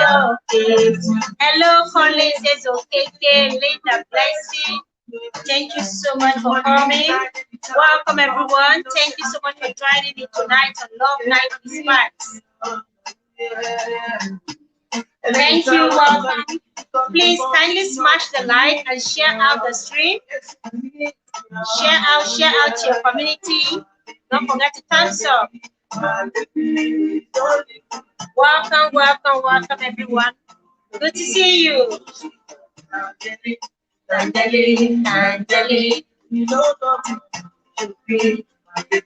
okay. Hello, Colin says okay. Linda, blessing. Thank you so much for coming. Welcome, everyone. Thank you so much for joining me tonight on Love Night with Sparks. Thank you. Welcome. Please kindly smash the like and share out the stream. Share out to your community. Don't forget to thumbs up. Welcome, everyone. Good to see you.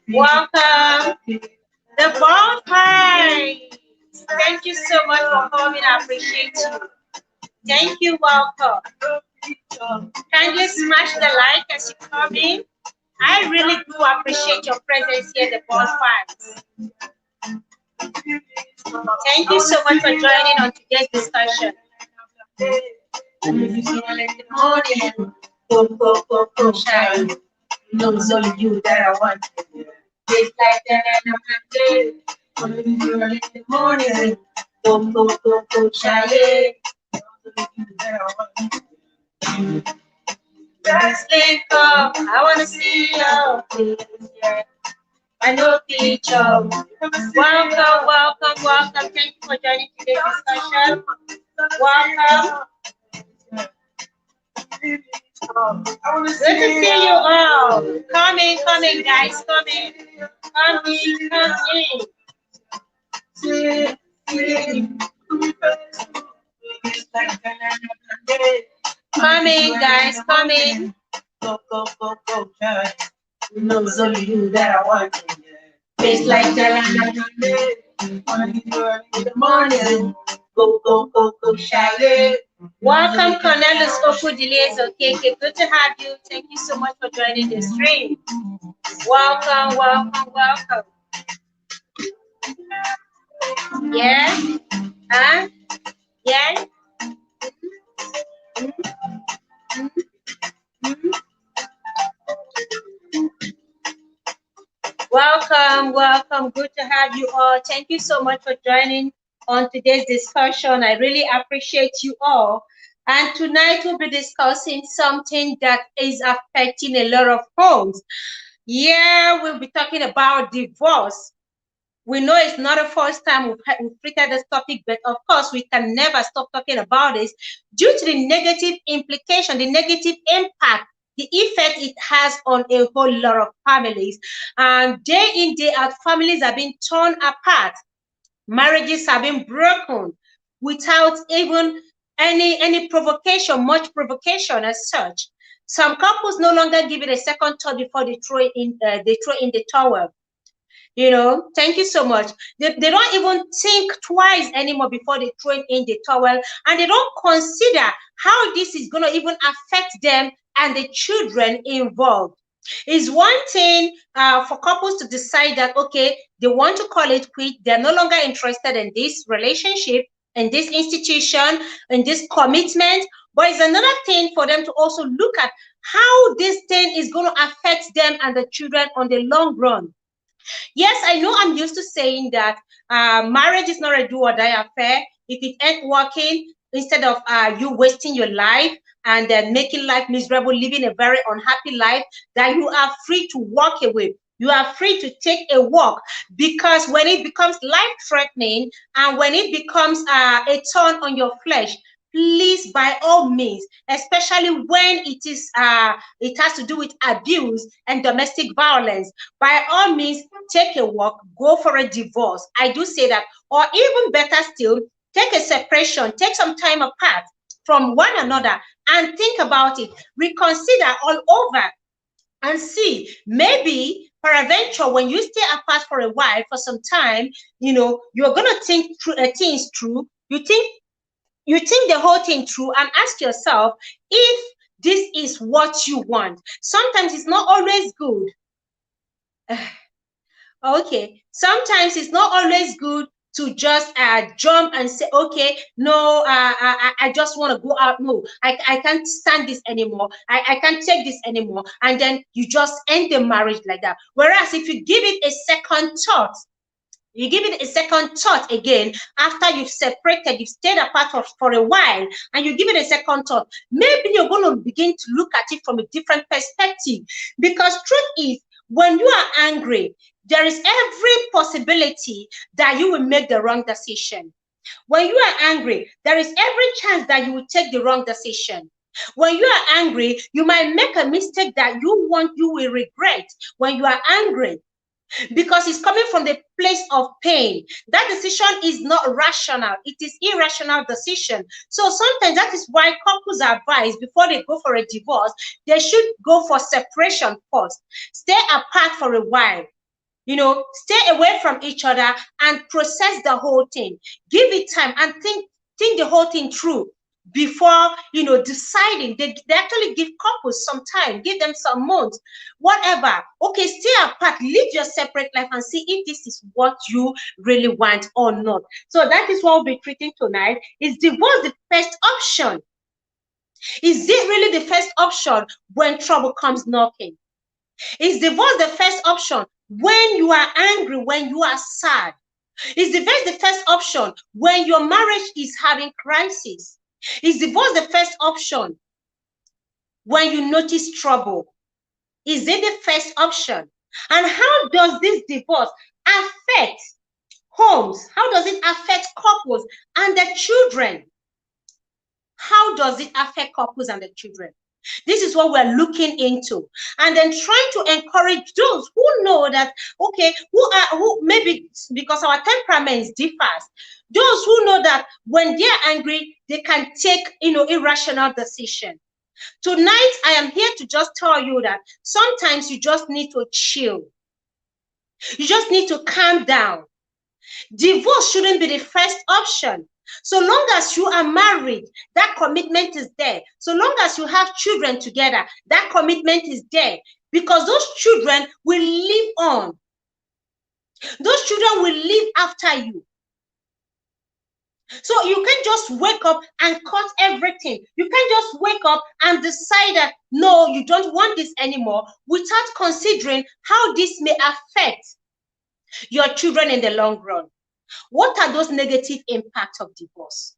Welcome. The bonfire. Thank you so much for coming. I appreciate you. Thank you. Welcome. Kindly smash the like as you come in. I really do appreciate your presence here, the bonfires. Thank you so much for joining on today's discussion. Shine. It's only you that I want. It's like that only you in the morning. Shine. Just link up. I wanna see your face. Yeah. I know teacher. Welcome. Thank you for joining today's discussion. Welcome. Good to see you all. Come in, guys. Come in. Come in, guys. Come in. Go. No, it's only you that I want. It's like that in the morning. Go, shy. Welcome, Cornelius Okudile. Okay, good to have you. Thank you so much for joining the stream. Welcome. Yeah? Huh? Yeah? Welcome. Good to have you all. Thank you so much for joining on today's discussion. I really appreciate you all. And tonight we'll be discussing something that is affecting a lot of homes. Yeah, we'll be talking about divorce. We know it's not the first time we've treated this topic, but of course we can never stop talking about this due to the negative implication, the negative impact, the effect it has on a whole lot of families. And day in, day out, families are being torn apart. Marriages are being broken without even any provocation, much provocation as such. Some couples no longer give it a second thought before they throw in the towel. You know, thank you so much. They don't even think twice anymore before they throw in the towel, and they don't consider how this is going to even affect them and the children involved. It's one thing for couples to decide that, okay, they want to call it quit. They're no longer interested in this relationship, in this institution, in this commitment. But it's another thing for them to also look at how this thing is going to affect them and the children on the long run. Yes, I know I'm used to saying that marriage is not a do or die affair. If it ain't working, instead of you wasting your life and then making life miserable, living a very unhappy life, that you are free to walk away. You are free to take a walk, because when it becomes life-threatening and when it becomes a thorn on your flesh, please, by all means, especially when it has to do with abuse and domestic violence, by all means, take a walk, go for a divorce. I do say that. Or even better still, take a separation, take some time apart from one another and think about it. Reconsider all over and see, maybe peradventure, when you stay apart for a while, for some time, you know, you're going to think things through. You think the whole thing through and ask yourself if this is what you want. Sometimes it's not always good. Okay, sometimes it's not always good to just jump and say, okay, no, I just want to go out. No, I can't stand this anymore. I can't take this anymore. And then you just end the marriage like that. Whereas if you give it a second thought, You give it a second thought again after you've separated, you've stayed apart for a while, and you give it a second thought. Maybe you're going to begin to look at it from a different perspective. Because truth is, when you are angry, there is every possibility that you will make the wrong decision. When you are angry, there is every chance that you will take the wrong decision. When you are angry, you might make a mistake that you will regret when you are angry, because it's coming from the place of pain. That decision is not rational. It is irrational decision. So sometimes that is why couples are advised, before they go for a divorce, they should go for separation first. Stay apart for a while. Stay away from each other and process the whole thing. Give it time and think the whole thing through before deciding. They actually give couples some time, give them some months, whatever. Okay, stay apart, live your separate life, and see if this is what you really want or not. So that is what we'll be treating tonight. Is divorce the first option? Is it really the first option when trouble comes knocking? Is divorce the first option when you are angry, when you are sad? Is divorce the first option when your marriage is having crisis? Is divorce the first option when you notice trouble? Is it the first option? And how does this divorce affect homes? How does it affect couples and the children? How does it affect couples and the children? This is what we're looking into, and then trying to encourage those who know that, okay, who maybe because our temperaments differs, those who know that when they're angry, they can take irrational decision. Tonight, I am here to just tell you that sometimes you just need to chill. You just need to calm down. Divorce shouldn't be the first option. So long as you are married, that commitment is there. So long as you have children together, that commitment is there. Because those children will live on. Those children will live after you. So you can't just wake up and cut everything. You can't just wake up and decide that, no, you don't want this anymore, without considering how this may affect your children in the long run. What are those negative impacts of divorce?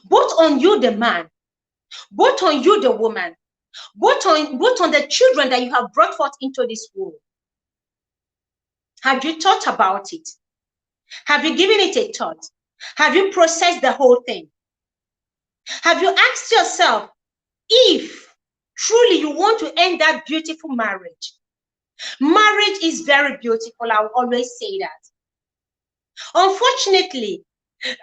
Both on you, the man, both on you, the woman, both on the children that you have brought forth into this world. Have you thought about it? Have you given it a thought? Have you processed the whole thing? Have you asked yourself if truly you want to end that beautiful marriage? Marriage is very beautiful. I will always say that. Unfortunately,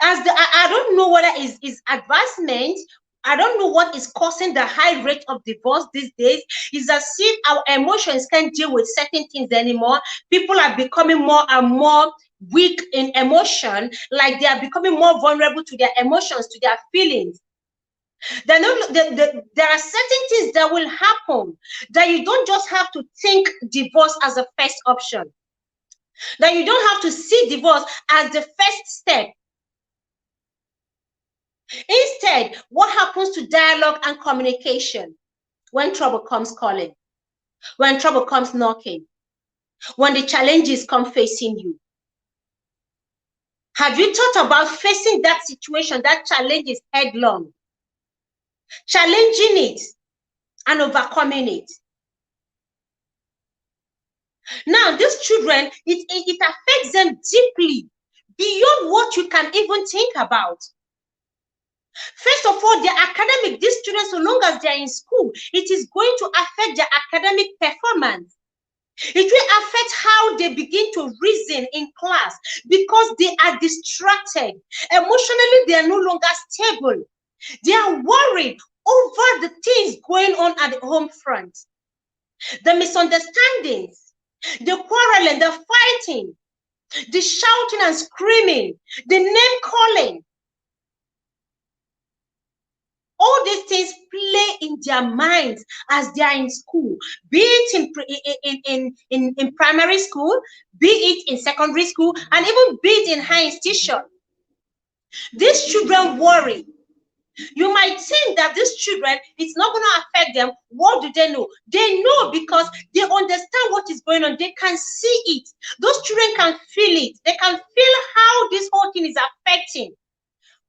I don't know whether is advancement. I don't know what is causing the high rate of divorce these days. It's as if our emotions can't deal with certain things anymore. People are becoming more and more weak in emotion, like they are becoming more vulnerable to their emotions, to their feelings. There are certain things that will happen that you don't just have to think divorce as a first option. That you don't have to see divorce as the first step. Instead, what happens to dialogue and communication when trouble comes calling, when trouble comes knocking, when the challenges come facing you? Have you thought about facing that situation, that challenge is headlong, challenging it and overcoming it? Now, these children, it affects them deeply, beyond what you can even think about. First of all, their academic, these students, so long as they're in school, it is going to affect their academic performance. It will affect how they begin to reason in class, because they are distracted. Emotionally, they are no longer stable. They are worried over the things going on at the home front. The misunderstandings, the quarreling, the fighting, the shouting and screaming, the name calling. All these things play in their minds as they are in school, be it in primary school, be it in secondary school, and even be it in high institution. These children worry. You might think that these children, it's not going to affect them. What do they know? They know because they understand what is going on. They can see it. Those children can feel it. They can feel how this whole thing is affecting.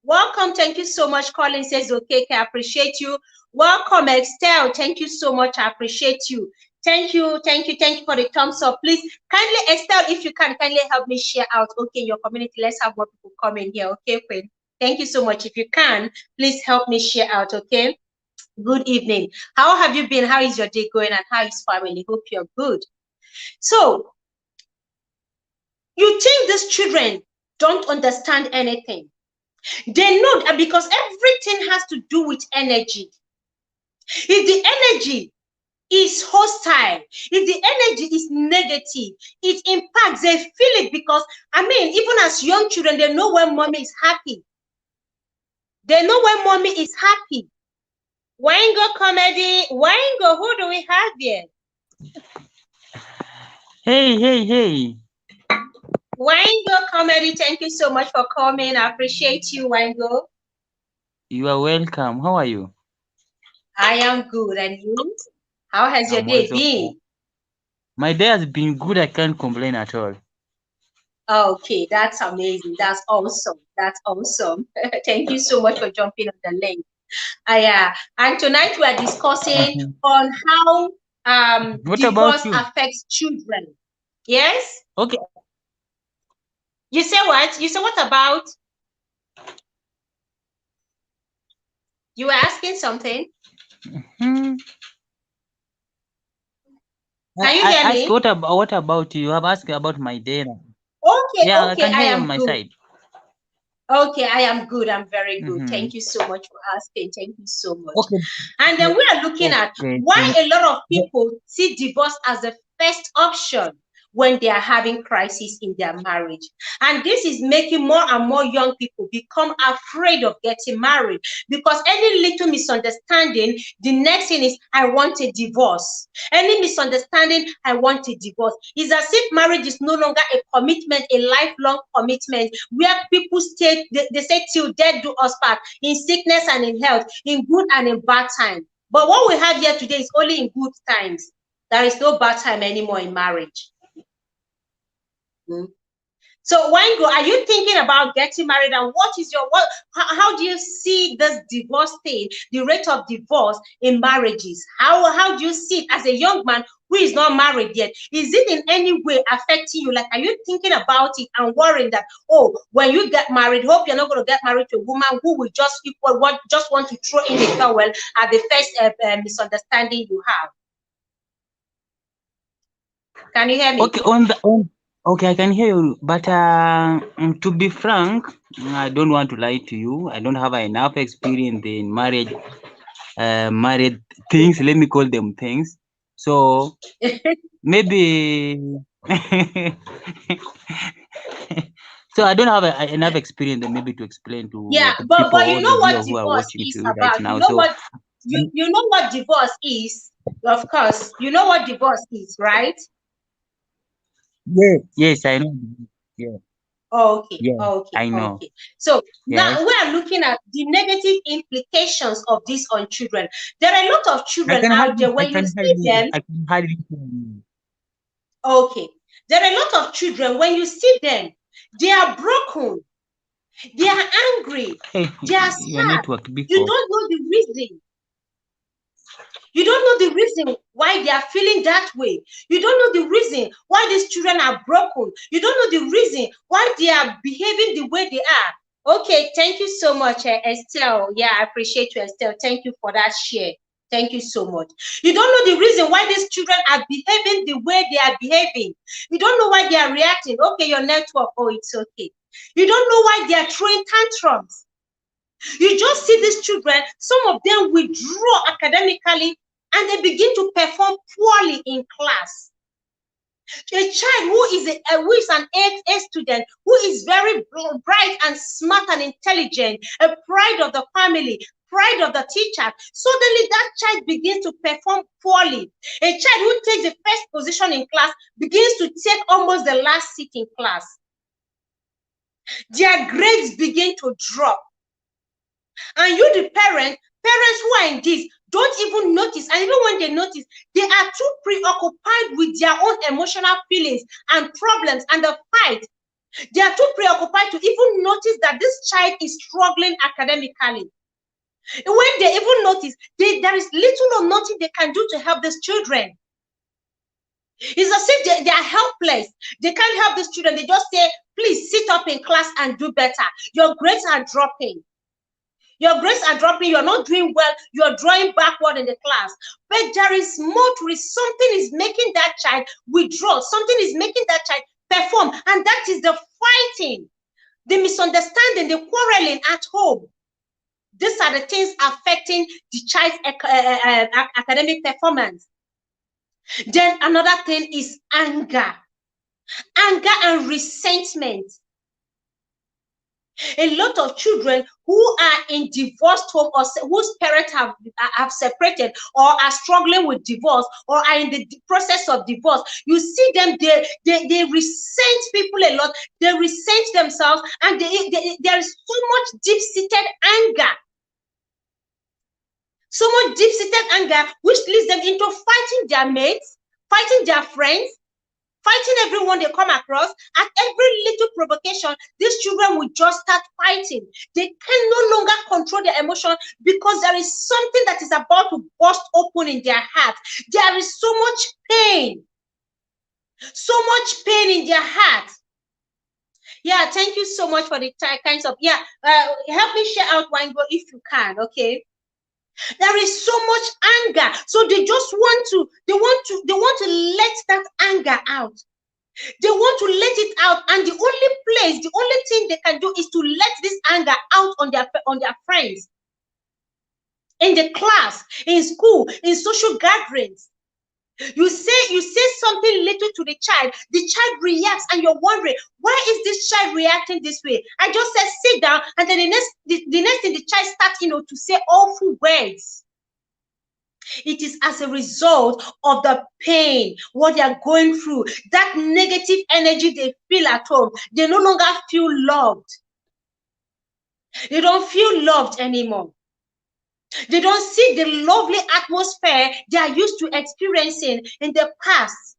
Welcome. Thank you so much. Colin says, okay, I appreciate you. Welcome, Estelle. Thank you so much. I appreciate you. Thank you for the thumbs up. Please, kindly, Estelle, if you can, kindly help me share out, okay, your community. Let's have more people come in here, okay, Queen? Thank you so much. If you can, please help me share out, okay? Good evening. How have you been? How is your day going? And how is family? Hope you're good. So, you think these children don't understand anything. They know that because everything has to do with energy. If the energy is hostile, if the energy is negative, it impacts. They feel it because, I mean, even as young children, they know when mommy is happy. They know when mommy is happy. Wango comedy. Wango, who do we have here? Hey. Wango comedy, thank you so much for coming. I appreciate you, Wango. You are welcome. How are you? I am good. And you? How has your I'm day also been? fine. My day has been good. I can't complain at all. Okay, that's amazing. That's awesome. That's awesome. Thank you so much for jumping on the link. Yeah, and tonight we are discussing Mhm. on how What about divorce you? affects children. Yes? Okay. You say what? You say what about? You were asking something? Hmm. Can you I hear ask me? what about you? You have asked about my day now. Okay, Yeah, I okay, can I hear you on am my good. side. Okay, I am good. I'm very good. Mm-hmm. Thank you so much for asking. Thank you so much. Okay. And then we are looking at Okay. why a lot of people see divorce as the first option when they are having crisis in their marriage. And this is making more and more young people become afraid of getting married because any little misunderstanding, the next thing is, I want a divorce. Any misunderstanding, I want a divorce. It's as if marriage is no longer a commitment, a lifelong commitment where people stay, they say, till death do us part, in sickness and in health, in good and in bad time. But what we have here today is only in good times. There is no bad time anymore in marriage. So, Wango, are you thinking about getting married? And what is your how do you see this divorce thing, the rate of divorce in marriages? How do you see it as a young man who is not married yet? Is it in any way affecting you? Like, are you thinking about it and worrying that, oh, when you get married, hope you're not going to get married to a woman who will just just want to throw in the towel at the first misunderstanding you have? Can you hear me? Okay. Okay, I can hear you. But to be frank, I don't want to lie to you. I don't have enough experience in married things. Let me call them things. So maybe. So I don't have enough experience maybe to explain to Yeah, the but people you or the know viewer what who are divorce watching is to right about. now. So You know what divorce is. Of course, you know what divorce is, right? yes, I know. Yeah, Okay, yeah, okay, I know. okay. So now Yes, we are looking at the negative implications of this on children. There are a lot of children out there when you see them. I can hardly hear you. Okay, there are a lot of children when you see them, they are broken, they are angry, Hey, they are your sad. network You before. don't know the reason. You don't know the reason why they are feeling that way. You don't know the reason why these children are broken. You don't know the reason why they are behaving the way they are. Okay, thank you so much, Estelle. Yeah, I appreciate you, Estelle. Thank you for that share. Thank you so much. You don't know the reason why these children are behaving the way they are behaving. You don't know why they are reacting. Okay, your network, oh, it's okay. You don't know why they are throwing tantrums. You just see these children, some of them withdraw academically and they begin to perform poorly in class. A child who is an A student, who is very bright and smart and intelligent, a pride of the family, pride of the teacher, suddenly that child begins to perform poorly. A child who takes the first position in class begins to take almost the last seat in class. Their grades begin to drop. And you, the parents who are in this, don't even notice. And even when they notice, they are too preoccupied with their own emotional feelings and problems and the fight. They are too preoccupied to even notice that this child is struggling academically. When they even notice, there is little or nothing they can do to help these children. It's as if they are helpless. They can't help these children. They just say, please sit up in class and do better. Your grades are dropping. Your grades are dropping. You're not doing well. You're drawing backward in the class. But there is more to it. Something is making that child withdraw. Something is making that child perform. And that is the fighting, the misunderstanding, the quarreling at home. These are the things affecting the child's academic performance. Then another thing is anger and resentment. A lot of children who are in divorced home or whose parents have separated or are struggling with divorce or are in the process of divorce, you see them, they resent people a lot. They resent themselves, and there is so much deep-seated anger. So much deep-seated anger, which leads them into fighting their mates, fighting their friends, fighting everyone they come across. At every little provocation, these children will just start fighting. They can no longer control their emotion because there is something that is about to burst open in their heart. There is so much pain in their heart. Yeah, thank you so much for the kinds of, help me share out Wango if you can, okay? There is so much anger, so they just want to let that anger out. They want to let it out, and the only thing they can do is to let this anger out on their friends, in the class, in school, in social gatherings. You say something little to the child reacts, and you're wondering, why is this child reacting this way? I just said sit down, and then the next thing the child starts, to say awful words. It is as a result of the pain, what they are going through, that negative energy they feel at home. They no longer feel loved. They don't feel loved anymore. They don't see the lovely atmosphere they are used to experiencing in the past.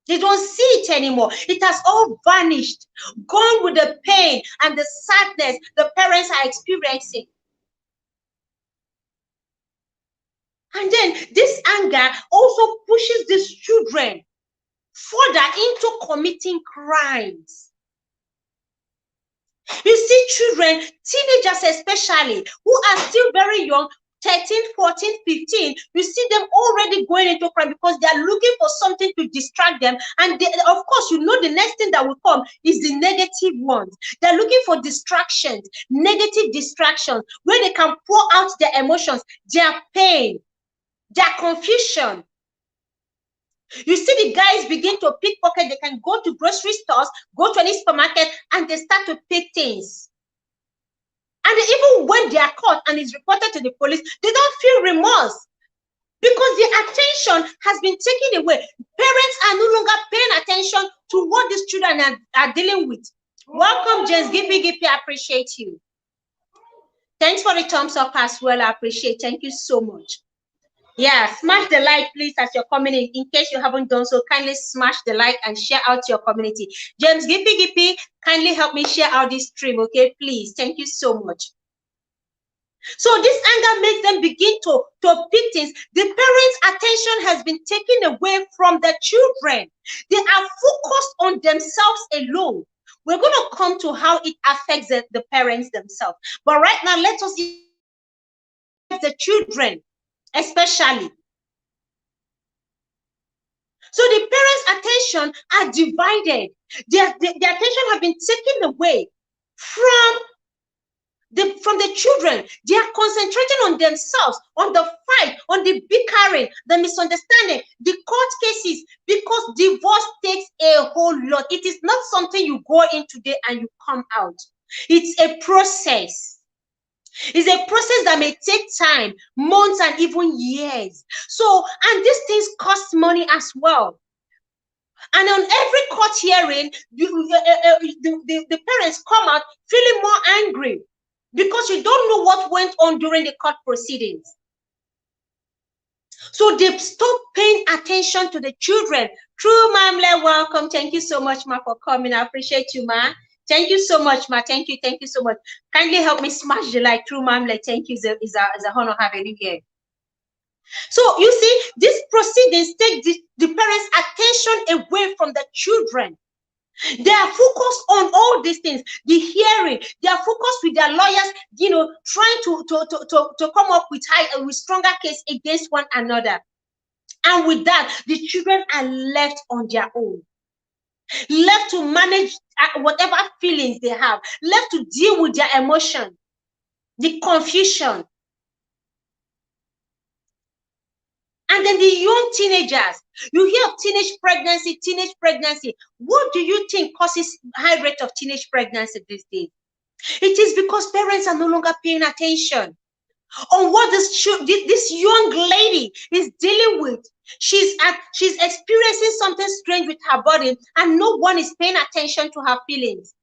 They don't see it anymore. It has all vanished, gone with the pain and the sadness the parents are experiencing. And then this anger also pushes these children further into committing crimes. You see children, teenagers especially, who are still very young, 13, 14, 15, you see them already going into crime because they are looking for something to distract them. And of course, the next thing that will come is the negative ones. They're looking for distractions, negative distractions, where they can pour out their emotions, their pain, their confusion. You see the guys begin to pickpocket. They can go to grocery stores, go to any supermarket, and they start to pick things. And even when they are caught and is reported to the police, they don't feel remorse because their attention has been taken away. Parents are no longer paying attention to what these children are dealing with. Welcome, James. Gippy, I appreciate you. Thanks for the thumbs up as well. I appreciate. Thank you so much. Yeah, smash the like, please, as you're coming in. In case you haven't done so, kindly smash the like and share out to your community. James Gippy, kindly help me share out this stream, okay? Please, thank you so much. So this anger makes them begin to pick things. The parents' attention has been taken away from the children. They are focused on themselves alone. We're going to come to how it affects the parents themselves. But right now, let us the children, especially. So the parents' attention are divided. Their attention have been taken away from the children. They are concentrating on themselves, on the fight, on the bickering, the misunderstanding, the court cases, because divorce takes a whole lot. It is not something you go in today and you come out. It's a process. It's a process that may take time, months, and even years. So, and these things cost money as well. And on every court hearing, the parents come out feeling more angry. because you don't know what went on during the court proceedings. So they stop paying attention to the children. True, Mamle, welcome. Thank you so much, Ma, for coming. I appreciate you, Ma. Thank you so much, Ma. Thank you so much. Kindly help me smash the like. True, Mamle. Thank you. It's a honor having you here. So you see, these proceedings take the parents' attention away from the children. They are focused on all these things, the hearing. They are focused with their lawyers, trying to come up with stronger case against one another. And with that, the children are left on their own, left to manage whatever feelings they have, left to deal with their emotion, the confusion. And then the young teenagers, you hear of teenage pregnancy. What do you think causes high rate of teenage pregnancy these days? It is because parents are no longer paying attention on what this young lady is dealing with. She's experiencing something strange with her body, and no one is paying attention to her feelings.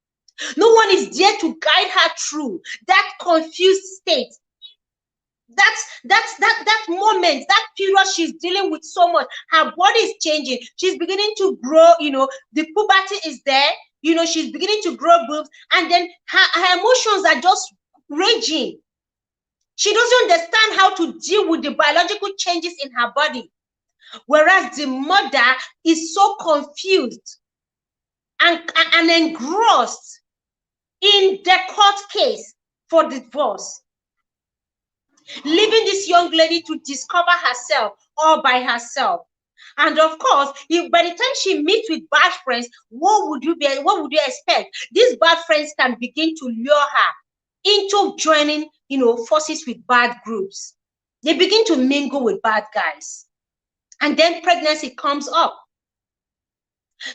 No one is there to guide her through that confused state. That moment, that period, she's dealing with so much. Her body is changing. She's beginning to grow, the puberty is there, she's beginning to grow boobs, and then her emotions are just raging. She doesn't understand how to deal with the biological changes in her body. Whereas the mother is so confused and engrossed in the court case for divorce, leaving this young lady to discover herself all by herself. And of course, if by the time she meets with bad friends, what would you expect? These bad friends can begin to lure her into joining, forces with bad groups. They begin to mingle with bad guys. And then pregnancy comes up.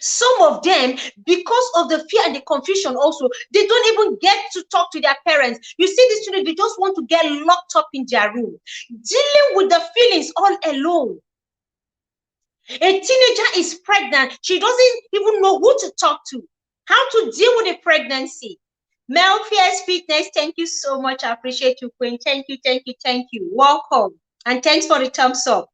Some of them, because of the fear and the confusion also, they don't even get to talk to their parents. You see these children, they just want to get locked up in their room, dealing with the feelings all alone. A teenager is pregnant. She doesn't even know who to talk to, how to deal with a pregnancy. Melfias Fitness, thank you so much. I appreciate you, Queen. Thank you. Welcome. And thanks for the thumbs up.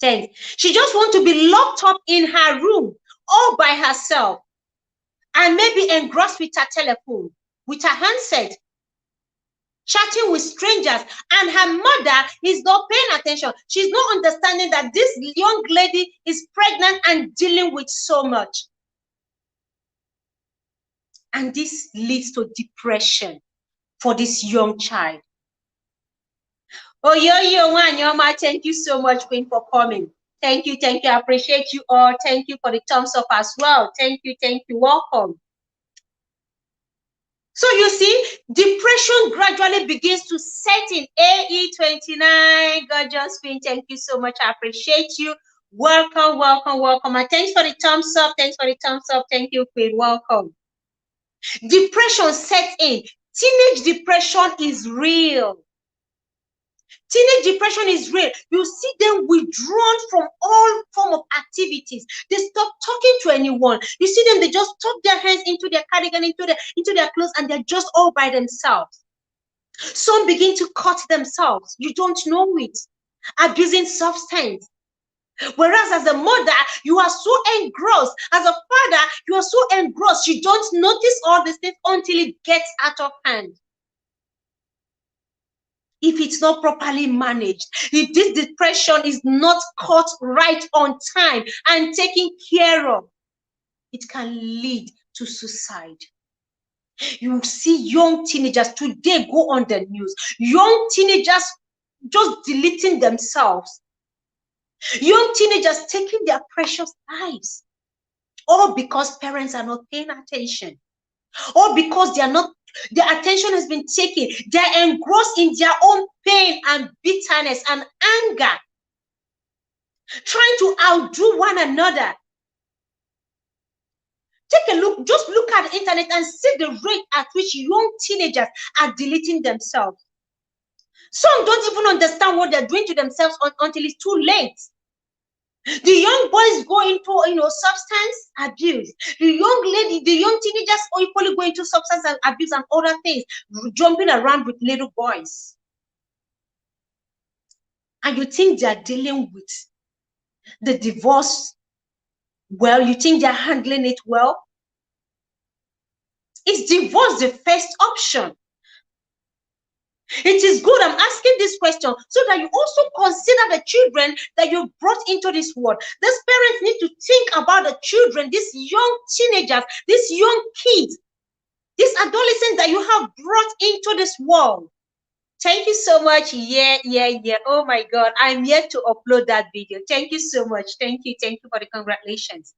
Thanks. She just wants to be locked up in her room all by herself and maybe engrossed with her telephone, with her handset, chatting with strangers, and her mother is not paying attention. She's not understanding that this young lady is pregnant and dealing with so much. And this leads to depression for this young child. Oh, Wanyoma, thank you so much, Queen, for coming. Thank you. I appreciate you all. Thank you for the thumbs up as well. Thank you. Welcome. So you see, depression gradually begins to set in. AE29, gorgeous Queen, thank you so much. I appreciate you. Welcome. And thanks for the thumbs up. Thank you, Queen. Welcome. Depression sets in. Teenage depression is real. Teenage depression is real. You see them withdrawn from all form of activities. They stop talking to anyone. You see them, they just tuck their hands into their cardigan, into their clothes, and they're just all by themselves. Some begin to cut themselves. You don't know it. Abusing substance. Whereas as a mother, you are so engrossed. As a father, you are so engrossed. You don't notice all these things until it gets out of hand. If it's not properly managed, if this depression is not caught right on time and taken care of, it can lead to suicide. You see young teenagers today go on the news. Young teenagers just deleting themselves. Young teenagers taking their precious lives. All because parents are not paying attention. Or because their attention has been taken. They're engrossed in their own pain and bitterness and anger, trying to outdo one another. Take a look, just look at the internet and see the rate at which young teenagers are deleting themselves. Some don't even understand what they're doing to themselves until it's too late. The young boys go into substance abuse. The young teenagers equally go into substance abuse and other things, jumping around with little boys. And you think they're dealing with the divorce well? You think they're handling it well? Is divorce the first option? It is good I'm asking this question so that you also consider the children that you brought into this world. These parents need to think about the children, these young teenagers, these young kids, these adolescents that you have brought into this world. Thank you so much. Yeah. Oh my God, I'm yet to upload that video. Thank you so much. Thank you for the congratulations.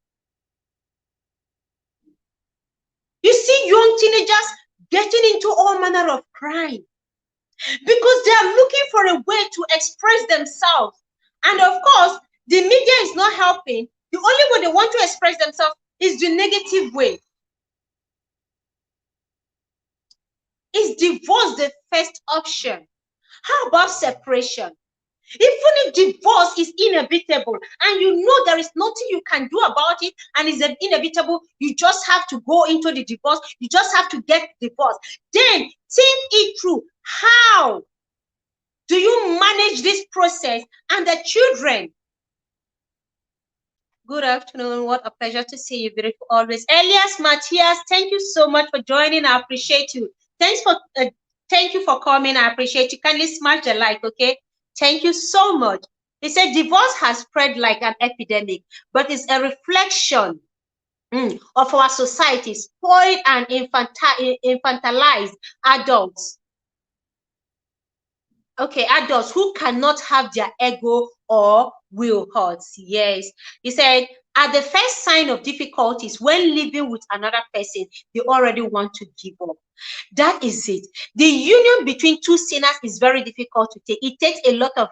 You see young teenagers getting into all manner of crime because they are looking for a way to express themselves. And of course, the media is not helping. The only way they want to express themselves is the negative way. Is divorce the first option? How about separation? Even if divorce is inevitable and you know there is nothing you can do about it and it's inevitable, you just have to go into the divorce, you just have to get divorced. Then think it through. How do you manage this process and the children? Good afternoon. What a pleasure to see you, beautiful always. Elias, Matthias, thank you so much for joining. I appreciate you. Thank you for coming. I appreciate you. Kindly smash the like, okay? Thank you so much. He said divorce has spread like an epidemic, but it's a reflection of our society, spoiled and infantilized adults. Okay, adults who cannot have their ego or will hurt. Yes. He said, at the first sign of difficulties when living with another person, they already want to give up. That is it. The union between two sinners is very difficult to take. It takes a lot of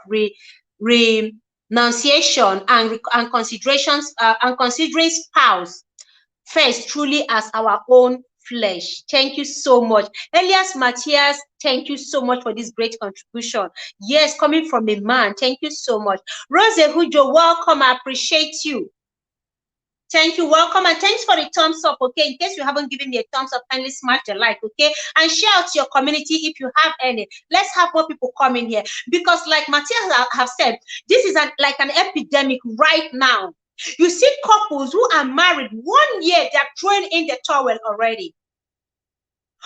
renunciation and considerations and considering spouse first truly as our own flesh. Thank you so much. Elias Matthias, thank you so much for this great contribution. Yes, coming from a man, thank you so much. Rose Hujo, welcome. I appreciate you. Thank you, welcome, and thanks for the thumbs up, okay? In case you haven't given me a thumbs up, kindly smash the like, okay? And share out to your community if you have any. Let's have more people come in here because like Matthias have said, this is like an epidemic right now. You see couples who are married 1 year, they're throwing in the towel already.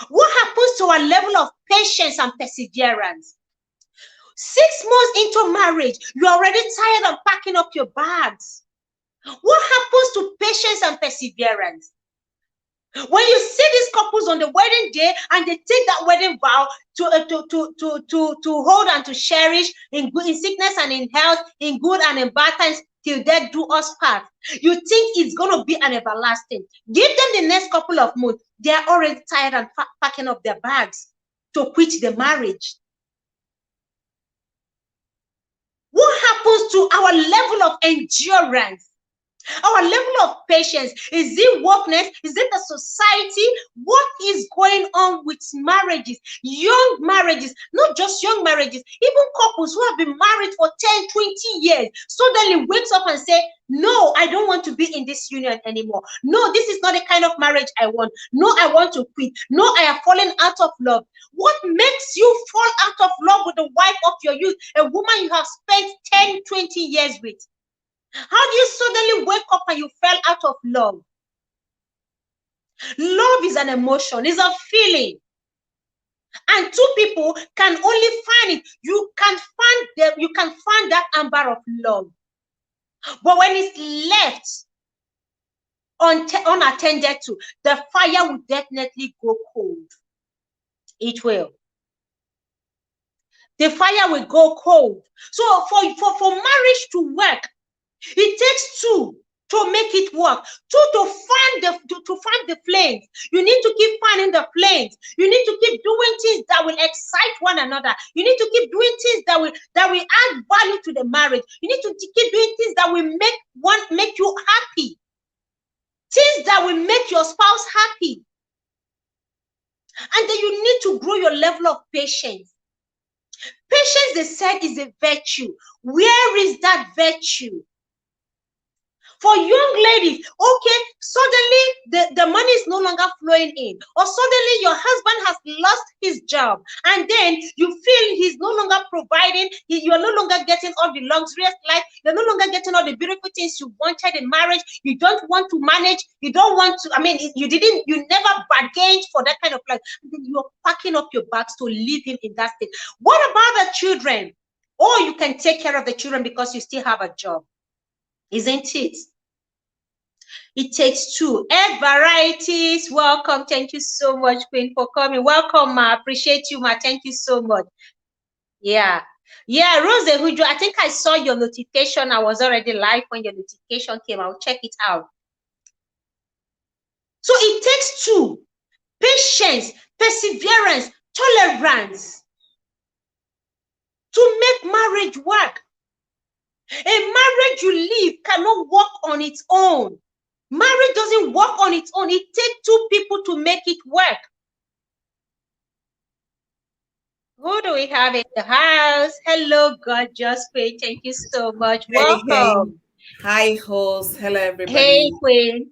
What happens to our level of patience and perseverance? 6 months into marriage, you're already tired of packing up your bags. What happens to patience and perseverance? When you see these couples on the wedding day and they take that wedding vow to hold and to cherish in sickness and in health, in good and in bad times, till death do us part, you think it's going to be an everlasting. Give them the next couple of months. They are already tired and packing up their bags to quit the marriage. What happens to our level of endurance? Our level of patience? Is it wokeness? Is it the society? What is going on with marriages? Young marriages, not just young marriages, even couples who have been married for 10, 20 years, suddenly wakes up and say, no, I don't want to be in this union anymore. No, this is not the kind of marriage I want. No, I want to quit. No, I have fallen out of love. What makes you fall out of love with the wife of your youth, a woman you have spent 10, 20 years with? How do you suddenly wake up and you fell out of love? Love is an emotion, it's a feeling. And two people can only find it. You can find that amber of love. But when it's left unattended to, the fire will definitely go cold. It will. The fire will go cold. So for marriage to work, it takes two to make it work. Two to fan the flames. You need to keep fanning the flames. You need to keep doing things that will excite one another. You need to keep doing things that will add value to the marriage. You need to keep doing things that will make you happy. Things that will make your spouse happy. And then you need to grow your level of patience. Patience, they said, is a virtue. Where is that virtue? For young ladies, okay, suddenly the money is no longer flowing in, or suddenly your husband has lost his job, and then you feel he's no longer providing, you are no longer getting all the luxurious life, you're no longer getting all the beautiful things you wanted in marriage, you don't want to manage, you don't want to, you never bargained for that kind of life, and then you're packing up your bags to leave him in that state. What about the children? Or you can take care of the children because you still have a job. Isn't it? It takes two. Egg varieties. Welcome. Thank you so much, Queen, for coming. Welcome, ma. Appreciate you, ma. Thank you so much. Yeah. Yeah, Rose Hujo, I think I saw your notification. I was already live when your notification came. I'll check it out. So it takes two. Patience, perseverance, tolerance to make marriage work. A marriage you live cannot work on its own. Marriage doesn't work on its own. It takes two people to make it work. Who do we have in the house? Hello, gorgeous Queen. Thank you so much. Welcome. Hi, host. Hello, Hey, everybody. Queen.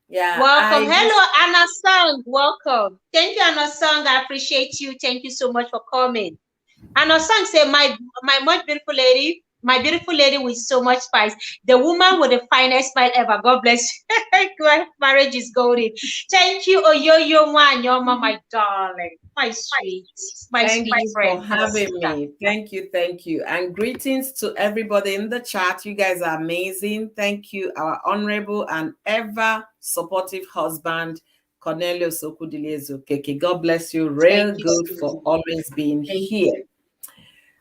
Yeah, Welcome. Hello, Anna Song. Welcome. Thank you, Anna Song. I appreciate you. Thank you so much for coming. Anna Song said, my my beautiful lady with so much spice, the woman with the finest smile ever. God bless you. Marriage is golden. Thank you, Oyoyo Wanyoma, my darling, my sweet Thank you friend, for my having sister. me. Thank you. And greetings to everybody in the chat. You guys are amazing. Thank you, our honorable and ever supportive husband, Cornelius Okudilezu Keke. God bless you. Thank Real you good so for much. always being Thank here. you.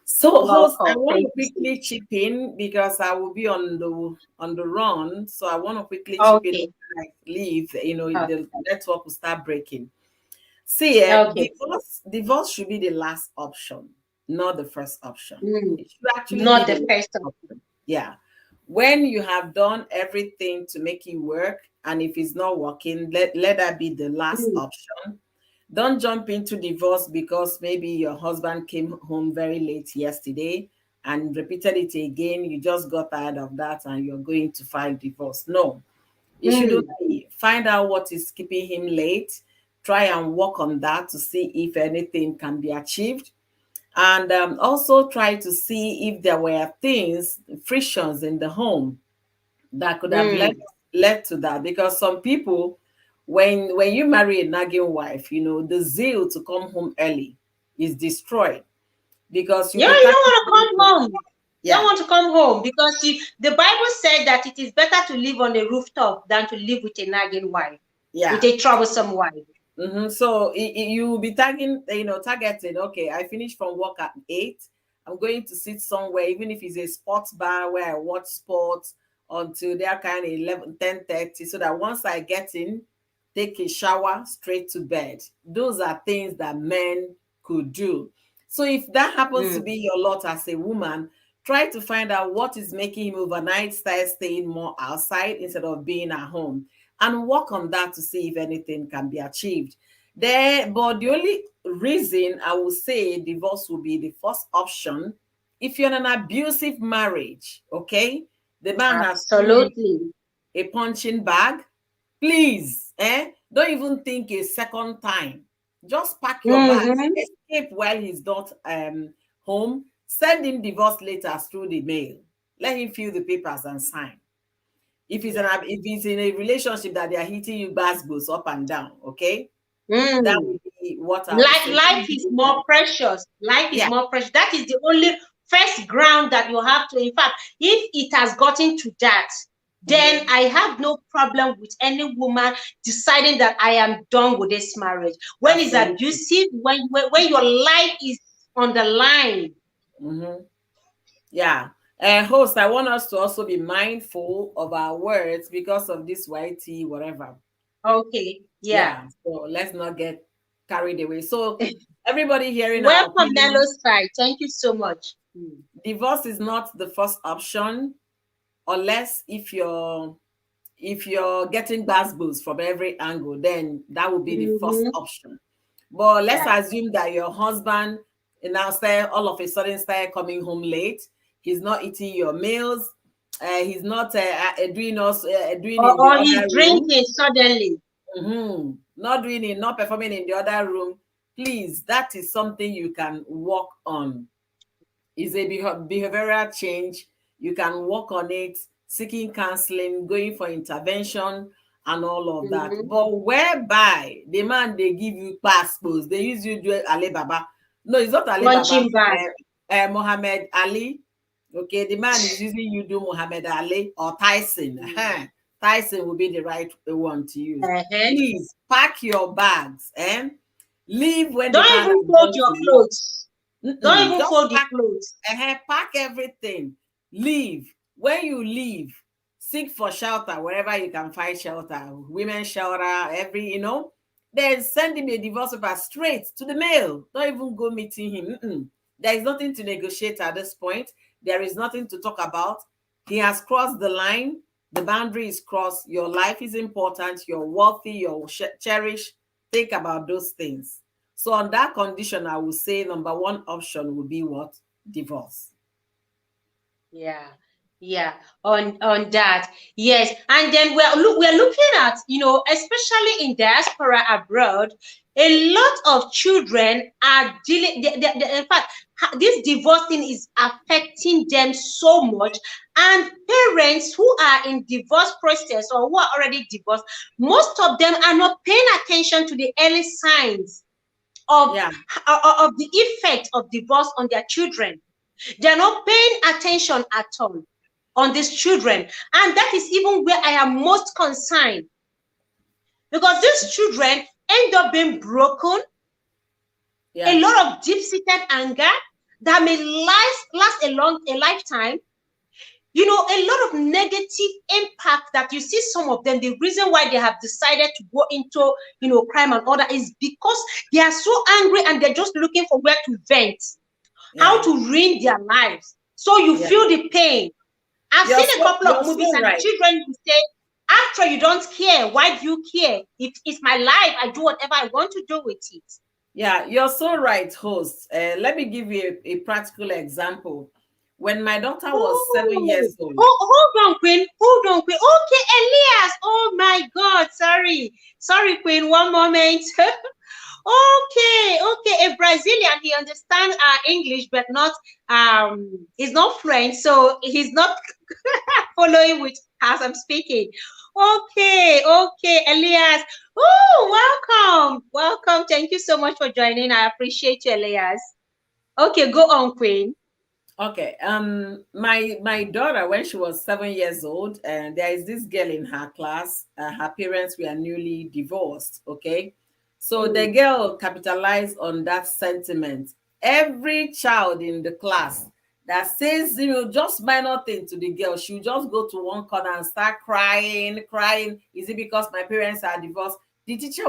So, host, I Welcome. want Thank to you so quickly much. chip in because I will be on the run. So I want to quickly chip in Okay. when I leave. Okay. The network will start breaking. See, Okay. divorce should be the last option, not the first option. It should actually be Not the the last first one. option. Yeah. When you have done everything to make it work, and if it's not working, let that be the last option. Don't jump into divorce because maybe your husband came home very late yesterday and repeated it again. You just got tired of that and you're going to file divorce. No, it shouldn't be. Find out what is keeping him late. Try and work on that to see if anything can be achieved. And also try to see if there were things, frictions in the home that could have led to that. Because some people, when you marry a nagging wife, the zeal to come home early is destroyed because you'll Yeah, be you don't talking want to to come them. home. You don't Yeah, want to come home because the Bible said that it is better to live on a rooftop than to live with a nagging wife, with yeah. a troublesome wife. So you will be targeting. Okay, I finished from work at 8. I'm going to sit somewhere, even if it's a sports bar where I watch sports until they're kind of 10:30, so that once I get in, take a shower, straight to bed. Those are things that men could do. So if that happens to be your lot as a woman, try to find out what is making him overnight start staying more outside instead of being at home, and work on that to see if anything can be achieved. But the only reason I would say divorce will be the first option if you're in an abusive marriage, okay? The man has turned you Absolutely. a punching bag. Please, don't even think a second time. Just pack your bags, escape while he's not home. Send him divorce letters through the mail. Let him fill the papers and sign. If he's in a relationship that they are hitting you basketballs up and down, okay, that would be what I would say. Life is more precious. Life is Yeah. more precious. That is the only first ground that you have to. In fact, if it has gotten to that, then I have no problem with any woman deciding that I am done with this marriage. When it's Absolutely. abusive, when your life is on the line. Yeah. Host, I want us to also be mindful of our words because of this YT, whatever. Okay. Yeah. Yeah. So let's not get carried away. So everybody hearing our Welcome, opinion, Nello's side. Thank you so much. divorce is not the first option, unless if you're getting basketballs from every angle, then that would be the first option. But let's assume that your husband now all of a sudden started coming home late. He's not eating your meals. he's not doing doing in the Or he's other room. drinking suddenly. Not doing it, not performing in the other room. Please, that is something you can work on. Is a behavioral change. You can work on it, seeking counseling, going for intervention, and all of that. But whereby the man they give you passports, they use you do Alibaba. No, it's not Alibaba. Punching bag. Muhammad Ali. Okay, the man is using you do Muhammad Ali or Tyson. Tyson will be the right one to use. Please pack your bags and leave when the Don't man even has fold gone your to work. clothes. Don't even Just fold the pack, clothes. pack everything. Leave. When you leave, seek for shelter wherever you can find shelter. Women's shelter, then send him a divorce paper straight to the mail. Don't even go meeting him. There is nothing to negotiate at this point. There is nothing to talk about. He has crossed the line. The boundary is crossed. Your life is important. You're wealthy. You're cherished. Think about those things. So on that condition, I would say number one option would be what? Divorce. Yeah, on that. Yes. And then we're looking at, especially in diaspora abroad, a lot of children are dealing, in fact, this divorce thing is affecting them so much. And parents who are in divorce process or who are already divorced, most of them are not paying attention to the early signs of the effect of divorce on their children. They're not paying attention at all on these children. And that is even where I am most concerned. Because these children end up being broken. A lot of deep-seated anger that may last a lifetime. A lot of negative impact that you see some of them. The reason why they have decided to go into, crime and all that is because they are so angry and they're just looking for where to vent, how to ruin their lives. So you feel the pain. I've seen a couple of movies and the children who say, after you don't care, why do you care? It's my life. I do whatever I want to do with it. Yeah, you're so right, host. Let me give you a practical example. When my daughter was 7 years old. Hold on, Queen. Okay, Elias. Oh my God. Sorry, Queen. One moment. Okay, a Brazilian, he understands English, but not he's not French, so he's not following with as I'm speaking. Okay, Elias. Oh, welcome. Thank you so much for joining. I appreciate you, Elias. Okay, go on, Queen. Okay, my daughter, when she was 7 years old, and there is this girl in her class. Her parents were newly divorced. Okay. So the girl capitalized on that sentiment. Every child in the class that says, just minor thing to the girl, she'll just go to one corner and start crying. Is it because my parents are divorced? The teacher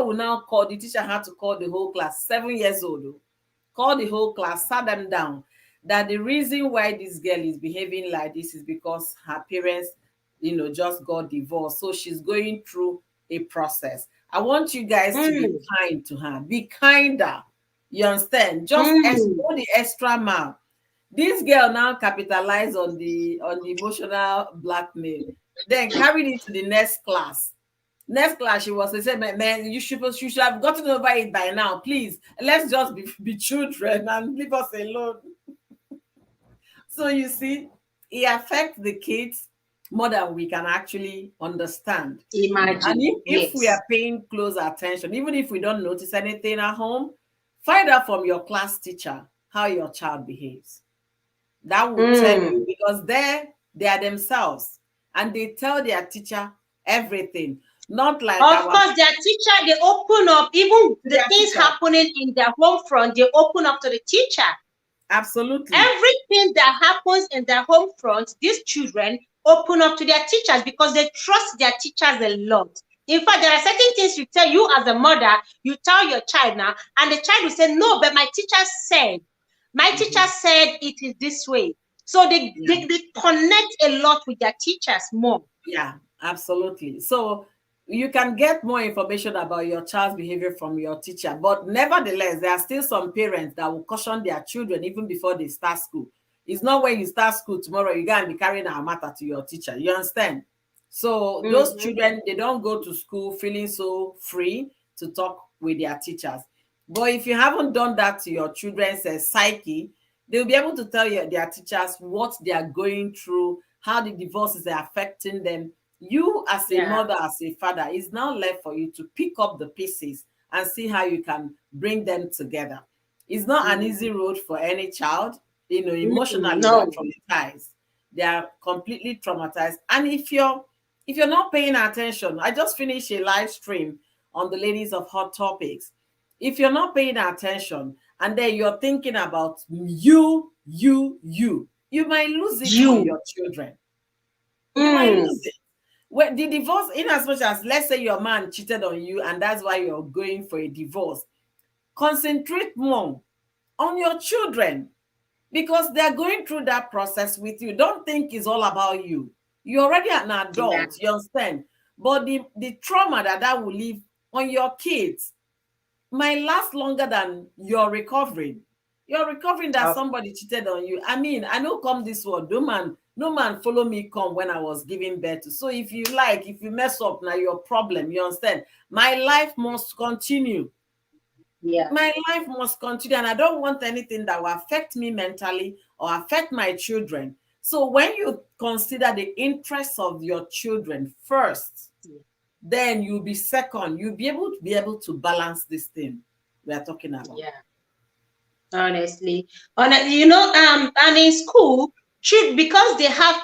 had to call the whole class, 7 years old, call the whole class, sat them down, that the reason why this girl is behaving like this is because her parents, just got divorced. So she's going through a process. I want you guys to be kind to her. Be kinder. You understand? Just go the extra mile. This girl now capitalized on the emotional blackmail. Then carried it to the next class. Next class, she was saying, man, you should have gotten over it by now. Please, let's just be children and leave us alone. So you see, it affects the kids more than we can actually understand. Imagine. And if we are paying close attention, even if we don't notice anything at home, find out from your class teacher how your child behaves. That will tell you, because they are themselves and they tell their teacher everything. Not like of course, their teacher, they open up, even the things happening in their home front, they open up to the teacher. Absolutely. Everything that happens in their home front, these children open up to their teachers because they trust their teachers a lot. In fact, there are certain things you tell you as a mother, you tell your child now, and the child will say, no, but my teacher said it is this way. So they connect a lot with their teachers more. Yeah, absolutely. So you can get more information about your child's behavior from your teacher, but nevertheless, there are still some parents that will caution their children even before they start school. It's not when you start school tomorrow, you gotta be carrying our matter to your teacher. You understand? So those children, they don't go to school feeling so free to talk with their teachers. But if you haven't done that to your children's psyche, they'll be able to tell you their teachers what they are going through, how the divorces are affecting them. You as a Yeah. mother, as a father, is now left for you to pick up the pieces and see how you can bring them together. It's not an easy road for any child. Emotionally, they are No. traumatized. They are completely traumatized. And if you're not paying attention, I just finished a live stream on the ladies of Hot Topics. If you're not paying attention and then you're thinking about you might lose it on You. your children. You might lose it. Well, the divorce, in as much as, let's say your man cheated on you and that's why you're going for a divorce, concentrate more on your children because they're going through that process with you. Don't think it's all about you. You're already an Yeah. adult, you understand? But the trauma that will leave on your kids might last longer than your recovering. You're recovering that somebody cheated on you. I mean, I know come this world, no man follow me come when I was giving birth to. So if you mess up, now your problem, you understand? My life must continue. Yeah. My life must continue, and I don't want anything that will affect me mentally or affect my children. So when you consider the interests of your children first, then you'll be second. You'll be able to balance this thing we are talking about. Yeah. Honestly, and in school, because they have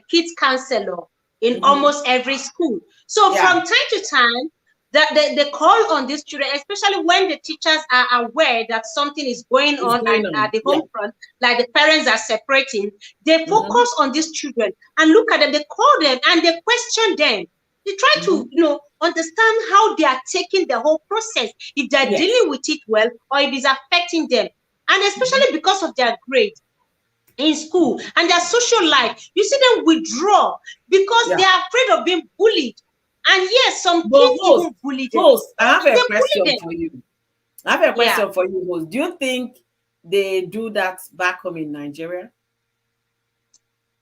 kids counselor in almost every school. So Yeah, from time to time, that they call on these children, especially when the teachers are aware that something is going it's on going and on. at the Yeah. home front, like the parents are separating, they Mm-hmm. focus on these children and look at them, they call them and they question them. They try Mm-hmm. to, understand how they are taking the whole process, if they're Yes. dealing with it well, or if it's affecting them. And Mm-hmm. especially because of their grades in school and their social life, you see them withdraw because Yeah. they are afraid of being bullied. And yes, some But kids even bully them. I have They a bully question them. for you. I have a Yeah. question for you, Rose. Do you think they do that back home in Nigeria?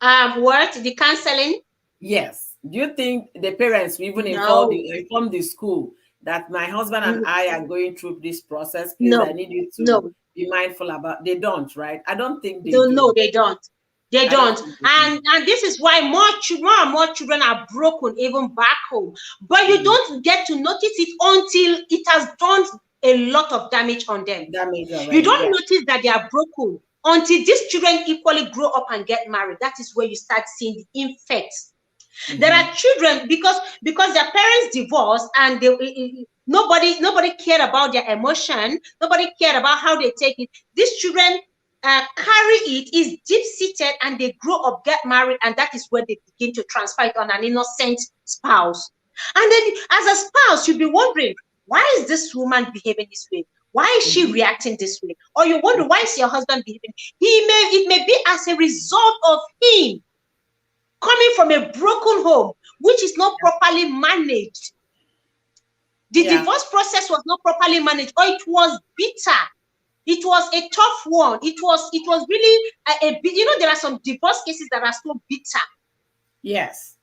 What the counseling? Yes. Do you think the parents will even No, inform the school that my husband and no, I are going through this process? Please, I no, need you to no. be mindful about. They don't, right? I don't think they Don't know, do. they don't. They I don't don't. think they do. And this is why more and more children are broken even back home. But you Mhm. don't get to notice it until it has done a lot of damage on them. Damage You already. don't Yeah. notice that they are broken until these children equally grow up and get married. That is where you start seeing the effects. There Mm-hmm. are children because their parents divorced and nobody cared about their emotion, nobody cared about how they take it. These children carry it, is deep seated, and they grow up, get married, and that is where they begin to transfer it on an innocent spouse. And then, as a spouse, you'll be wondering, why is this woman behaving this way? Why is she Mm-hmm. reacting this way? Or you wonder, why is your husband behaving? It may be as a result of him coming from a broken home, which is not properly managed. The Yeah. divorce process was not properly managed, or it was bitter. It was a tough one. It was really there are some divorce cases that are so bitter. Yes.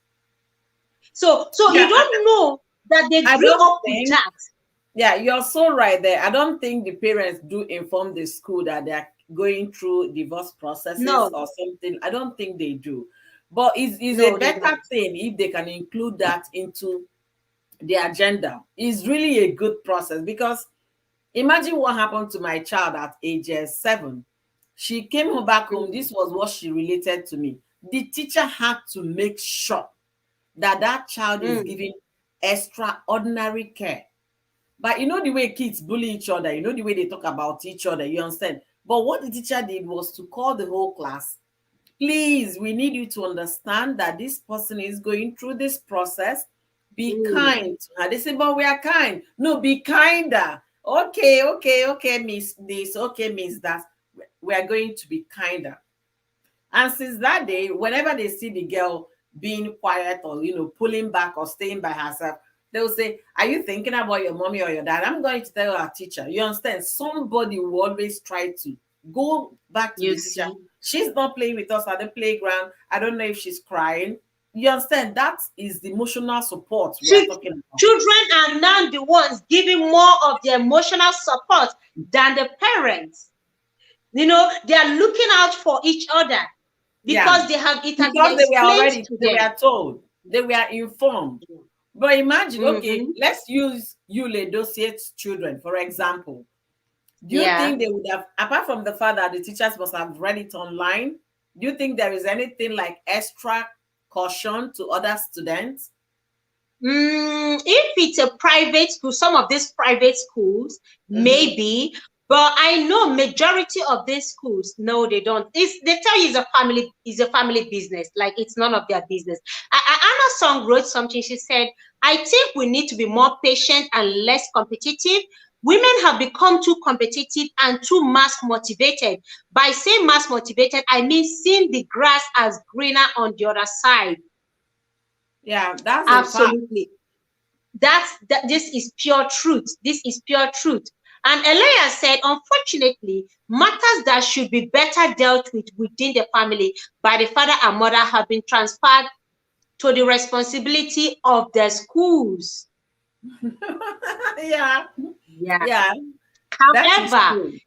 So Yeah. you don't know that they I grew don't up with think. that. Yeah, you're so right there. I don't think the parents do inform the school that they're going through divorce processes No, or something. I don't think they do. But it's a no, they better don't. thing if they can include that into the agenda. It's really a good process because imagine what happened to my child at age 7. She came home back home. Mm, This was what she related to me. The teacher had to make sure that that child is mm, given extraordinary care. But you know the way kids bully each other, you know the way they talk about each other, you understand? But what the teacher did was to call the whole class. Please, we need you to understand that this person is going through this process. Be mm. kind to her. They say, but we are kind. No, be kinder. Okay, okay, okay, miss this. Okay, miss that. We are going to be kinder. And since that day, whenever they see the girl being quiet or pulling back or staying by herself, they'll say, are you thinking about your mommy or your dad? I'm going to tell our teacher. You understand? Somebody will always try to Go back to You the teacher. see. She's not playing with us at the playground. I don't know if she's crying. You understand? That is the emotional support we are Chil- talking about. Children are now the ones giving more of the emotional support than the parents. They are looking out for each other Yeah, because it has been because explained to they them. were told, they were informed. But imagine, okay, Mm-hmm. let's use Yule Dossier's children, for example. Do you Yeah. think they would have, apart from the fact that the teachers must have read it online, do you think there is anything like extra caution to other students? If it's a private school, some of these private schools, Mm-hmm. maybe, but I know majority of these schools, no, they don't. They tell you it's a family business, like it's none of their business. Anna Song wrote something. She said, "I think we need to be more patient and less competitive. Women have become too competitive and too mass motivated. By saying mass motivated, I mean seeing the grass as greener on the other side." Yeah, that's a fact. Absolutely. This is pure truth. This is pure truth. And Elias said, unfortunately, matters that should be better dealt with within the family by the father and mother have been transferred to the responsibility of the schools. Yeah, Yeah. yeah, that is However, true.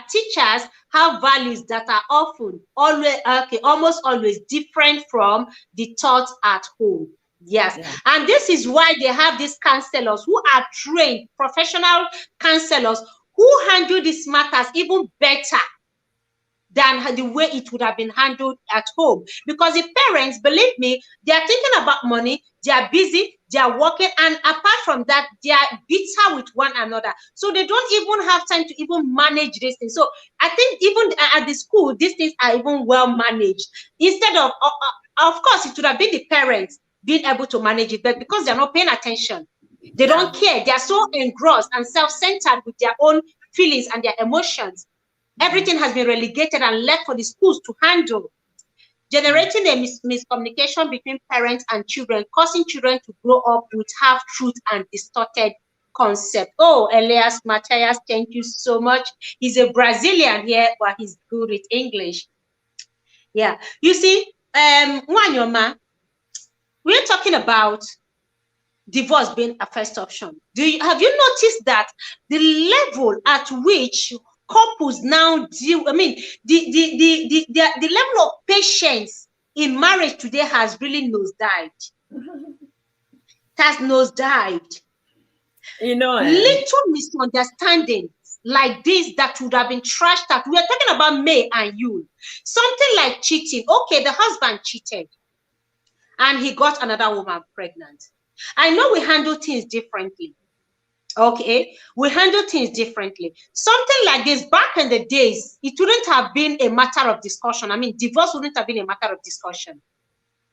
teachers have values that are often almost always different from the taught at home. Yes. Yeah. And this is why they have these counselors who are trained, professional counselors who handle these matters even better than the way it would have been handled at home. Because the parents, believe me, they are thinking about money, they are busy, they are working, and apart from that, they are bitter with one another. So they don't even have time to even manage this thing. So I think even at the school, these things are even well managed. Instead of course, it would have been the parents being able to manage it, but because they're not paying attention, they Yeah. don't care. They are so engrossed and self-centered with their own feelings and their emotions. Everything has been relegated and left for the schools to handle, generating a miscommunication between parents and children, causing children to grow up with half-truth and distorted concept. Oh, Elias Matthias, thank you so much. He's a Brazilian here, but he's good with English. Yeah. You see, Wanyoma, we're talking about divorce being a first option. Have you noticed that the level at which couples now deal, I mean, the level of patience in marriage today has really nosedived. It has nosedived. You know, Little misunderstandings like this that would have been trashed out. We are talking about May and you. Something like cheating. Okay, the husband cheated and he got another woman pregnant. I know we handle things differently. Okay, we handle things differently. Something like this back in the days, it wouldn't have been a matter of discussion. I mean, divorce wouldn't have been a matter of discussion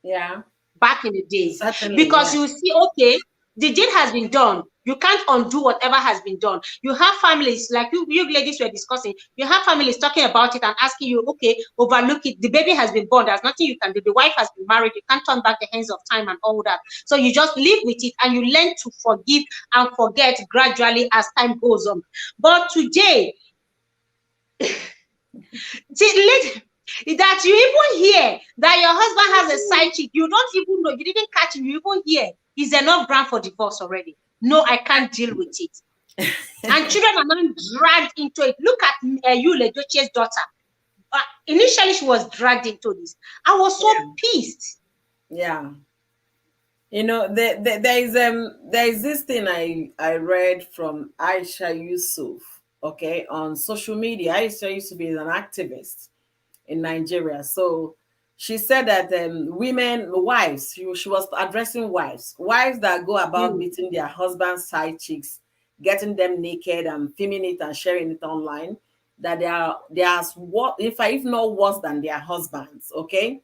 yeah, back in the days, certainly, because yeah. you see, okay, the deed has been done. You can't undo whatever has been done. You have families like you ladies were discussing. You have families talking about it and asking you, okay, overlook it. The baby has been born. There's nothing you can do. The wife has been married. You can't turn back the hands of time and all that. So you just live with it and you learn to forgive and forget gradually as time goes on. But today, see, that you even hear that your husband has a side chick, you don't even know, you didn't catch him, you even hear, is enough ground for divorce already. No, I can't deal with it. And children are now dragged into it. Look at Yule Dochie's daughter. Initially, she was dragged into this. I was so Yeah. pissed. Yeah. You know, there is this thing I read from Aisha Yusuf, okay, on social media. Aisha used to be an activist in Nigeria. So she said that women, wives, she was addressing wives that go about Mm. beating their husband's side chicks, getting them naked and filming it and sharing it online, that they are what if not worse than their husbands, okay?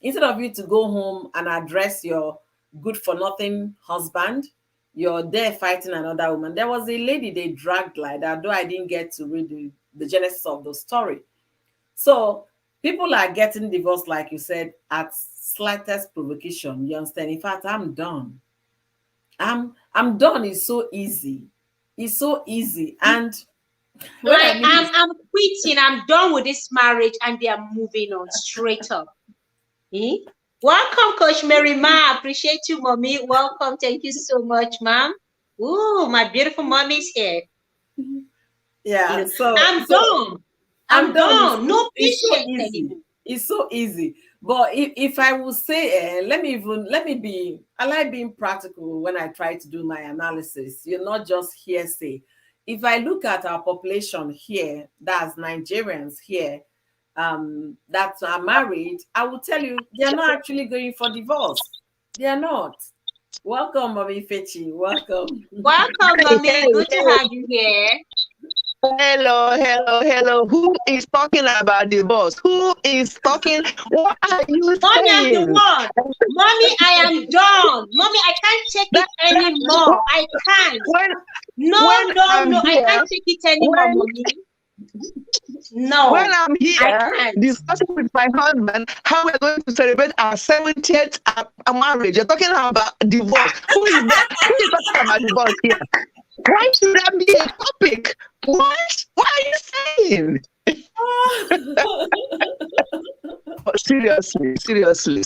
Instead of you to go home and address your good for nothing husband, you're there fighting another woman. There was a lady they dragged like that, though I didn't get to read the genesis of the story. So people are getting divorced, like you said, at slightest provocation. You understand? In fact, I'm done. I'm done. It's so easy. It's so easy. And When I Like mean I'm quitting, I'm done with this marriage, and they are moving on straight up. Eh? Welcome, Coach Mary Ma. Appreciate you, mommy. Welcome. Thank you so much, ma'am. Ooh, my beautiful mommy's here. yeah, I'm done. I'm I'm done. done. No It's so patience easy. anymore. It's so easy. But if I would say, I like being practical when I try to do my analysis. You're not just hearsay. If I look at our population here, that's Nigerians here, that are married, I will tell you they are not actually going for divorce. They are not. Welcome, Mommy Fechi. Welcome. Welcome, Hey, mommy. Good to have you here. hello. Who is talking about divorce? Who is talking? What are you Mommy, I'm the saying? one. Mommy, I am done. Mommy, I can't take it That's anymore. I can't. when No, when no, I'm no. I here, can't take it anymore, when mommy. when No, I'm I here can't. discussing with my husband how we're going to celebrate our 70th marriage, you're talking about divorce. Who is that? Who is talking about divorce here? Why should that be a topic? What? What are you saying? Seriously.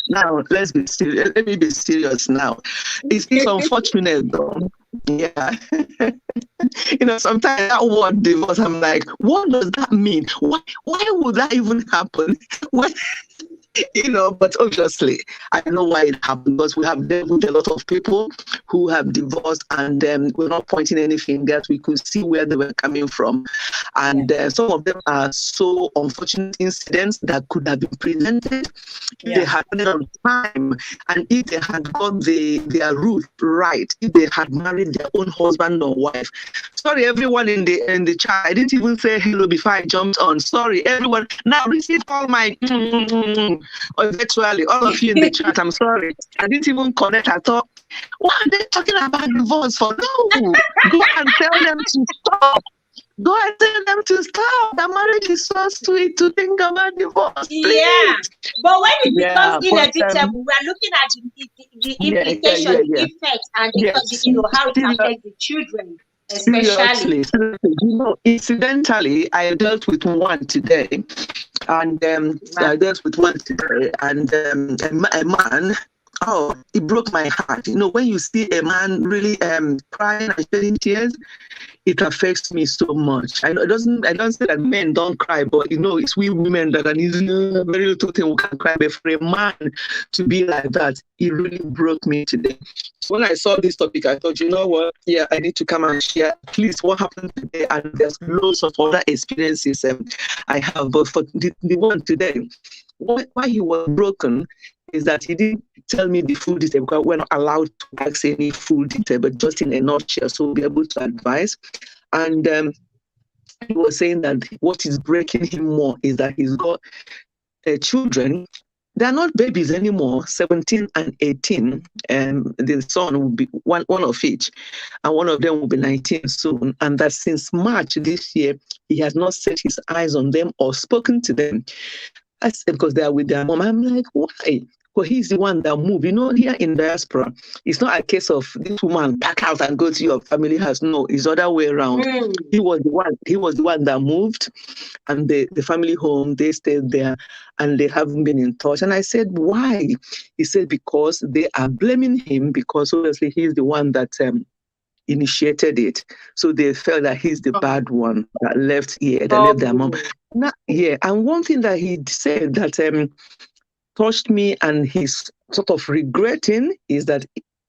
Now, let's be serious. Let me be serious now. It's unfortunate though. Yeah. Sometimes that word divorce, I'm like, what does that mean? Why would that even happen? When, but obviously, I know why it happened because we have dealt with a lot of people who have divorced, and we're not pointing any fingers. We could see where they were coming from, and some of them are so unfortunate incidents that could have been prevented if they had done it on time, and if they had got their root right, if they had married their own husband or wife. Sorry, everyone in the chat. I didn't even say hello before I jumped on. Sorry, everyone. Now receive all my virtually, all of you in the chat. I'm sorry. I didn't even connect. I thought, what are they talking about divorce for? No, go and tell them to stop. Go and tell them to stop. The marriage is so sweet to think about divorce. Please. Yeah, but when it becomes But, inevitable, we are looking at the implication, the effect, and yes, how it affects the children, especially. Seriously. Incidentally, I dealt with one today, and a man. Oh, it broke my heart. When you see a man really crying and shedding tears, it affects me so much. I know I don't say that men don't cry, but it's we women that are easy, very little thing we can cry. But for a man to be like that, it really broke me today. So when I saw this topic, I thought, you know what? Yeah, I need to come and share at least what happened today. And there's loads of other experiences I have, but for the one today, why he was broken is that he didn't tell me the full detail because we're not allowed to ask any full detail, but just in a nutshell, so we'll be able to advise. And he was saying that what is breaking him more is that he's got children. They're not babies anymore, 17 and 18. The son will be one of each, and one of them will be 19 soon. And that since March this year, he has not set his eyes on them or spoken to them. I said, because they are with their mom. I'm like, why? Well, he's the one that moved. Here in diaspora, it's not a case of this woman pack out and go to your family house. No, it's the other way around. He was the one that moved, and the family home, they stayed there, and they haven't been in touch. And I said, why? He said, because they are blaming him, because obviously he's the one that initiated it. So they felt that he's the bad one that left left their mom. And one thing that he said that touched me and he's sort of regretting is that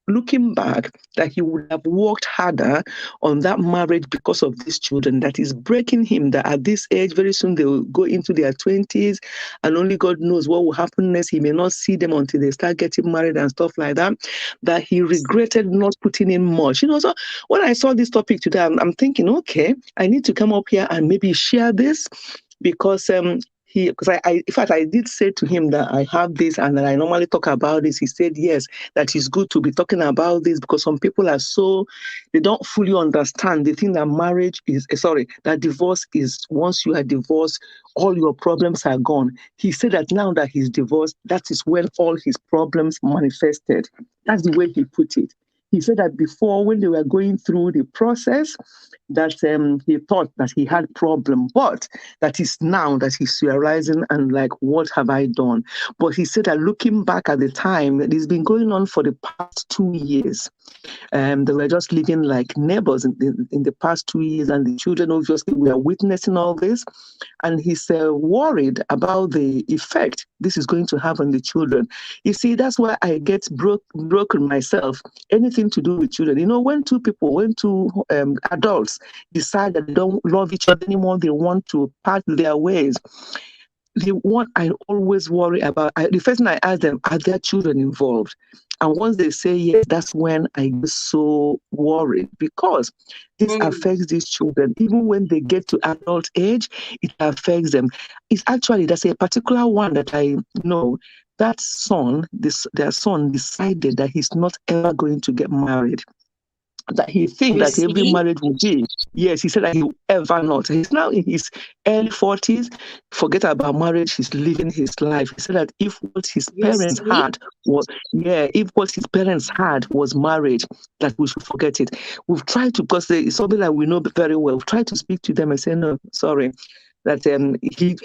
looking back, that he would have worked harder on that marriage because of these children that is breaking him, that at this age, very soon they will go into their 20s and only God knows what will happen next. He may not see them until they start getting married and stuff like that, that he regretted not putting in much. So when I saw this topic today, I'm thinking, okay, I need to come up here and maybe share this because because in fact, I did say to him that I have this and that I normally talk about this. He said, yes, that is good to be talking about this because some people they don't fully understand. They think that that divorce is once you are divorced, all your problems are gone. He said that now that he's divorced, that is when all his problems manifested. That's the way he put it. He said that before, when they were going through the process, that he thought that he had problem, but that is now that he's realizing and like, what have I done? But he said that looking back at the time, that it's been going on for the past 2 years. They were just living like neighbors in the past 2 years, and the children obviously were witnessing all this. And he's worried about the effect this is going to have on the children. You see, that's why I get broken myself. Anything to do with children. You know, when when two adults decide that they don't love each other anymore, they want to part their ways. The one I always worry about, the first thing I ask them, are there children involved? And once they say yes, that's when I get so worried, because this affects these children. Even when they get to adult age, it affects them. It's actually, there's a particular one that I know, that their son decided that he's not ever going to get married. That he thinks that every marriage will be. Yes, he said that he will ever not. He's now in his early 40s. Forget about marriage. He's living his life. He said that if what his parents had was marriage, that we should forget it. We've tried to, because it's something that we know very well. We've tried to speak to them and say, no, sorry. That he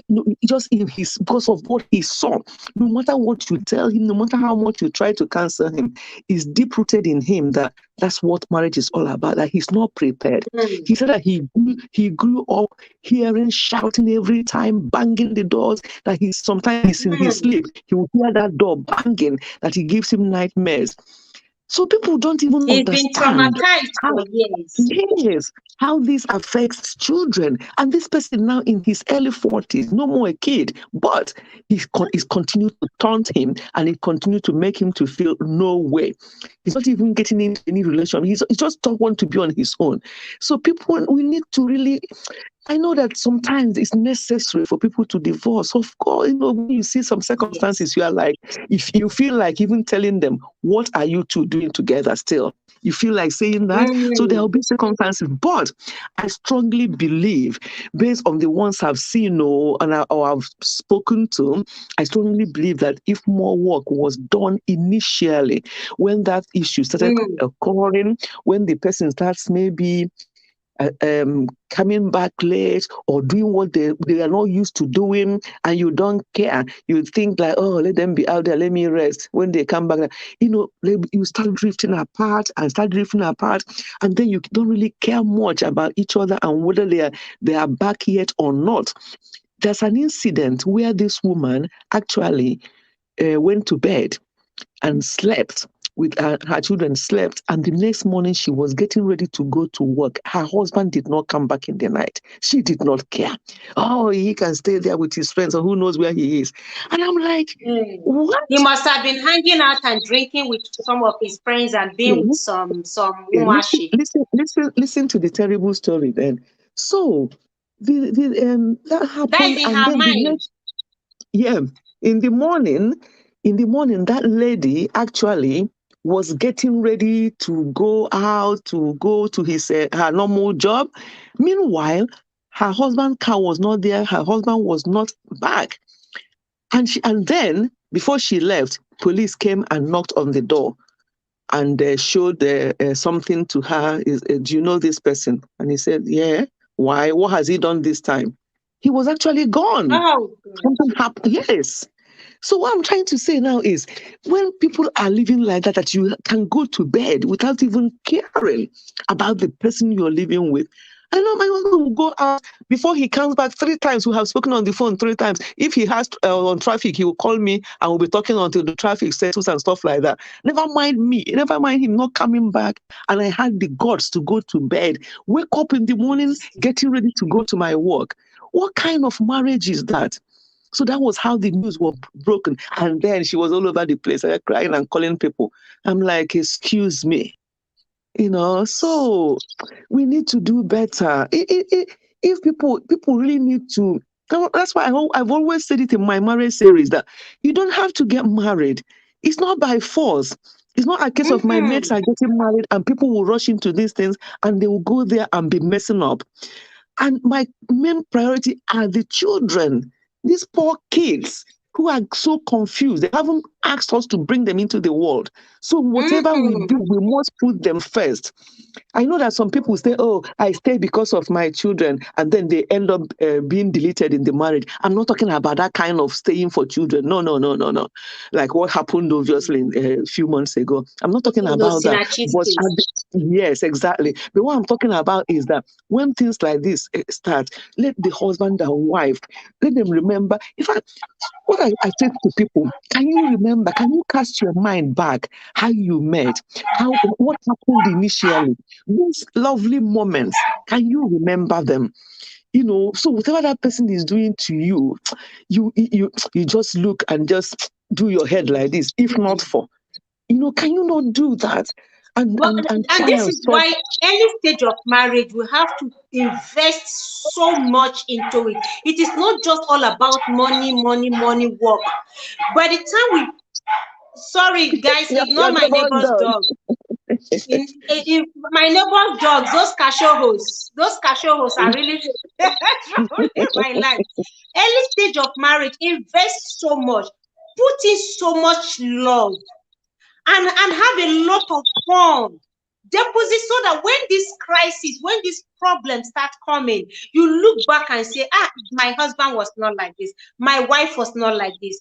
just in his, because of what he saw, no matter what you tell him, no matter how much you try to counsel him, is deep rooted in him that that's what marriage is all about. That he's not prepared. He said that he grew up hearing shouting every time, banging the doors. That sometimes in his sleep he will hear that door banging. That he gives him nightmares. So people don't even understand how this affects children. And this person now in his early 40s, no more a kid, but he's continued to taunt him, and it continued to make him to feel no way. He's not even getting into any relationship. He just don't want to be on his own. So people, we need to really, I know that sometimes it's necessary for people to divorce. Of course, when you see some circumstances, you are like, if you feel like even telling them, what are you two doing together still? You feel like saying that. So there will be circumstances. But I strongly believe, based on the ones I've seen or I've spoken to, I strongly believe that if more work was done initially, when that issue started occurring, when the person starts maybe coming back late or doing what they are not used to doing, and you don't care, you think like, oh, let them be out there, let me rest. When they come back, you start drifting apart, and then you don't really care much about each other and whether they are back yet or not. There's an incident where this woman actually went to bed and slept with her children, and the next morning she was getting ready to go to work. Her husband did not come back in the night. She did not care. Oh, he can stay there with his friends, or who knows where he is. And I'm like, what? He must have been hanging out and drinking with some of his friends and being with some umashi. Listen to the terrible story then. So that happened. That is in her mind. In the morning, that lady actually was getting ready to go out, to go to her normal job. Meanwhile, her husband's car was not there. Her husband was not back. And then, before she left, police came and knocked on the door and showed something to her. Do you know this person? And he said, yeah. Why? What has he done this time? He was actually gone. Oh, something happened. Yes. So what I'm trying to say now is, when people are living like that you can go to bed without even caring about the person you're living with. I know my husband will go out before he comes back 3 times. We have spoken on the phone 3 times. If he has on traffic, he will call me and we'll be talking until the traffic settles and stuff like that. Never mind me. Never mind him not coming back. And I had the guts to go to bed, wake up in the morning, getting ready to go to my work. What kind of marriage is that? So that was how the news was broken. And then she was all over the place, crying and calling people. I'm like, excuse me. So we need to do better. If people really need to, that's why I've always said it in my marriage series, that you don't have to get married. It's not by force. It's not a case of my mates are getting married and people will rush into these things and they will go there and be messing up. And my main priority are the children. These poor kids who are so confused. They haven't asked us to bring them into the world. So whatever we do, we must put them first. I know that some people say, oh, I stay because of my children, and then they end up being deleted in the marriage. I'm not talking about that kind of staying for children. No, no, no, no, no. Like what happened, obviously, a few months ago. I'm not talking about that. But yes, exactly. But what I'm talking about is that when things like this start, let the husband and wife, let them remember. In fact, what I say to people, can you remember, can you cast your mind back how you met, what happened initially, those lovely moments, can you remember them? You know, so whatever that person is doing to you, you just look and just do your head like this. If not for, you know, can you not do that? And try this and is solve. why any stage of marriage we have to invest so much into it. It is not just all about money, work. By the time we, sorry guys, ignore my neighbor's dog. My neighbor's dogs, those cachorros are really ruining my life. Early stage of marriage, invest so much, put in so much love, and have a lot of fun. Deposit, so that when this crisis, when this problem start coming, you look back and say, my husband was not like this, my wife was not like this.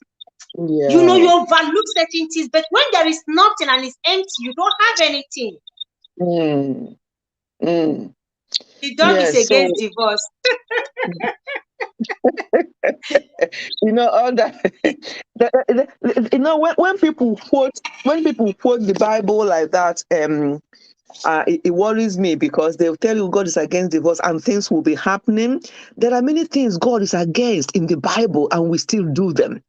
Yeah. You know, you overlook certain things, but when there is nothing and it's empty, you don't have anything. The dog is against divorce. You know, all that. You know, when people quote the Bible like that, it worries me, because they'll tell you God is against divorce and things will be happening. There are many things God is against in the Bible, and we still do them.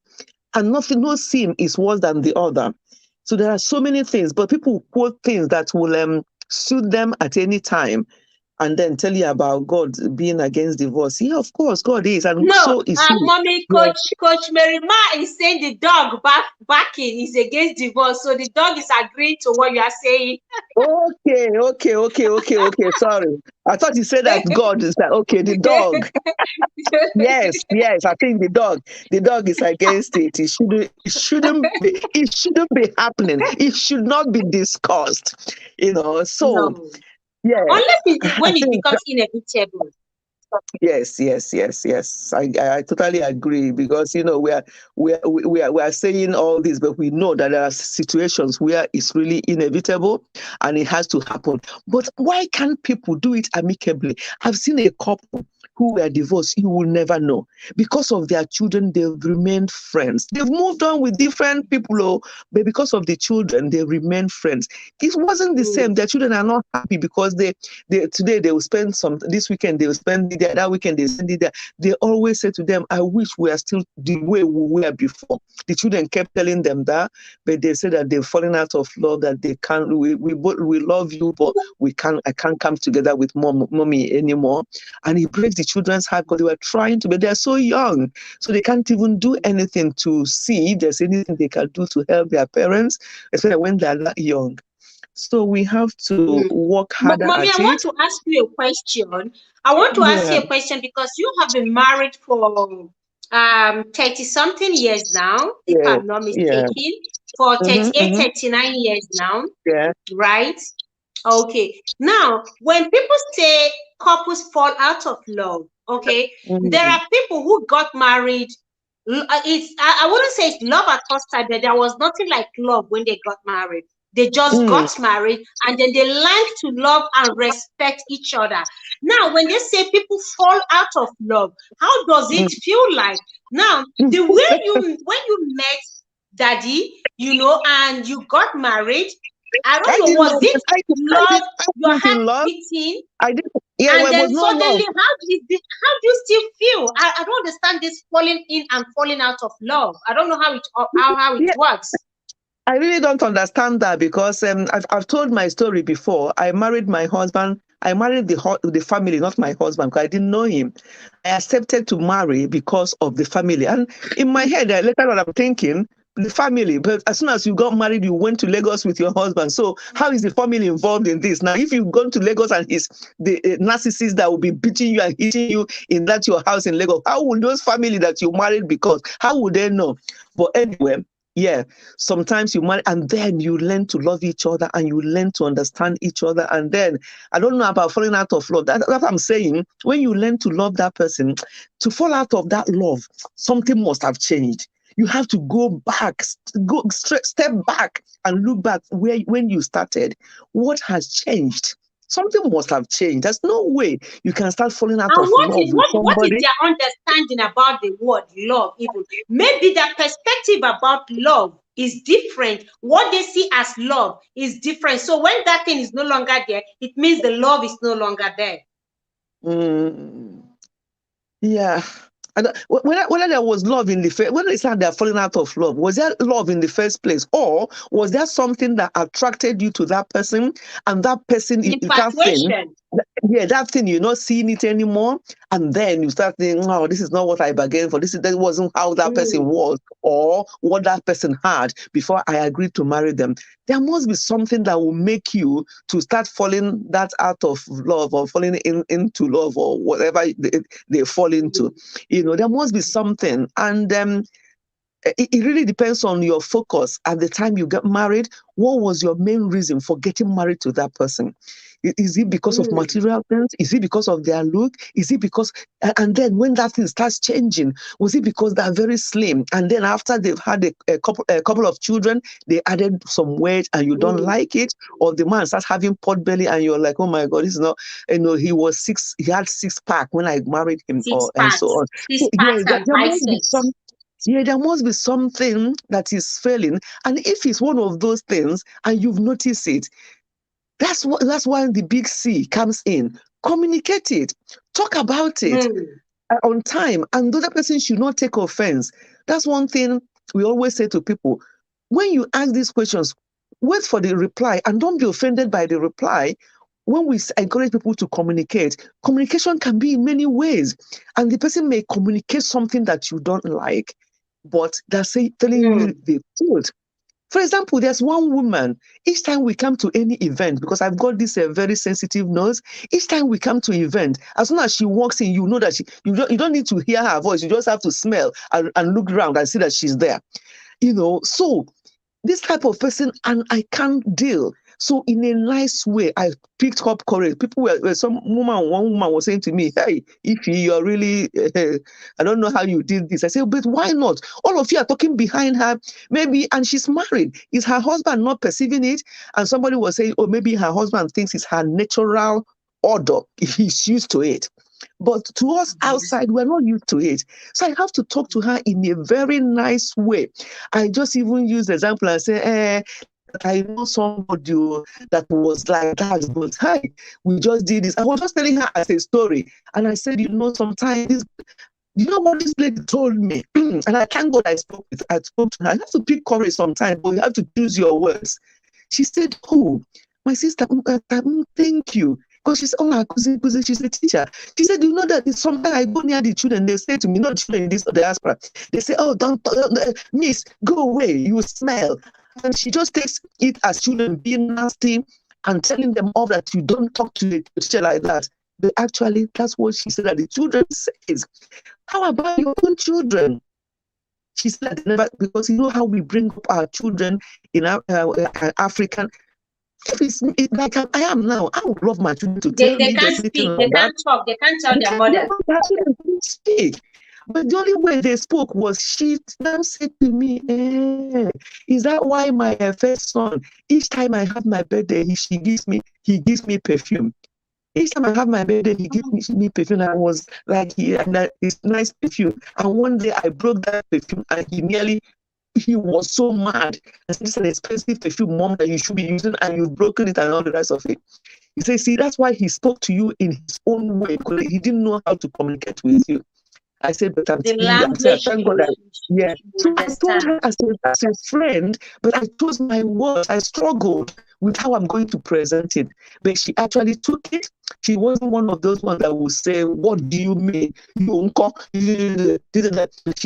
And nothing, no sin is worse than the other. So there are so many things, but people quote things that will suit them at any time, and then tell you about God being against divorce. Yeah, of course, God is, and no, so is He. Mommy, Coach Mary Ma is saying the dog backing is against divorce, so the dog is agreeing to what you are saying. Okay. Sorry, I thought you said that God is like, okay, the dog. Yes, I think the dog is against it. It shouldn't be happening. It should not be discussed. You know, so no. yeah. Unless when it becomes inevitable. Yes. I totally agree, because you know we are saying all this, but we know that there are situations where it's really inevitable and it has to happen. But why can't people do it amicably? I've seen a couple who were divorced. You will never know, because of their children. They've remained friends. They've moved on with different people, but because of the children, they remain friends. It wasn't the same. Their children are not happy because they today they will spend this weekend they will spend it there, that weekend they spend it there. They always say to them, I wish we are still the way we were before. The children kept telling them that, but they said that they've fallen out of love, that they can't, we love you, but I can't come together with mommy anymore. And it breaks the children's heart, because they were trying to, but they're so young, so they can't even do anything to see if there's anything they can do to help their parents, especially when they're that young. So we have to work harder Mommy, at I want to ask you a question. I want to ask you a question, because you have been married for 30-something years now, if I'm not mistaken, for 38, 39 years now. Yeah. Right? Okay. Now, when people say couples fall out of love, okay, there are people who got married. I wouldn't say it's love at first sight, but there was nothing like love when they got married. They just got married, and then they learned to love and respect each other. Now, when they say people fall out of love, how does it feel like? Now, the way when you met Daddy, you know, and you got married, I don't know, was it love? Your heart beating? I did. Yeah, and then was no suddenly, love. how do you still feel? I don't understand this falling in and falling out of love. I don't know how it works. I really don't understand that, because I've told my story before. I married my husband. I married the family, not my husband, because I didn't know him. I accepted to marry because of the family. And in my head, later on, I'm thinking, the family. But as soon as you got married, you went to Lagos with your husband. So how is the family involved in this? Now, if you've gone to Lagos and the narcissist that will be beating you and hitting you in that your house in Lagos, how will those family that you married, because how would they know? But anyway, Yeah, sometimes you marry and then you learn to love each other and you learn to understand each other. And then I don't know about falling out of love. That's what I'm saying. When you learn to love that person, to fall out of that love, something must have changed. You have to go back, go straight, step back and look back where when you started. What has changed? Something must have changed. There's no way you can start falling out And of love with what is somebody. their understanding about the word love? Even maybe their perspective about love is different. What they see as love is different. So when that thing is no longer there, it means the love is no longer there. Mm, yeah. And whether there was love in the first, when they said they're falling out of love, was there love in the first place, or was there something that attracted you to that person, and that person, that thing, Infatuation. yeah, that thing, you're not seeing it anymore, and then you start thinking, oh, this is not what I bargained for. That wasn't how that person was, or what that person had before I agreed to marry them. There must be something that will make you to start falling that out of love, or falling into love, or whatever they fall into. There must be something. And it really depends on your focus at the time you get married. What was your main reason for getting married to that person? Is it because of material things? Is it because of their look? Is it because, and then when that thing starts changing, was it because they're very slim? And then after they've had a couple of children, they added some weight and you don't like it? Or the man starts having pot belly and you're like, oh my God, this is not, he had 6-pack when I married him, and so on. So, yeah, there must be some. Yeah, there must be something that is failing. And if it's one of those things and you've noticed it, that's why the big C comes in. Communicate it. Talk about it on time. And the other person should not take offense. That's one thing we always say to people. When you ask these questions, wait for the reply and don't be offended by the reply. When we encourage people to communicate, communication can be in many ways. And the person may communicate something that you don't like, but they're telling you the truth. For example, there's one woman, each time we come to any event, because I've got this very sensitive nose, each time we come to event, as soon as she walks in, you know that you don't need to hear her voice, you just have to smell and look around and see that she's there. So this type of person, and I can't deal. So in a nice way, I picked up courage. One woman was saying to me, hey, if you're really, I don't know how you did this. I said, but why not? All of you are talking behind her, maybe, and she's married. Is her husband not perceiving it? And somebody was saying, oh, maybe her husband thinks it's her natural order. He's used to it. But to us outside, we're not used to it. So I have to talk to her in a very nice way. I just even use the example and say, I know somebody that was like that, but hey, we just did this. I was just telling her as a story. And I said, sometimes you know what this lady told me? And I thank God I spoke to her. I have to pick courage sometimes, but you have to choose your words. She said, oh, my sister, thank you. Because she said, oh, my cousin, she's a teacher. She said, you know that sometimes I go near the children, they say to me, not children in this diaspora, they say, oh, don't miss, go away, you smell. And she just takes it as children being nasty and telling them off that you don't talk to the teacher like that. But actually, that's what she said that the children says. How about your own children? She said, never, because you know how we bring up our children in African. It's like I am now. I would love my children to tell me can't speak, they can't talk, they can't tell their mother. They can't speak. But the only way they spoke was she now said to me, is that why my first son, each time I have my birthday, he gives me perfume. Each time I have my birthday, he gives me perfume. And I was like, it's nice perfume. And one day I broke that perfume and he was so mad. I said, this is an expensive perfume, Mom, that you should be using, and you've broken it and all the rest of it. He said, see, that's why he spoke to you in his own way, because he didn't know how to communicate with you. I said, but I'm telling you, thank God yeah. So I told her as a friend, but I chose my words. I struggled with how I'm going to present it. But she actually took it. She wasn't one of those ones that would say, what do you mean? She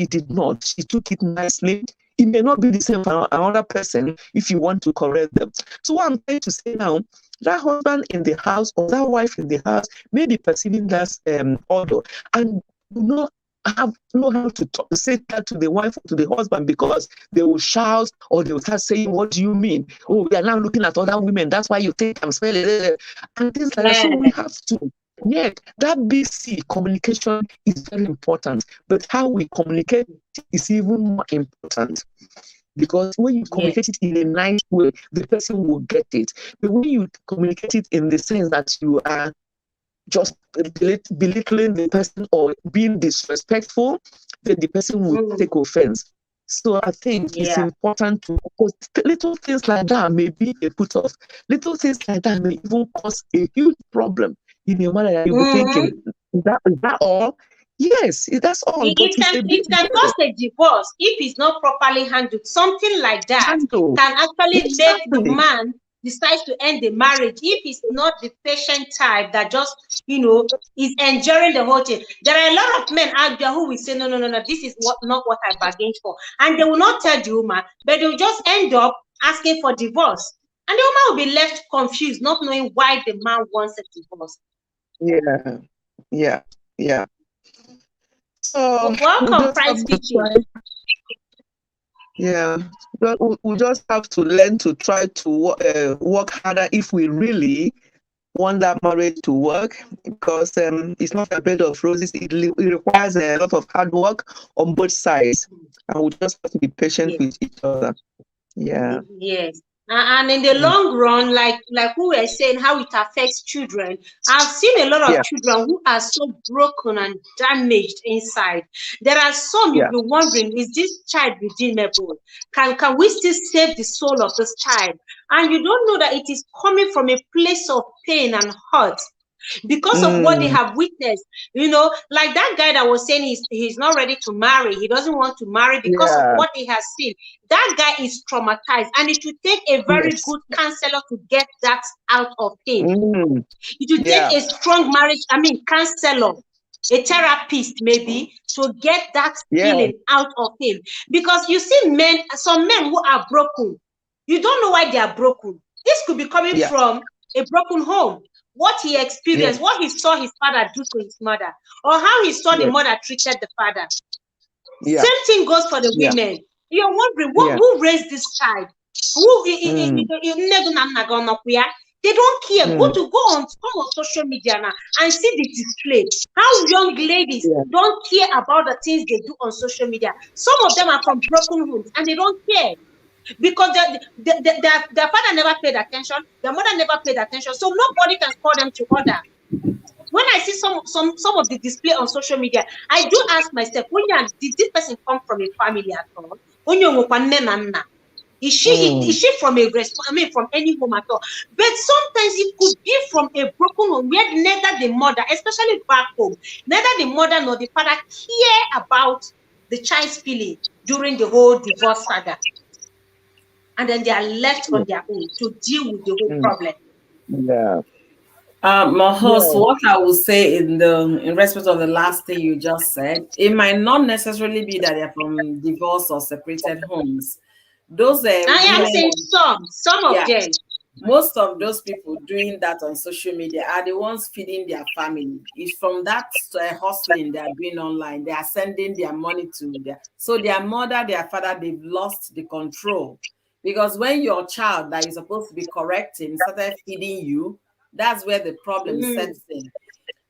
did not. She took it nicely. It may not be the same for another person if you want to correct them. So what I'm trying to say now, that husband in the house or that wife in the house may be perceiving that order. And know how to say that to the wife or to the husband, because they will shout or they will start saying, "What do you mean? Oh, we are now looking at other women. That's why you think I'm smelling," and things like that. So we have to. Yeah, that BC communication is very important, but how we communicate is even more important. Because when you communicate it in a nice way, the person will get it. But when you communicate it in the sense that you are just belittling the person or being disrespectful, then the person will take offense. So I think it's important to, because little things like that may be a put off. Little things like that may even cause a huge problem in your mind. You'll be thinking, is that all? Yes, that's all. But It can cause a divorce if it's not properly handled. Something like that can actually make the man decide to end the marriage if he's not the patient type that just, is enduring the whole thing. There are a lot of men out there who will say, no, this is not what I bargained for. And they will not tell the woman, but they will just end up asking for divorce. And the woman will be left confused, not knowing why the man wants a divorce. Yeah. So welcome, Price Kitchen. Yeah, we just have to learn to try to work harder if we really want that marriage to work, because it's not a bed of roses. It requires a lot of hard work on both sides, and we just have to be patient with each other. Yeah. Yes. And in the long run, like we were saying, how it affects children. I've seen a lot of children who are so broken and damaged inside. There are some you'll be wondering, is this child redeemable? Can we still save the soul of this child? And you don't know that it is coming from a place of pain and hurt, because of what they have witnessed. Like that guy that was saying he's not ready to marry, he doesn't want to marry because of what he has seen. That guy is traumatized, and it should take a very good counselor to get that out of him. It will take a strong counselor, a therapist maybe, to get that feeling out of him. Because you see some men who are broken, you don't know why they are broken. This could be coming from a broken home. What he experienced, what he saw his father do to his mother, or how he saw the mother treated the father. Same thing goes for the women. You're wondering, who raised this child? They don't care. Go on social media now and see the display. How young ladies don't care about the things they do on social media. Some of them are from broken homes and they don't care. Because their father never paid attention, their mother never paid attention, so nobody can call them to order. When I see some of the display on social media, I do ask myself, did this person come from a family at all? Is she from from any home at all? But sometimes it could be from a broken home where neither the mother, especially back home, neither the mother nor the father care about the child's feeling during the whole divorce saga. And then they are left on their own to deal with the whole problem. Mahos, what I will say in respect of the last thing you just said, it might not necessarily be that they're from divorced or separated homes. Those I am saying some of them. Most of those people doing that on social media are the ones feeding their family. It's from that hustling they are doing online. They are sending their money to their mother, their father, they've lost the control. Because when your child that is supposed to be correcting started feeding you, that's where the problem sets in.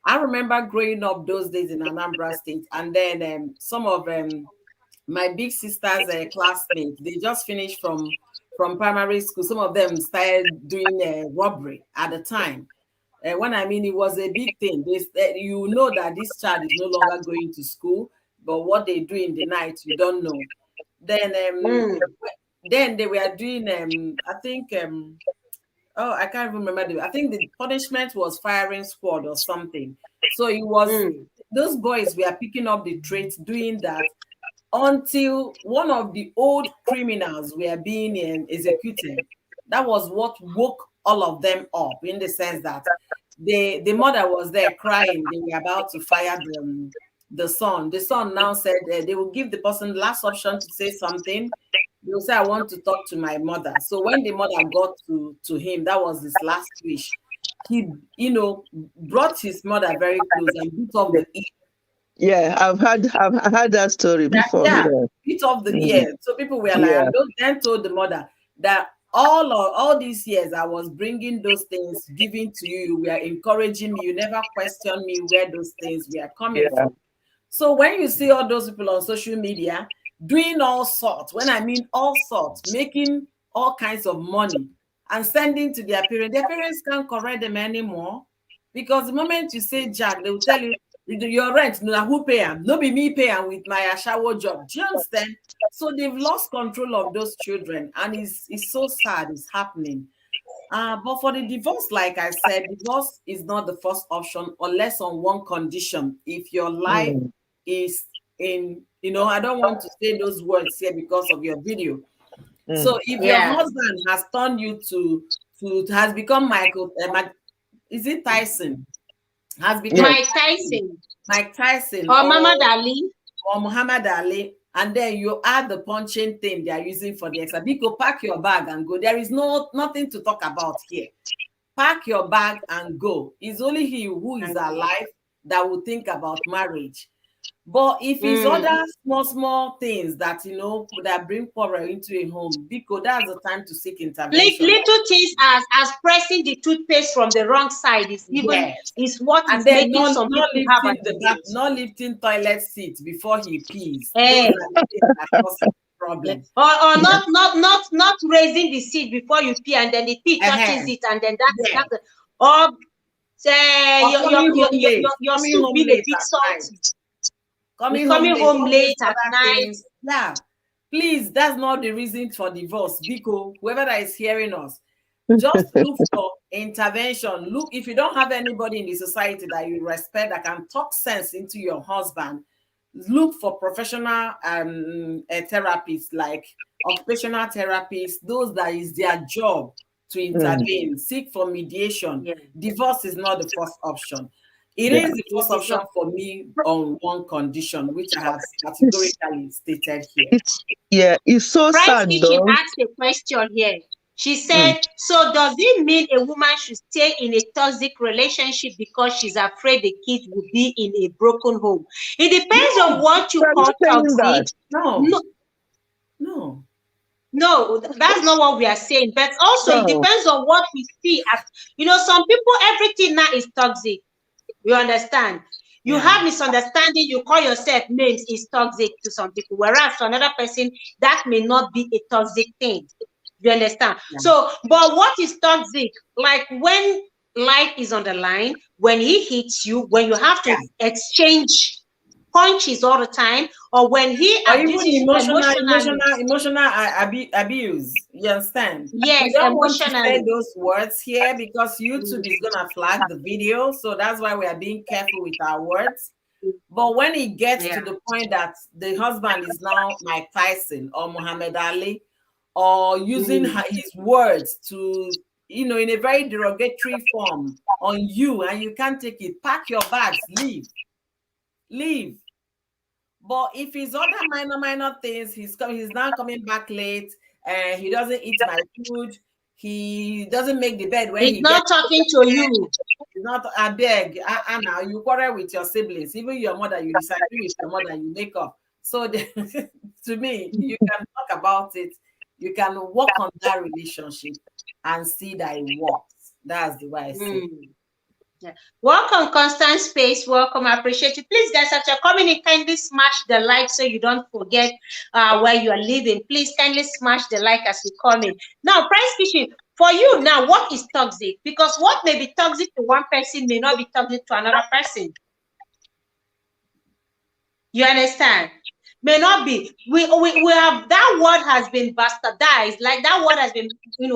I remember growing up those days in Anambra State, and then some of my big sister's classmates, they just finished from primary school. Some of them started doing robbery at the time. When I mean it was a big thing. You know that this child is no longer going to school, but what they do in the night, you don't know. Then they were doing, I think, I can't remember. I think the punishment was firing squad or something. So it was, those boys were picking up the traits doing that until one of the old criminals were being executed. That was what woke all of them up, in the sense that the mother was there crying. They were about to fire the son. The son now said they will give the person last option to say something. He will say, I want to talk to my mother. So when the mother got to him, that was his last wish. He, brought his mother very close and beat off the ear Yeah, I've heard that story before. Yeah, Yeah. bit of the Mm. ear. So people were like, Yeah. and those then told the mother that all these years I was bringing those things, giving to you. You were encouraging me. You never questioned me where those things were coming Yeah. from. So when you see all those people on social media doing all sorts, when I mean all sorts, making all kinds of money and sending to their parents can't correct them anymore. Because the moment you say Jack, they will tell you your rent, no, who pay them? No, be me pay them with my shower job. Do you understand? So they've lost control of those children, and it's so sad it's happening. But for the divorce, like I said, divorce is not the first option unless on one condition. If your life Mm. is in, I don't want to say those words here because of your video. So Mm. if your Yeah. husband has turned you has become is it Tyson? Has become Yes. Mike Tyson Mike Tyson or or Mama Dali. Muhammad Ali, and then you add the punching thing they are using for the extra. Biko, pack your bag and go. There is nothing to talk about here. Pack your bag and go. It's only he who is alive that will think about marriage. But if it's other small things that that bring quarrel into a home, Biko, that's the time to seek intervention. Little things as pressing the toothpaste from the wrong side Yes. is what And is then making not some not people have a lifting divorce. not lifting toilet seat before he pees. Those Eh. are the things that cause problems. Or not raising the seed before you pee, and then the pee touches Uh-huh. it, and then Yeah. or Or your coming soup home being a late bit at night. salty. You're Coming home coming late, home all those late at other night. things. Yeah. Please, that's not the reason for divorce. Biko, whoever that is hearing us, just look for intervention. Look, if you don't have anybody in the society that you respect that can talk sense into your husband, look for professional therapists like occupational therapists, those that is their job to intervene, seek for mediation. Yeah. Divorce is not the first option. It Yeah. is the It first is option not. for me on one condition, which I have categorically stated here. It's so Price sad Kitchen though. asked a question here. She Mm. said, so does it mean a woman should stay in a toxic relationship because she's afraid the kids will be in a broken home? It depends on what you So I'm call not saying toxic. that. No, No, no. no, that's not what we are saying. But also, it No. depends on what we see as, some people, everything now is toxic. You understand? You Yeah. have misunderstanding, you call yourself names is toxic to some people, whereas to another person, that may not be a toxic thing. You understand? Yeah. So, but what is toxic? Like when life is on the line, when he hits you, when you have to exchange punches all the time, or when he Or even abuses you emotionally. emotional abuse. You understand? We Yes, don't want to say emotionally. those words here because YouTube is gonna flag the video, so that's why we are being careful with our words. But when it gets to the point that the husband is now Mike Tyson or Muhammad Ali, or using his words to, in a very derogatory form on you, and you can't take it, pack your bags, leave. But if it's other minor things, he's now coming back late, and he doesn't eat my food, he doesn't make the bed when He's he not gets talking to you. It's not a beg. Now you quarrel with your siblings, even your mother, you disagree with your mother, you make up. So to me, you can talk about it, you can work on that relationship and see that it works. That's the way I see it. Yeah. Welcome, Constant Space. Welcome. I appreciate you. Please, guys, as you're coming in, kindly smash the like so you don't forget where you are living. Please kindly smash the like as you come in. Now, Price Fishing, for you now, what is toxic? Because what may be toxic to one person may not be toxic to another person. You understand? May not be. We have, that word has been bastardized, like that word has been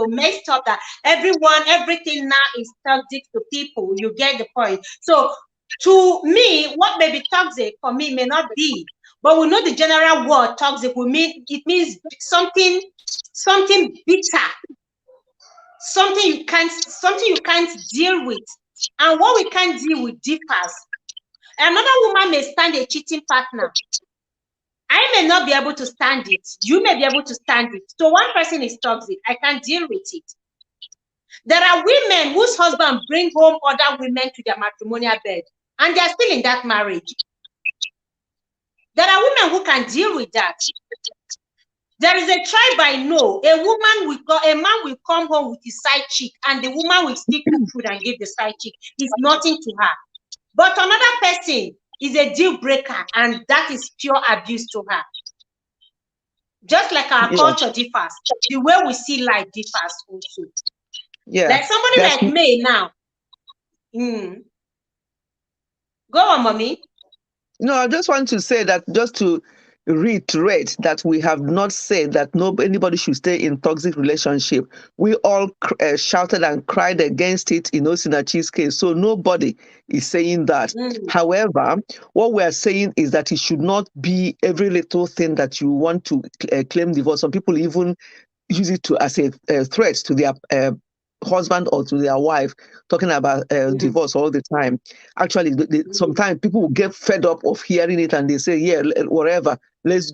messed up, that everything now is toxic to people. You get the point. So to me, what may be toxic for me may not be, but we know the general word toxic it means something bitter, something you can't deal with. And what we can't deal with differs. Another woman may stand a cheating partner. I may not be able to stand it. You may be able to stand it. So one person is toxic. I can't deal with it. There are women whose husband bring home other women to their matrimonial bed, and they're still in that marriage. There are women who can deal with that. There is a tribe I know. A man will come home with his side chick, and the woman will still cook food and give the side chick. It's nothing to her. But another person is a deal breaker, and that is pure abuse to her. Just like our culture differs, the way we see life differs also. Yeah. Like somebody like May now. Go on, mommy. No, I just want to say that, just to reiterate, that we have not said that anybody should stay in toxic relationship. We all shouted and cried against it in Osinachi's case, so nobody is saying that. However, what we are saying is that it should not be every little thing that you want to claim divorce. Some people even use it as a threat to their husband or to their wife, talking about divorce all the time. Actually, sometimes people will get fed up of hearing it and they say, yeah, whatever, let's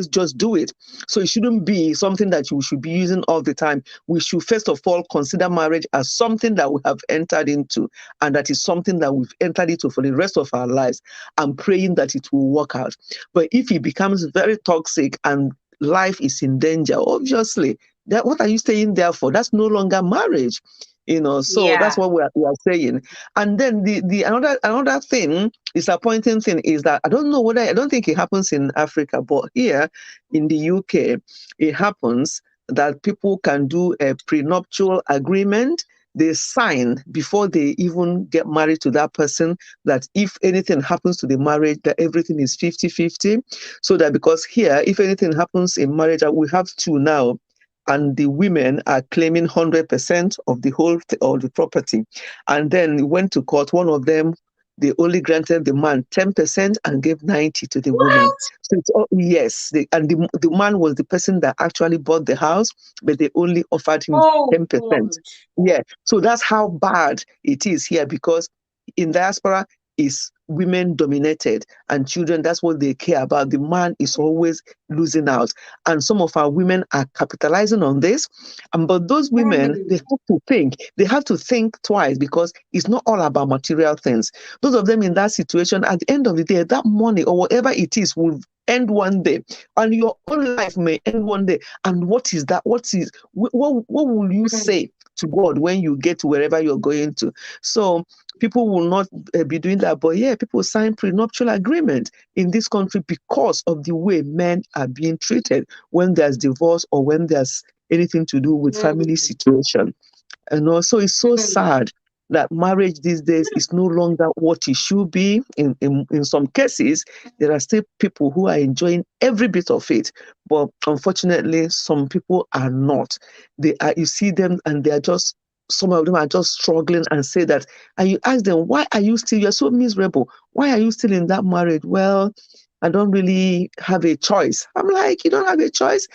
just do it. So it shouldn't be something that you should be using all the time. We should first of all consider marriage as something that we have entered into, and that is something that we've entered into for the rest of our lives, and praying that it will work out. But if it becomes very toxic and life is in danger, obviously, what are you staying there for? That's no longer marriage, so that's what we are saying. And then the another thing, disappointing thing, is that I don't think it happens in Africa, but here in the UK it happens that people can do a prenuptial agreement. They sign before they even get married to that person, that if anything happens to the marriage, that everything is 50-50. So that, because here, if anything happens in marriage, we have two now, and the women are claiming 100% of the whole of the property. And then went to court. One of them, they only granted the man 10% and gave 90% to the woman. So yes, and the man was the person that actually bought the house, but they only offered him 10%. God. Yeah, so that's how bad it is here, because in diaspora is women dominated, and children, that's what they care about. The man is always losing out, and some of our women are capitalizing on this. But those women, they have to think twice, because it's not all about material things. Those of them in that situation, at the end of the day, that money or whatever it is will end one day, and your own life may end one day. And what is that? What will you say to God when you get to wherever you're going to? So people will not be doing that. But yeah, people sign prenuptial agreement in this country because of the way men are being treated when there's divorce or when there's anything to do with family situation. And also, it's so sad that marriage these days is no longer what it should be. In some cases, there are still people who are enjoying every bit of it, but unfortunately, some people are not. You see them, and they are just, some of them are just struggling, and say that, and you ask them, why are you still, you're so miserable, why are you still in that marriage? Well, I don't really have a choice. I'm like, you don't have a choice?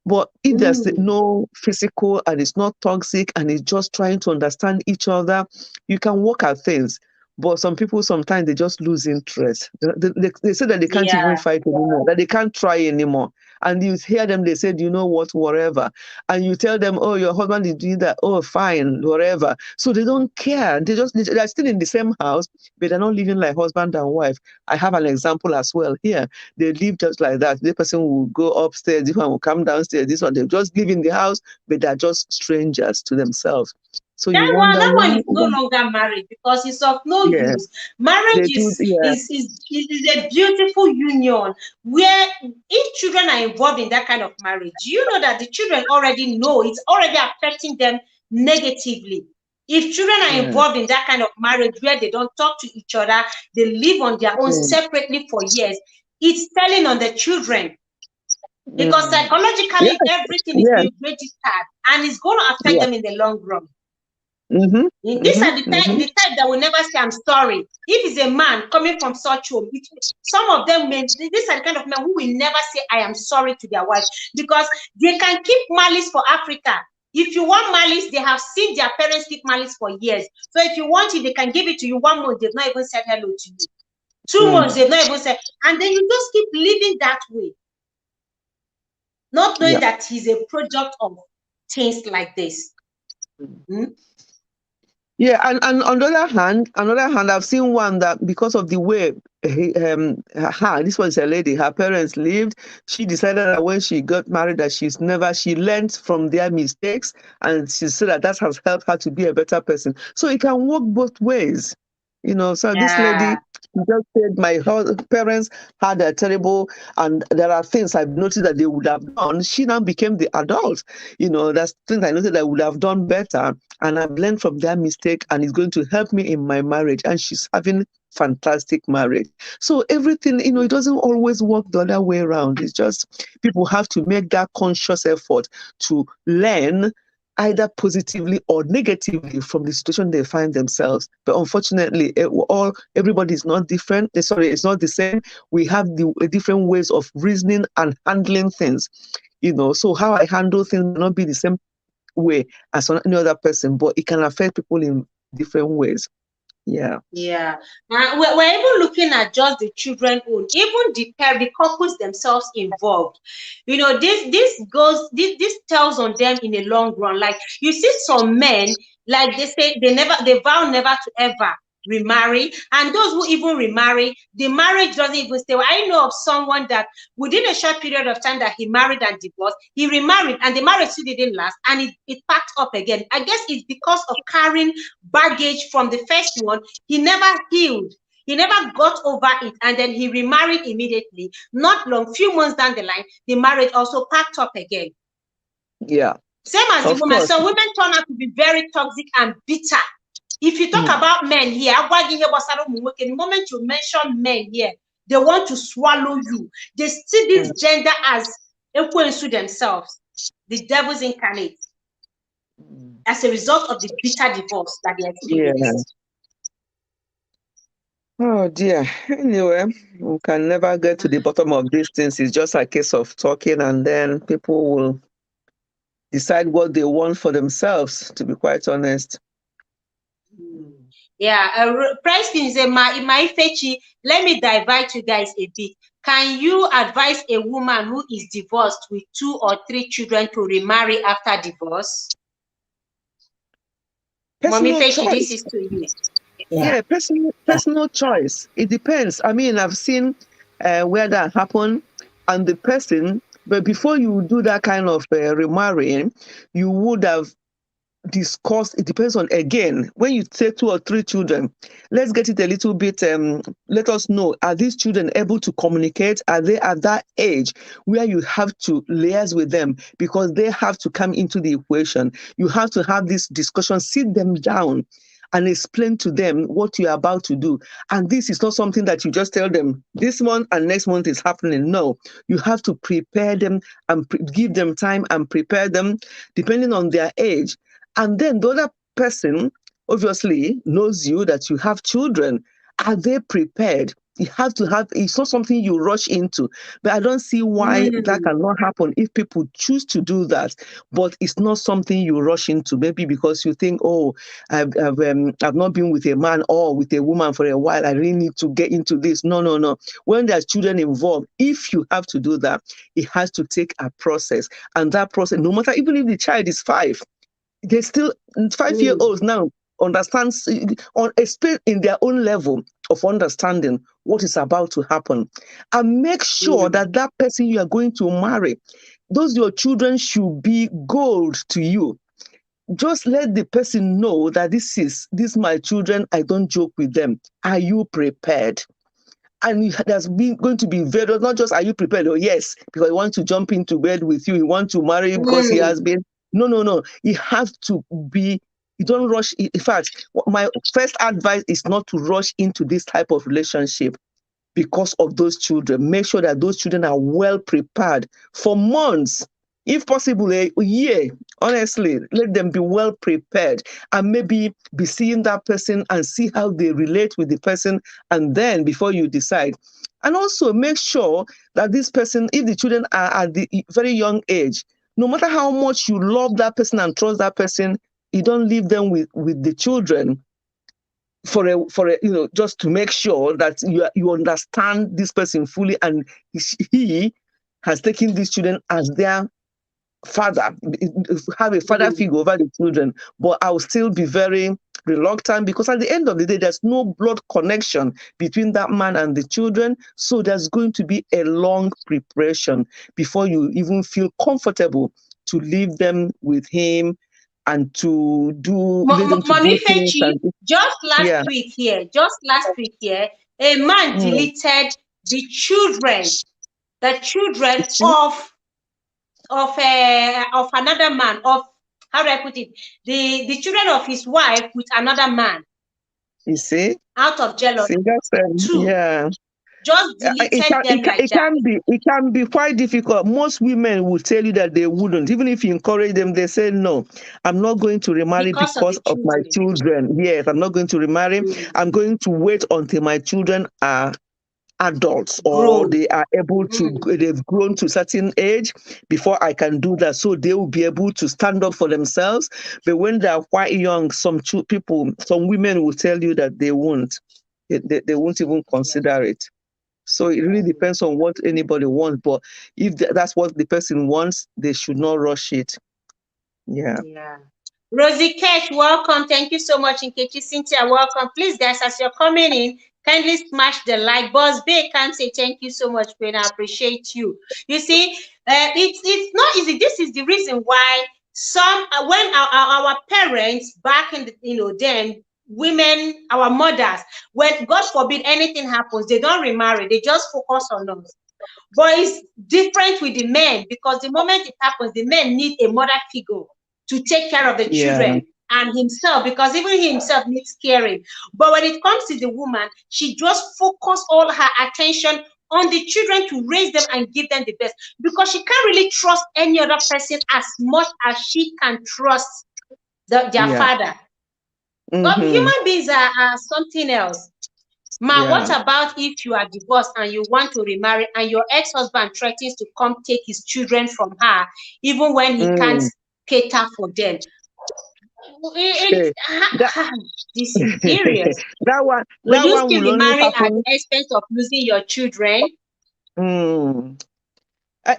But if there's no physical, and it's not toxic, and it's just trying to understand each other, you can work out things. But some people, sometimes they just lose interest. They say that they can't even fight anymore, that they can't try anymore. And you hear them, they said, you know what, whatever. And you tell them, oh, your husband is doing that. Oh, fine, whatever. So they don't care. They're still in the same house, but they're not living like husband and wife. I have an example as well here. They live just like that. The person will go upstairs, this one will come downstairs, this one, they just live in the house, but they're just strangers to themselves. So that one is no longer married, because it's of no use. Marriage is a beautiful union where if children are involved in that kind of marriage, you know that the children already know it's already affecting them negatively. If children are involved in that kind of marriage where they don't talk to each other, they live on their own separately for years, it's telling on the children. Because psychologically, everything is being registered, and it's going to affect them in the long run. These are the type that will never say, I'm sorry. If it's a man coming from such home, some of them, these are the kind of men who will never say, I am sorry to their wife, because they can keep malice for Africa. If you want malice, they have seen their parents keep malice for years. So if you want it, they can give it to you 1 month, they've not even said hello to you. 2 months, they've not even said, and then you just keep living that way, not knowing that he's a product of things like this. Yeah, and on the other hand, I've seen one that because of the way this was a lady, her parents lived, she decided that when she got married that she learned from their mistakes, and she said that that has helped her to be a better person. So it can work both ways. So this Yeah. lady just said parents had a terrible, and there are things I've noticed that they would have done. She now became the adult. That's things I noticed I would have done better, and I've learned from their mistake, and it's going to help me in my marriage. And she's having fantastic marriage. So everything, it doesn't always work the other way around. It's just people have to make that conscious effort to learn either positively or negatively from the situation they find themselves. But unfortunately, everybody is not different. Sorry, it's not the same. We have the different ways of reasoning and handling things. So how I handle things may not be the same way as any other person, but it can affect people in different ways. Yeah. Yeah, we're even looking at just the children own, even the couples themselves involved. This tells on them in a long run. Like you see some men, like they say they vow never to ever remarry, and those who even remarry, the marriage doesn't even stay. I know of someone that within a short period of time that he married and divorced, he remarried and the marriage still didn't last, and it packed up again. I guess it's because of carrying baggage from the first one. He never healed. He never got over it, and then he remarried immediately. Not long, few months down the line, the marriage also packed up again. Yeah. Same as the Of woman. course. Some women turn out to be very toxic and bitter. If you talk about men here, the moment you mention men here, they want to swallow you. They see this gender as equal to themselves, the devil's incarnate, as a result of the bitter divorce that they Yeah. experienced. Oh dear. Anyway, we can never get to the bottom of these things. It's just a case of talking, and then people will decide what they want for themselves, to be quite honest. Yeah, Price King say, my fetchy, let me divert you guys a bit. Can you advise a woman who is divorced with 2 or 3 children to remarry after divorce? Mommy Personal Fetchy, this choice. is to you. Yeah, personal choice. It depends. I mean, I've seen where that happened, and the person. But before you do that kind of remarrying, you would have discussed. It depends on, again, when you say 2 or 3 children. Let's get it a little bit. Let us know: are these children able to communicate? Are they at that age where you have to liaise with them, because they have to come into the equation? You have to have this discussion, sit them down and explain to them what you're about to do. And this is not something that you just tell them this month and next month is happening. No, you have to prepare them and give them time and prepare them depending on their age. And then the other person obviously knows you that you have children. Are they prepared? You have to have, it's not something you rush into. But I don't see why that cannot happen if people choose to do that. But it's not something you rush into, maybe because you think, oh, I've not been with a man or with a woman for a while. I really need to get into this. No, no, no. When there's children involved, if you have to do that, it has to take a process. And that process, no matter, even if the child is 5, they still 5-year-olds now understands on in their own level of understanding what is about to happen, and make sure that that person you are going to marry, those your children should be gold to you. Just let the person know that this my children, I don't joke with them. Are you prepared? And there's going to be very, not just are you prepared? Oh yes, because he wants to jump into bed with you, he wants to marry you because he has been. No, no, no. It has to be. You don't rush. In fact, my first advice is not to rush into this type of relationship because of those children. Make sure that those children are well prepared for months, if possible, a year. Honestly, let them be well prepared and maybe be seeing that person and see how they relate with the person. And then before you decide, and also make sure that this person, if the children are at the very young age, no matter how much you love that person and trust that person, you don't leave them with the children for a just to make sure that you understand this person fully, and he has taken these children as their father, have a father figure over the children, but I'll still be very reluctant because at the end of the day, there's no blood connection between that man and the children. So there's going to be a long preparation before you even feel comfortable to leave them with him and to lead them to do Mommy things. Fechi, And just last yeah. week here, a man Mm. deleted the children of another man, of, how do I put it, the children of his wife with another man, You see? out of jealousy. That's Two, yeah. just deleted them like that. It can be quite difficult. Most women will tell you that they wouldn't. Even if you encourage them, they say, no, I'm not going to remarry Because of because the of my children. children. Yes, I'm not going to remarry. I'm going to wait until my children are adults or Grown. they are able to, they've grown to a certain age before I can do that. So they will be able to stand up for themselves. But when they are quite young, some women will tell you that they won't. They won't even consider it. So it really depends on what anybody wants. But if that's what the person wants, they should not rush it. Yeah. Yeah. Rosie Kesh, welcome. Thank you so much. Nkechi Cynthia, welcome. Please, guys, as you're coming in, kindly smash the like. Boss Bay can't say thank you so much, Queen. I appreciate you. You see, it's not easy. This is the reason why when our parents back in the, then women, our mothers, when God forbid anything happens, they don't remarry. They just focus on us. But it's different with the men, because the moment it happens, the men need a mother figure to take care of the children and himself, because even he himself needs caring. But when it comes to the woman, she just focuses all her attention on the children to raise them and give them the best, because she can't really trust any other person as much as she can trust their father. Human beings are something else. Ma, what about if you are divorced and you want to remarry and your ex-husband threatens to come take his children from her, even when he can't cater for them? This is serious. Will you still remarry at the expense of losing your children?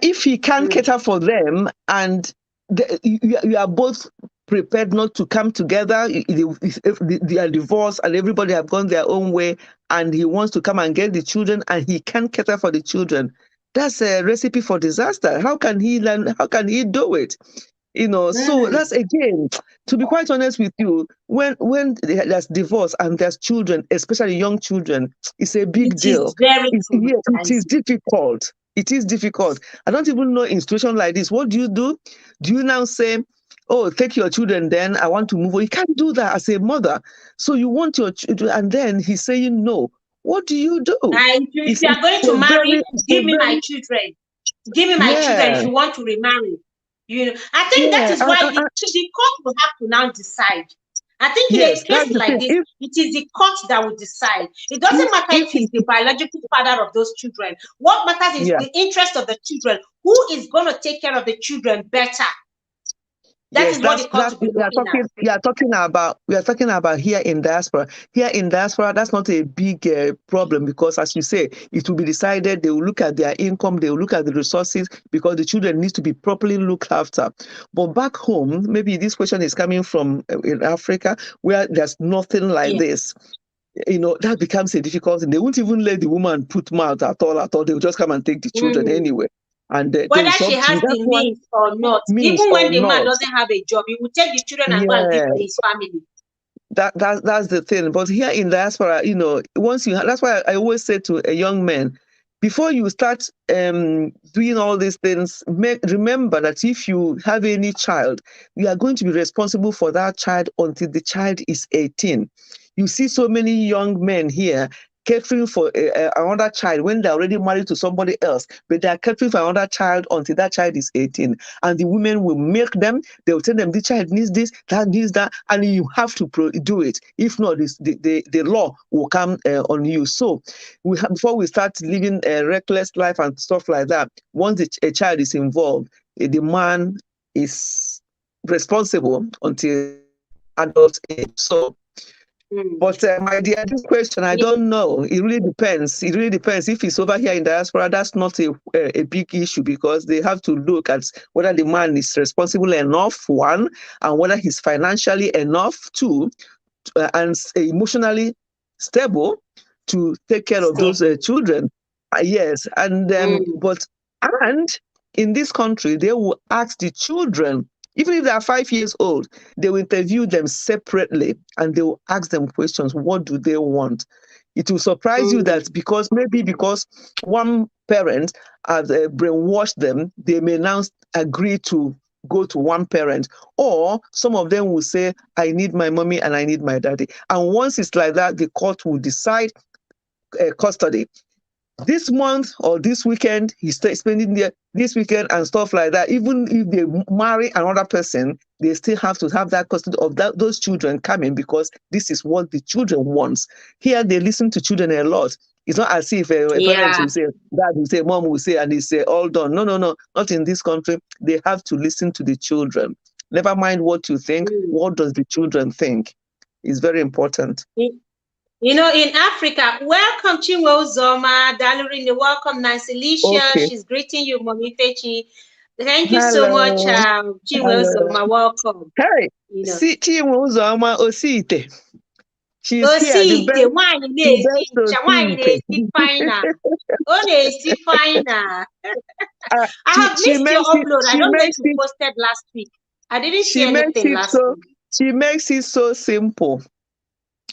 If he can't cater for them and you are both prepared not to come together, if they are divorced and everybody have gone their own way, and he wants to come and get the children and he can't cater for the children, that's a recipe for disaster. How can he learn? How can he do it? So that's, again, to be quite honest with you, when there's divorce and there's children, especially young children, it's a big deal. It is difficult. It is difficult. I don't even know in situation like this. What do you do? Do you now say, oh, take your children, then I want to move on? You can't do that as a mother. So you want your children, and then he's saying no. What do you do? If you are going to marry, give me my children. Give me my children if you want to remarry. I think that is why the court will have to now decide. I think in a case like this, it is the court that will decide. It doesn't matter if he's the biological father of those children. What matters is the interest of the children. Who is going to take care of the children better? That is what the court will be looking at. We are talking about here in diaspora. Here in diaspora, that's not a big problem, because, as you say, it will be decided. They will look at their income, they will look at the resources, because the children need to be properly looked after. But back home, maybe this question is coming from in Africa, where there's nothing like this. That becomes a difficult thing. They won't even let the woman put mouth at all. They'll just come and take the children anyway. And whether she has the means or not, even when the man doesn't have a job, he will take the children and go and give to his family. That's the thing. But here in diaspora, that's why I always say to a young man, before you start doing all these things, remember that if you have any child, you are going to be responsible for that child until the child is 18. You see so many young men here catering for another child when they're already married to somebody else, but they're catering for another child until that child is 18. And the women will milk them. They'll tell them the child needs this, that needs that, and you have to do it. If not, the law will come on you. So before we start living a reckless life and stuff like that, once a child is involved, the man is responsible until adult age. So But my dear, this question, I don't know. It really depends. It really depends. If it's over here in diaspora, that's not a big issue because they have to look at whether the man is responsible enough, one, and whether he's financially enough, two, and emotionally stable to take care of those children. Yes, and and in this country, they will ask the children, even if they are 5 years old, they will interview them separately and they will ask them questions. What do they want? It will surprise you that because one parent has brainwashed them, they may now agree to go to one parent, or some of them will say, I need my mommy and I need my daddy. And once it's like that, the court will decide custody. This month or this weekend, he's spending there this weekend and stuff like that. Even if they marry another person, they still have to have that custody of those children coming because this is what the children wants. Here, they listen to children a lot. It's not as if a parent will say, dad will say, mom will say, and they say, all done. No, not in this country. They have to listen to the children. Never mind what you think. What does the children think? It's very important. You know, in Africa, welcome Chinwe Uzoma, Dalurini, welcome Nancy Alicia. Okay. She's greeting you, Mommy Fechi. Thank you so much, Chinwe Uzoma. Welcome. Hey, see Chinwe Uzoma Osite. She's here. The best, I have missed your upload. I don't know if you posted last week. I didn't see anything last week. She makes it so simple.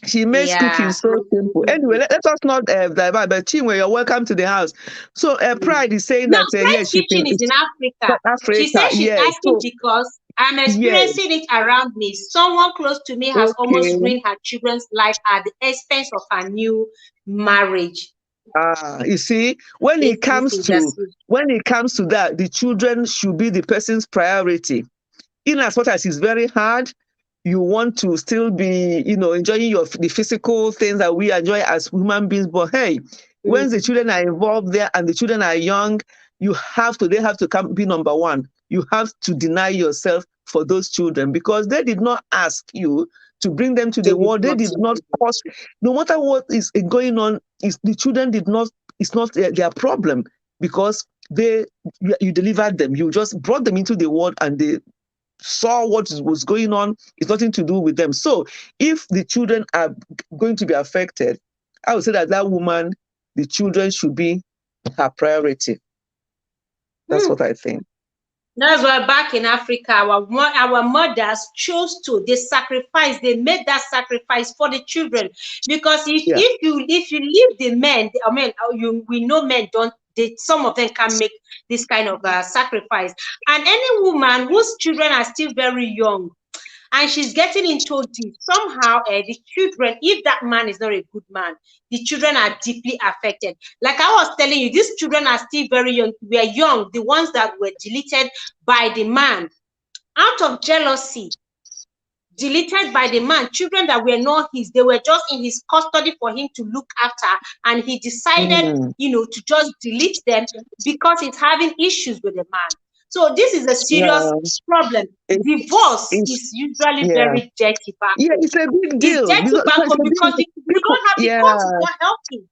She makes cooking so simple. Anyway, let us not divert, but Chinwe, you're welcome to the house. So Pride is saying that yes, kitchen is in Africa. She said she's asking because I'm experiencing it around me. Someone close to me has almost ruined her children's life at the expense of her new marriage. You see, when it comes to that, the children should be the person's priority. In as much as it's very hard, you want to still be, enjoying the physical things that we enjoy as human beings. But hey, when the children are involved there and the children are young, they have to be number one. You have to deny yourself for those children because they did not ask you to bring them to the world. They did not cause, no matter what is going on, the children it's not their problem because you delivered them. You just brought them into the world and they saw what was going on. It's nothing to do with them. So if the children are going to be affected, I would say that woman, the children should be her priority. That's what I think. That's why back in Africa, our mothers chose to. They made that sacrifice for the children. Because if you leave the men, we know men don't. Some of them can make this kind of sacrifice. And any woman whose children are still very young, and she's getting into this, somehow the children, if that man is not a good man, the children are deeply affected. Like I was telling you, these children are still very young. We are young, the ones that were deleted by the man out of jealousy. Deleted by the man, children that were not his, they were just in his custody for him to look after, and he decided, to just delete them because he's having issues with the man. So this is a serious problem. Divorce is usually very dirty back home. It's a big deal. It's dirty back home because you don't have the court to help him.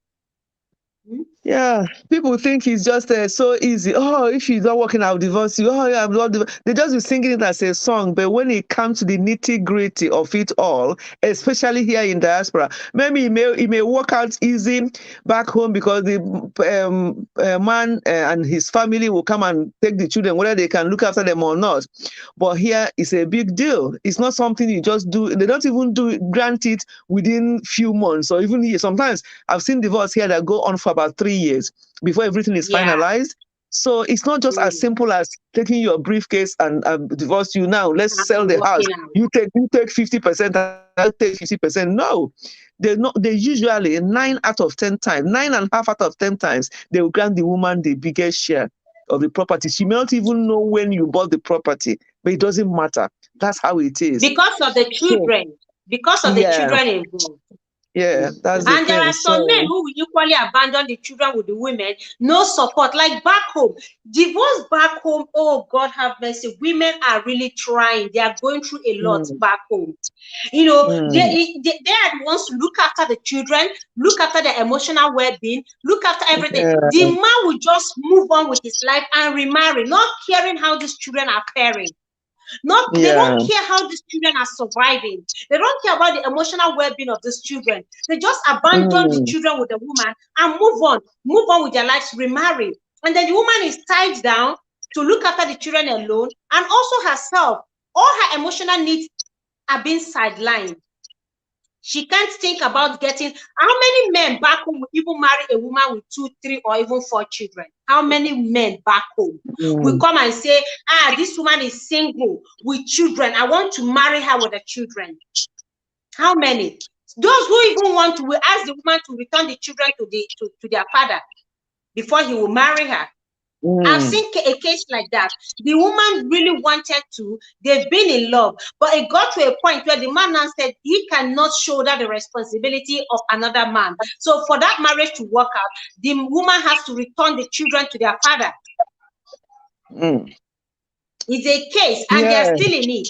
Yeah, people think it's just so easy. Oh, if you're not working, I'll divorce you. Oh, yeah, I'm not. They just be singing it as a song. But when it comes to the nitty-gritty of it all, especially here in diaspora, maybe it may work out easy back home because the man and his family will come and take the children, whether they can look after them or not. But here it's a big deal. It's not something you just do. They don't even grant it within few months or even years. Sometimes I've seen divorce here that go on for about 3 years before everything is finalized. So it's not just as simple as taking your briefcase and divorce you now. Let's sell the house. You take 50%, I'll take 50%. No, they usually 9 out of 10 times, 9.5 out of 10 times, they will grant the woman the biggest share of the property. She may not even know when you bought the property, but it doesn't matter. That's how it is. Because of the children. Because of the children involved. Yeah, that's the And there thing. are some men So, who will equally abandon the children with the women, no support. Like back home, divorce back home, oh God have mercy. Women are really trying. They are going through a lot mm, back home. You know, mm, they are the ones to look after the children, look after their emotional well-being, look after everything. The yeah, man will just move on with his life and remarry, not caring how these children are faring. They yeah, don't care how these children are surviving. They don't care about the emotional well-being of these children. They just abandon the mm, children with the woman and move on with their lives, remarry. And then the woman is tied down to look after the children alone and also herself. All her emotional needs are being sidelined. She can't think about getting. How many men back home will even marry a woman with 2, 3, or even 4 children? How many men back home will mm, come and say, this woman is single with children. I want to marry her with the children. How many? Those who even want to will ask the woman to return the children to their father before he will marry her. I've mm. seen a case like that. The woman really wanted to, they've been in love, but it got to a point where the man now said he cannot shoulder the responsibility of another man. So for that marriage to work out, the woman has to return the children to their father. Mm. It's a case, and Yeah, they're still in it.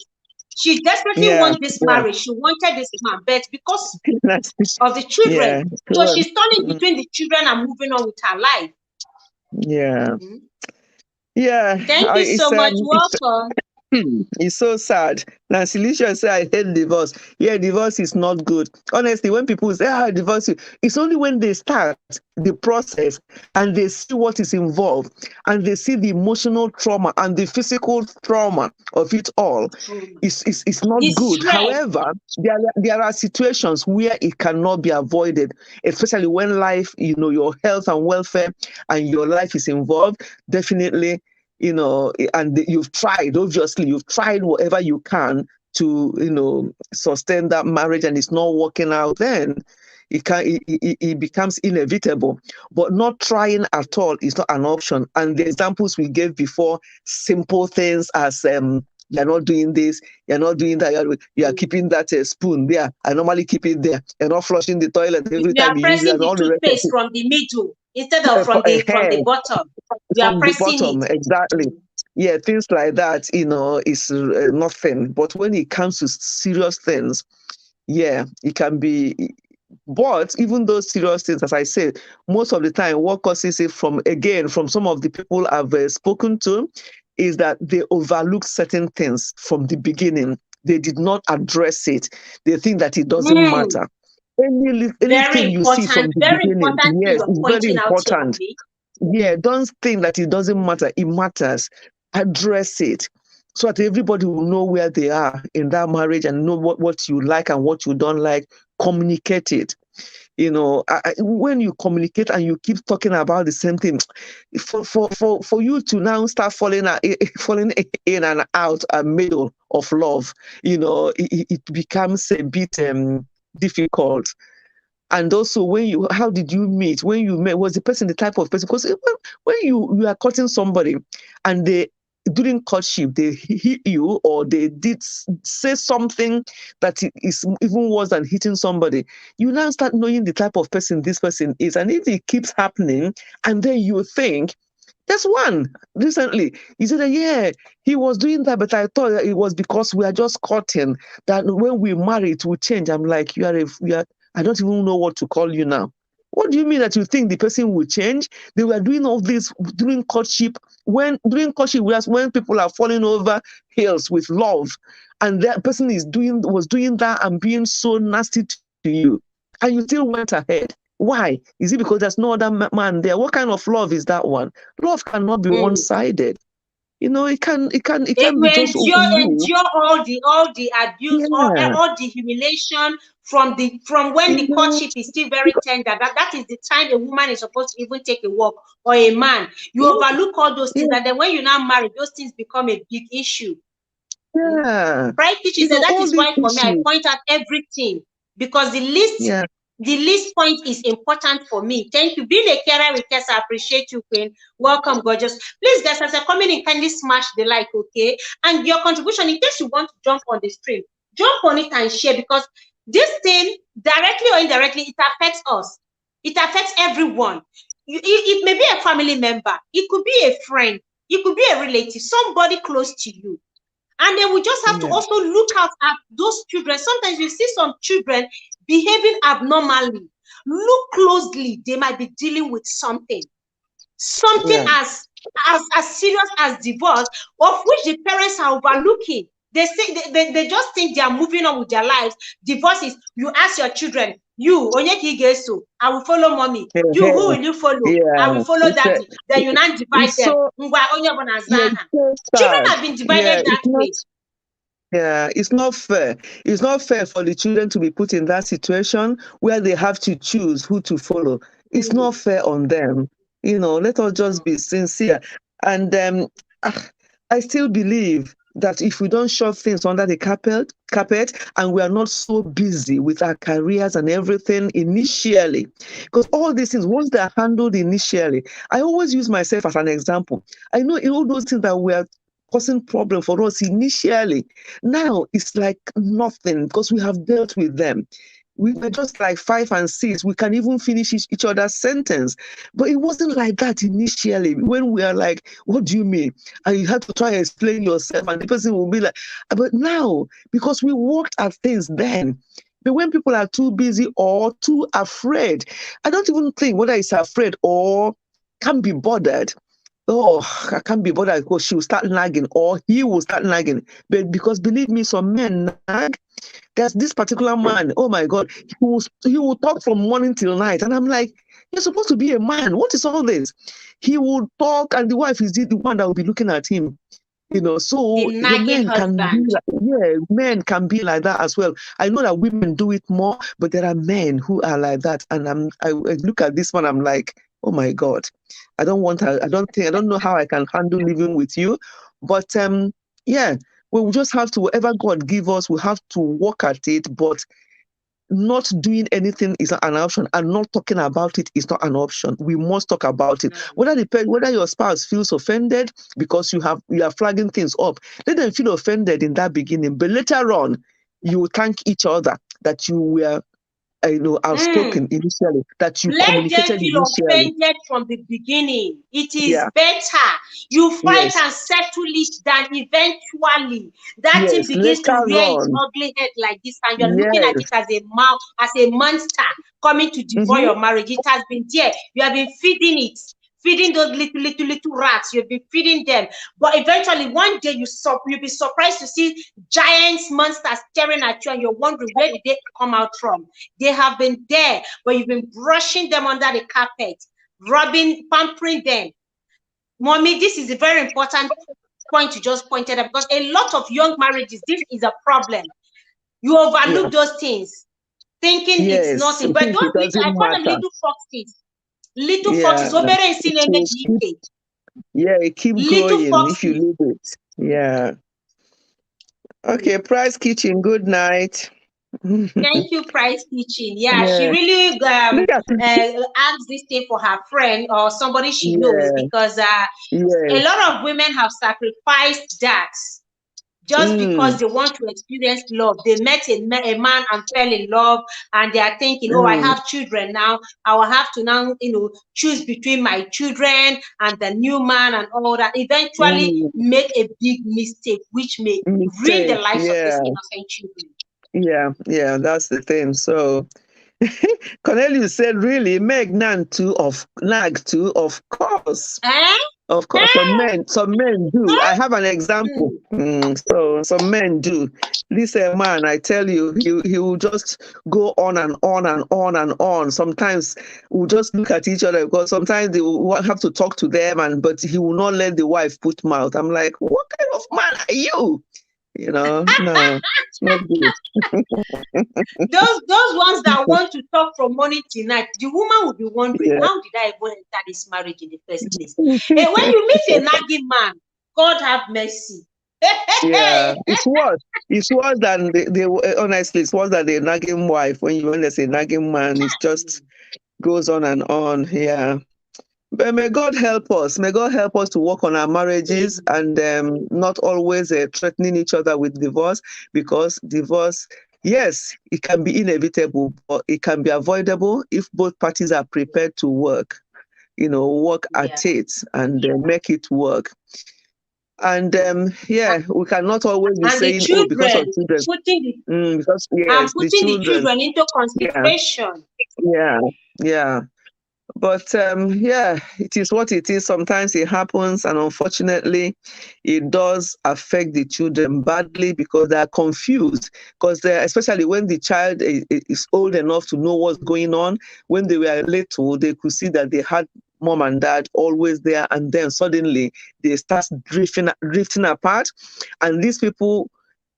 She desperately yeah, wants this yeah. marriage. She wanted this man, but because That's it. of the children, Yeah, so well, she's turning mm, between the children and moving on with her life. yeah, Mhm. yeah. Thank you so much. It's Welcome. it's so sad. Nancy Alicia say I hate divorce. Yeah, divorce is not good. Honestly, when people say divorce, it's only when they start the process and they see what is involved and they see the emotional trauma and the physical trauma of it all. It's not The good. stress. However, there are situations where it cannot be avoided, especially when life, your health and welfare and your life is involved. Definitely, and you've tried whatever you can to, sustain that marriage, and it's not working out, then it becomes inevitable. But not trying at all is not an option. And the examples we gave before, simple things as you're not doing this, you're not doing that, you're keeping that spoon there. I normally keep it there. You're not flushing the toilet every You are time you use it, pressing and the all the rest of toothpaste from the middle instead of from it. the bottom. You are From the pressing bottom, it. exactly. Yeah, things like that, is nothing. But when it comes to serious things, yeah, it can be. But even those serious things, as I said, most of the time, what causes it from some of the people I've spoken to, is that they overlook certain things from the beginning. They did not address it. They think that it doesn't Mm, matter. Anything you see from the very beginning, important thing yes, you're it's very pointing out here, important. Obi. Yeah, don't think that it doesn't matter. It matters. Address it so that everybody will know where they are in that marriage and know what you like and what you don't like. Communicate it. When you communicate and you keep talking about the same thing, for you to now start falling in and out a middle of love, it becomes a bit difficult. And also, how did you meet? When you met, was the person the type of person? Because when you are courting somebody and they, during courtship, they hit you or they did say something that is even worse than hitting somebody, you now start knowing the type of person this person is. And if it keeps happening, and then you think, there's one recently, he said, yeah, he was doing that, but I thought that it was because we are just courting, that when we marry, it will change. I'm like, I don't even know what to call you now. What do you mean that you think the person will change? They were doing all this during courtship. During courtship, when people are falling over hills with love, and that person was doing that and being so nasty to you, and you still went ahead. Why? Is it because there's no other man there? What kind of love is that one? Love cannot be one-sided. It They can be will just you. endure all the abuse, Yeah. all the humiliation from when the Mhm. courtship is still very tender. That is the time a woman is supposed to even take a walk, or a man. You overlook all those things, Yeah. and then when you now marry, those things become a big issue. Yeah. Right, teacher said that All is these why for me I issues. point out everything, because Yeah. the least point is important for me. Thank you. Being a carer with us, I appreciate you, Queen. Welcome, gorgeous. Please, guys, as I come in, kindly smash the like, okay? And your contribution, in case you want to jump on the stream, jump on it and share, because This thing, directly or indirectly, it affects us. It affects everyone. It may be a family member. It could be a friend. It could be a relative, somebody close to you. And then we just have to also look out at those children. Sometimes you see some children behaving abnormally. Look closely. They might be dealing with something as serious as divorce, of which the parents are overlooking. They say they just think they are moving on with their lives. Divorce is, you ask your children, you Onyeki Geso, I will follow mommy. You, who will you follow? I will follow daddy. Then you now divide them. Children have been divided that way. Yeah, it's not fair. It's not fair for the children to be put in that situation where they have to choose who to follow. It's not fair on them. Let us just be sincere. And I still believe that if we don't shove things under the carpet, and we are not so busy with our careers and everything initially, because all these things, once they are handled initially, I always use myself as an example. I know in all those things that we are causing problem for us initially, now it's like nothing because we have dealt with them. We were just like 5 and 6. We can even finish each other's sentence. But it wasn't like that initially. When we are like, what do you mean? And you have to try to explain yourself, and the person will be like, but now, because we worked at things then. But when people are too busy or too afraid, I don't even think whether it's afraid or can't be bothered. Oh, I can't be bothered because she will start nagging or he will start nagging. But because believe me, some men nag. There's this particular man, oh my God, he will talk from morning till night. And I'm like, you're supposed to be a man. What is all this? He will talk and the wife is the one that will be looking at him. So the men can be men can be like that as well. I know that women do it more, but there are men who are like that. And I look at this one, I'm like, oh my God, I don't know how I can handle living with you. But we'll just have to, whatever God give us, we have to work at it. But not doing anything is not an option, and not talking about it is not an option. We must talk about it. Whether your spouse feels offended because you are flagging things up, let them feel offended in that beginning. But later on, you will thank each other that you were outspoken initially, that you communicated Let them feel offended from the beginning. It is better you fight and settle it than eventually that thing begins to rear its ugly head like this, and you're looking at it as a monster coming to devour your marriage. It has been there. You have been feeding those little rats. You've been feeding them, but eventually one day you'll be surprised to see giants, monsters staring at you, and you're wondering, where did they come out from? They have been there, but you've been brushing them under the carpet, pampering them. Mommy, this is a very important point you just pointed out, because a lot of young marriages, this is a problem. You overlook those things, thinking it's nothing, but those little, I call them little foxes. Little foxes, it keeps growing if you leave it. Yeah. Okay, Price Kitchen, good night. Thank you, Price Kitchen. Yeah, she really asked this thing for her friend or somebody she knows, because a lot of women have sacrificed that just because they want to experience love. They met a man and fell in love, and they are thinking, oh, I have children now. I will have to now, choose between my children and the new man and all that. Eventually make a big mistake, which may ruin the lives of these innocent children. Yeah, that's the thing. So Cornelius said, really, Meg nag too, of course. Of course, some men do. I have an example. So some men do. This man, I tell you, he will just go on and on and on and on. Sometimes we'll just look at each other, because sometimes they will have to talk to them, but he will not let the wife put mouth. I'm like, what kind of man are you? No, it's not good. those ones that want to talk from morning till night, the woman will be wondering, how did I even enter this marriage in the first place? Hey, when you meet a nagging man, God have mercy. It's worse. It's worse than honestly, it's worse than the nagging wife. When there's a nagging man, it just goes on and on. Yeah. But may God help us. May God help us to work on our marriages and not always threatening each other with divorce, because divorce yes, it can be inevitable, but it can be avoidable if both parties are prepared to work, work Yeah. at it and make it work. And we cannot always be And the saying, oh, because of children, children. Because, I'm yes, the putting the children. children into Yeah, consideration. yeah, yeah. But yeah, it is what it is. Sometimes it happens, and unfortunately, it does affect the children badly because they are confused. Because especially when the child is old enough to know what's going on, when they were little, they could see that they had mom and dad always there, and then suddenly they start drifting apart, and these people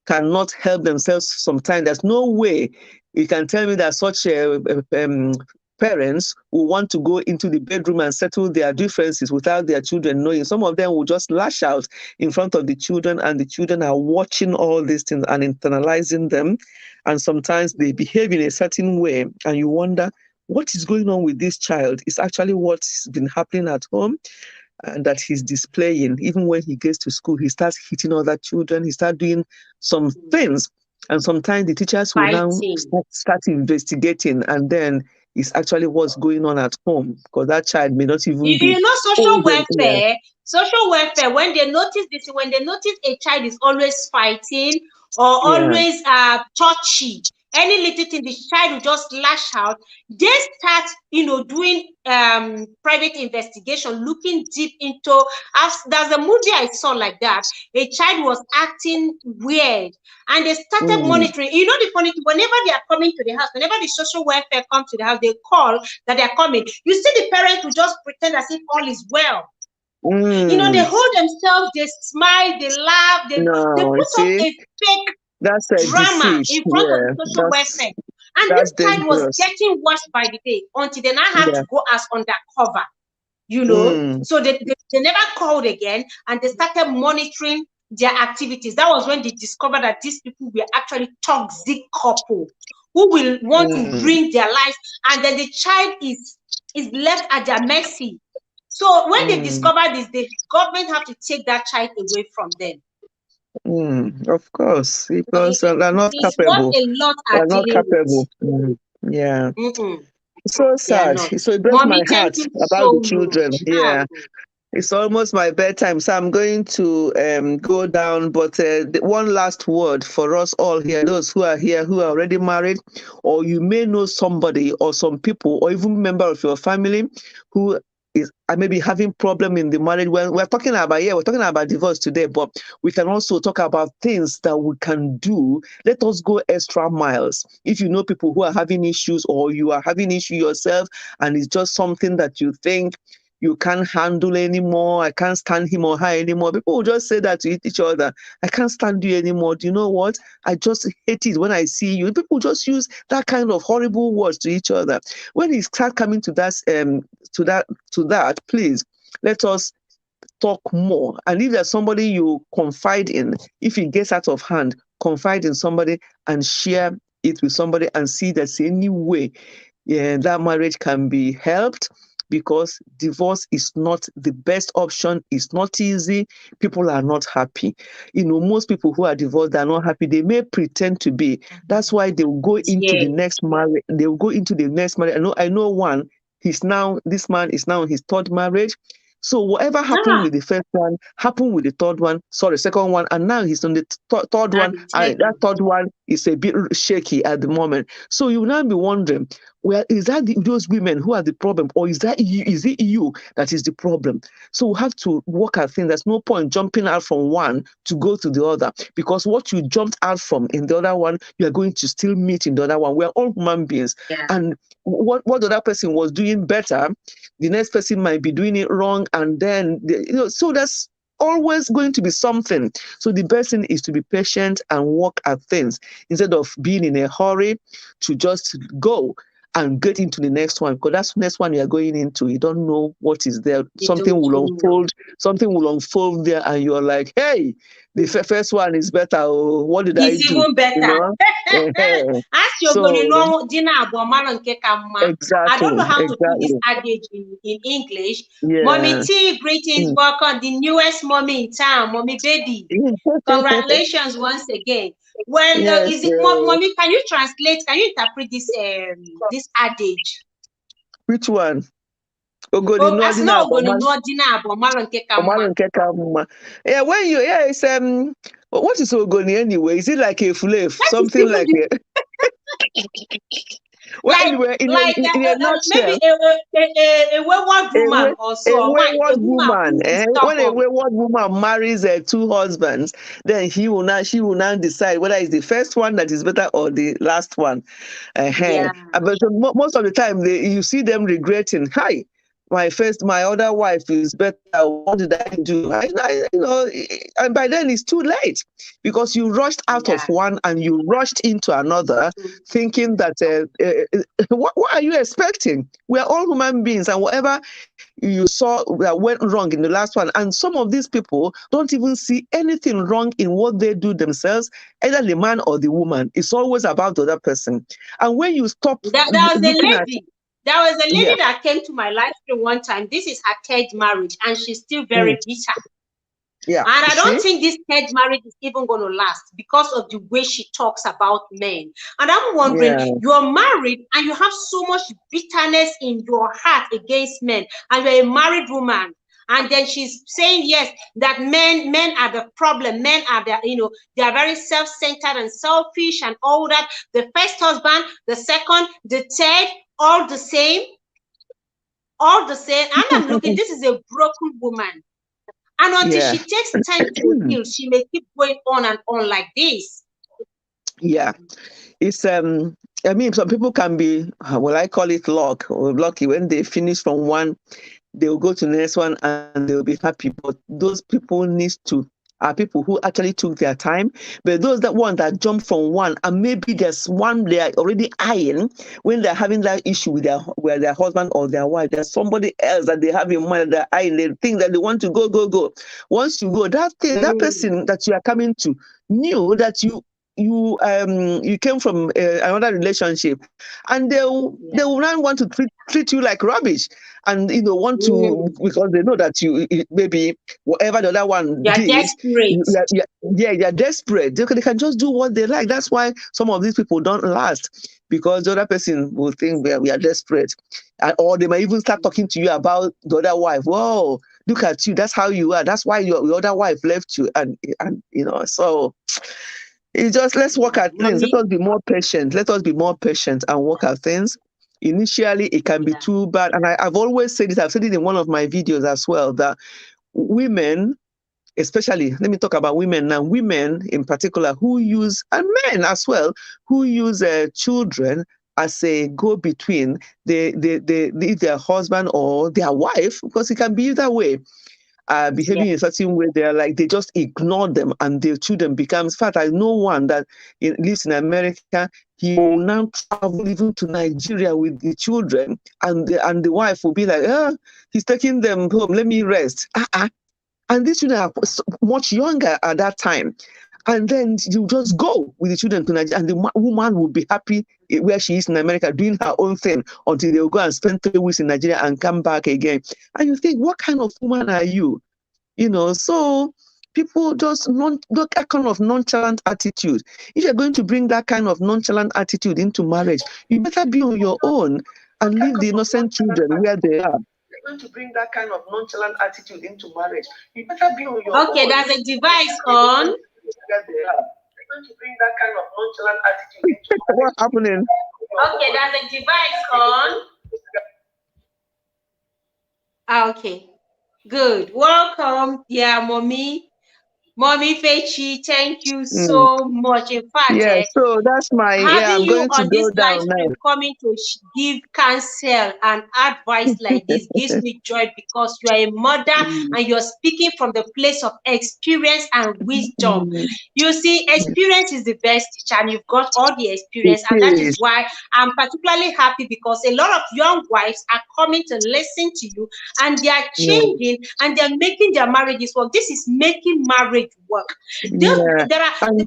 cannot help themselves sometimes. There's no way you can tell me that such parents will want to go into the bedroom and settle their differences without their children knowing. Some of them will just lash out in front of the children, and the children are watching all these things and internalizing them. And sometimes they behave in a certain way, and you wonder what is going on with this child. It's actually what's been happening at home and that he's displaying. Even when he gets to school, he starts hitting other children, he starts doing some things. And sometimes the teachers will now Fighting. start investigating, and then it's actually what's going on at home because that child may not even be Social old. Yeah, welfare, when they notice this, when they notice a child is always fighting or yeah, always touchy, any little thing, the child will just lash out. They start, doing private investigation, looking deep into. There's a movie I saw like that. A child was acting weird, and they started mm, monitoring. The funny thing, whenever they are coming to the house, whenever the social welfare comes to the house, they call that they are coming. You see, the parents will just pretend as if all is well. They mm. hold themselves, they smile, they laugh, they No, you put up see, a fake that's a drama deceit. in front of the Yeah, social welfare. And this that's child was dangerous. getting worse by the day until they now had Yeah. to go as undercover. Mm, So they never called again, and they started monitoring their activities. That was when they discovered that these people were actually toxic couple who will want to mm, ruin their lives, and then the child is left at their mercy. So when they mm, discover this, the government have to take that child away from them. of course, So because they're not it's what capable. a lot are They're not dealing capable. with. Yeah. Mm-mm, It's so they are sad. not. So it breaks my Mommy, thank heart you about the so children. much. Yeah. It's almost my bedtime, so I'm going to go down. But one last word for us all here, those who are here who are already married, or you may know somebody or some people, or even member of your family who is maybe having problem in the marriage. When we're talking about divorce today, but we can also talk about things that we can do. Let us go extra miles. If you know people who are having issues, or you are having issue yourself, and it's just something that you think you can't handle anymore. I can't stand him or her anymore. People will just say that to each other. I can't stand you anymore. Do you know what? I just hate it when I see you. People just use that kind of horrible words to each other. When it start coming to that, please let us talk more. And if there's somebody you confide in, if it gets out of hand, confide in somebody and share it with somebody and see there's any way that marriage can be helped, because divorce is not the best option. It's not easy. People are not happy. Most people who are divorced are not happy. They may pretend to be. That's why they will go into the Yes. next marriage. They will go into the next marriage. I know one. This man is now in his third marriage. So whatever happened Ah, with the first one happened with the third one. Sorry, second one, and now he's on the third now one. the third And that one. third one is a bit shaky at the moment. So you will now be wondering, well, is that those women who are the problem, or is that you? Is it you that is the problem? So we have to work at things. There's no point jumping out from one to go to the other, because what you jumped out from in the other one, you are going to still meet in the other one. We are all human beings, Yeah. and what the other person was doing better, the next person might be doing it wrong, and then so that's always going to be something. So the best thing is to be patient and work at things instead of being in a hurry to just go and get into the next one, because that's the next one you're going into. You don't know what is there. They don't know. Something will unfold there, and you're like, hey, the first one is better. Oh, what did I It's do? even better. Ask your So dinner nke ka mma. I don't know exactly, how to put this exactly. adage in English. Mommy Yeah. T, greetings, Mm. welcome, the newest mommy in town, mommy baby. Congratulations once again. Well, Yes, is it, mommy? Can you translate? Can you interpret this adage? which one? Oh, Ogoni no as ordinary no ogoni no ordinary but maro nke ka mma. Yeah, when you it's what is ogoni anyway? Is it like a flave? That is Something even like the, a well anyway in a maybe nutshell, a wayward woman or a so, or one a wayward woman woman, who is when a stubborn. wayward woman marries two husbands, then she will now decide whether it's the first one that is better or the last one. Yeah, But most of the time, you see them regretting. Hi, my other wife is better. What did I do? And by then it's too late because you rushed out of yeah. one and you rushed into another, thinking that what are you expecting? We are all human beings, and whatever you saw that went wrong in the last one, and some of these people don't even see anything wrong in what they do themselves, either the man or the woman. It's always about the other person. And when you stop There was a looking at, lady. There was a yeah, lady that came to my life one time. This is her third marriage, and she's still mm, very bitter. yeah, And you I don't see, think this third marriage is even going to last because of the way she talks about men. And I'm wondering, yeah, you're married and you have so much bitterness in your heart against men, and you're a married woman. And then she's saying, yes, that men are the problem. Men are they are very self-centered and selfish and all that. The first husband, the second, the third, all the same, all the same. And I'm looking, this is a broken woman. And until yeah, she takes time to heal, she may keep going on and on like this. yeah. It's I mean, some people can be, well, I call it luck or lucky. When they finish from one, they'll go to the next one and they'll be happy. But those people need to are people who actually took their time. But those that jump from one, and maybe there's one they are already eyeing when they're having that issue with their husband or their wife. There's somebody else that they have in mind that they're eyeing. They think that they want to go. Once you go, that person that you are coming to knew that you came from another relationship, and they will not want to treat you like rubbish, and want to, because they know that maybe whatever the other one You're did, desperate. they're desperate. They can just do what they like. That's why some of these people don't last, because the other person will think we are desperate, or they might even start talking to you about the other wife. Whoa, look at you, that's how you are, that's why your other wife left you, and so it's just, let's work at things. Mommy, Let us be more patient. Let us be more patient and work at things. Initially, it can be too bad. And I've always said it, I've said it in one of my videos as well, that women, especially, let me talk about women now, women in particular who use, and men as well, who use children as a go-between, their husband or their wife, because it can be either way, behaving in a certain way, they just ignore them, and their children becomes fat. I know one that lives in America. He will now travel even to Nigeria with the children, and the wife will be like, he's taking them home, let me rest. And these children are much younger at that time. And then you just go with the children to Nigeria, and the woman will be happy where she is in America doing her own thing until they will go and spend 3 weeks in Nigeria and come back again. And you think, what kind of woman are you? So people just that kind of nonchalant attitude. If you're going to bring that kind of nonchalant attitude into marriage, you better be on your own and leave the innocent children where they are. You're going to bring that kind of nonchalant attitude into marriage, you better be on your own. Okay, there's a device on. Where they are. You're going to bring that kind of nonchalant attitude into marriage. What's happening? Okay, there's a device on. Okay, good. Welcome, dear mommy. Mommy Fechi, thank you so much. In fact, Yeah, so that's having I'm you going to on this go live down stream now. coming to give counsel and advice like this gives me joy, because you are a mother and you're speaking from the place of experience and wisdom. You see, experience is the best teacher, and you've got all the experience, and that is why I'm particularly happy, because a lot of young wives are coming to listen to you, and they are changing and they're making their marriages work. This is making marriage work. There are the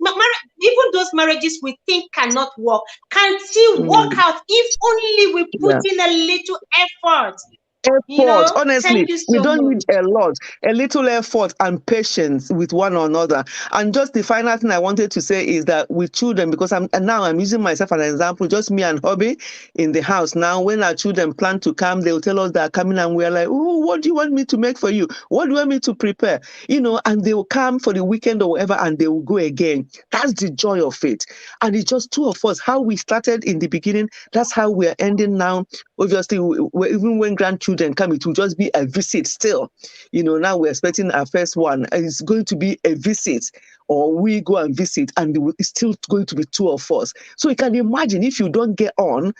marriages, even those marriages we think cannot work, can still work out if only we put in a little effort. Effort, honestly, Thank you we so don't need much. a lot, a little effort and patience with one another. And just the final thing I wanted to say is that with children, because and now I'm using myself as an example, just me and hubby in the house now. When our children plan to come, they will tell us they're coming, and we're like, oh, what do you want me to make for you? What do you want me to prepare? And they will come for the weekend or whatever, and they will go again. That's the joy of it. And it's just two of us. How we started in the beginning, that's how we're ending now. Obviously, even when grandchildren come, it will just be a visit still. Now we're expecting our first one. And it's going to be a visit, or we go and visit, and it's still going to be two of us. So you can imagine if you don't get on,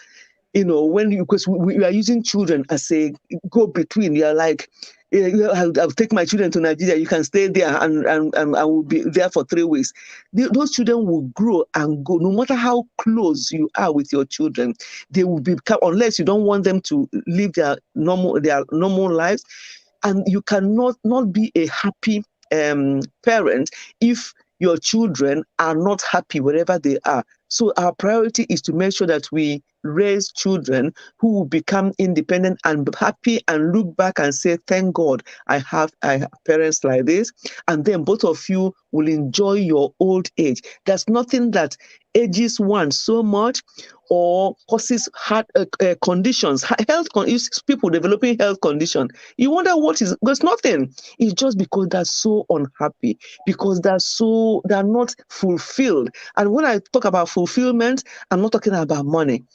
because we are using children as a go between. You're like, I'll take my children to Nigeria. You can stay there, and I will be there for 3 weeks. Those children will grow and go. No matter how close you are with your children, they will become, unless you don't want them to live their normal lives, and you cannot not be a happy parent if your children are not happy wherever they are. So our priority is to make sure that we raise children who will become independent and happy and look back and say, thank God I have parents like this. And then both of you will enjoy your old age. There's nothing that ages one so much or causes heart conditions, people developing health condition. You wonder what is, there's nothing. It's just because they're so unhappy, because they're not fulfilled. And when I talk about fulfillment, I'm not talking about money.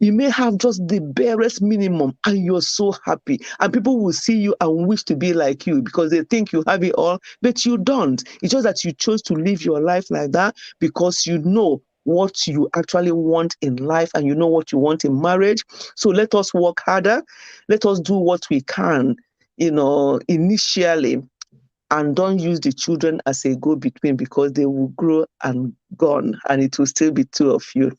You may have just the barest minimum and you're so happy. And people will see you and wish to be like you because they think you have it all, but you don't. It's just that you chose to live your life like that because you know what you actually want in life and you know what you want in marriage. So let us work harder. Let us do what we can, initially, and don't use the children as a go-between because they will grow and gone and it will still be two of you.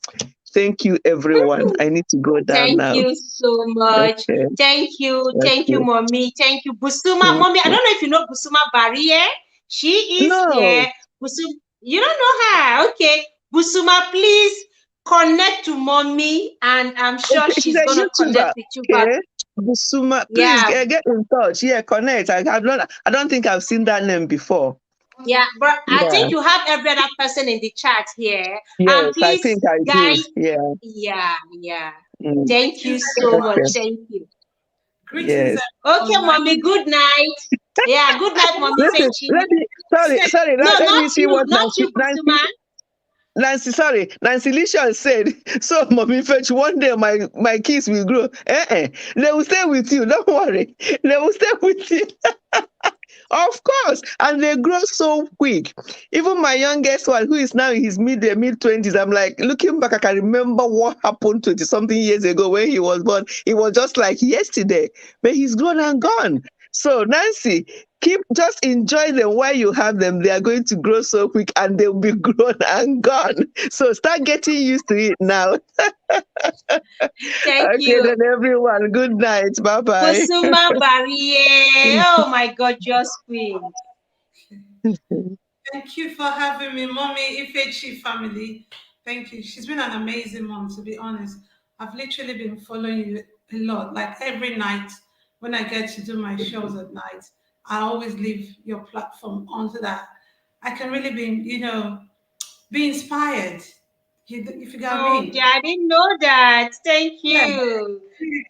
Thank you, everyone. I need to go down Thank now. you so much. Okay. Thank you, Okay. mommy. Thank you, Busuma. Thank Mommy, I you. don't know if you know Busuma Barrier. She is No. here. Busuma, you don't know her. Okay. Busuma, please connect to mommy, and I'm sure Okay. She's she's a gonna connect YouTuber. with you back. Okay. Busuma, please Yeah, get in touch. Yeah, connect. I don't think I've seen that name before. yeah. But I Yeah. think you have every other person in the chat here. And Yes, I please, think I do. guys, Yeah. yeah, yeah. Mm. Thank you Greetings, so much. everyone. Okay. Thank you. Greetings, Yes. Okay, everyone. mommy, good night. Yeah, good night, mommy Listen, Fechi. let me, sorry, No, let not me see you, what not you, Nancy, Busuma. Nancy Lisha said, so Mommy Fetch, one day my kids will grow. They will stay with you. Don't worry. They will stay with you. Of course. And they grow so quick. Even my youngest one, who is now in his mid-20s, I'm like, looking back, I can remember what happened 20 something years ago when he was born. It was just like yesterday. But he's grown and gone. So Nancy, just enjoy them while you have them. They are going to grow so quick and they'll be grown and gone. So start getting used to it now. Thank Okay, you. then everyone, good night. Bye-bye. Busuma Barrier. Oh my God, just queen. Thank you for having me, Mommy Ifechi family. Thank you. She's been an amazing mom, to be honest. I've literally been following you a lot. Like every night when I get to do my shows at night, I always leave your platform onto that. I can really be inspired. If you get what I Oh, dear, mean. I didn't know that. Thank Yeah. you.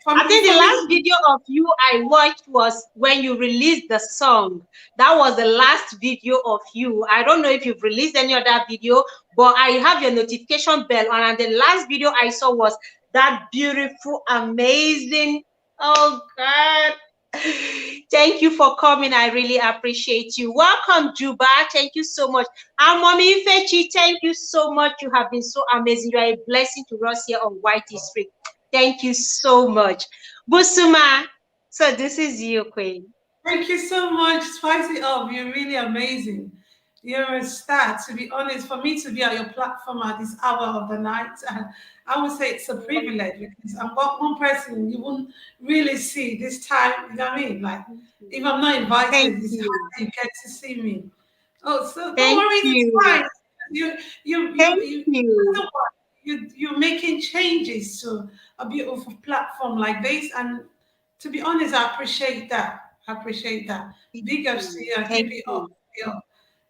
I From think the from last video of you I watched was when you released the song. That was the last video of you. I don't know if you've released any other video, but I have your notification bell on, and the last video I saw was that beautiful, amazing. Oh God. Thank you for coming. I really appreciate you. Welcome, Juba. Thank you so much. And Mommy Fechi, thank you so much. You have been so amazing. You are a blessing to us here on White Street. Thank you so much. Busuma, so this is you, Queen. Thank you so much. Spice it up. You're really amazing. You're a star. To be honest, for me to be on your platform at this hour of the night, I would say it's a privilege because I'm one person you won't really see this time. You know what I mean? Like, if I'm not Thank invited, it's hard you. to get to see me. Oh, so don't Thank worry, it's you. fine. You, Thank you. you're making changes to a beautiful platform like this, and to be honest, I appreciate that. I appreciate that. Big ups to you. I Thank give you all. you.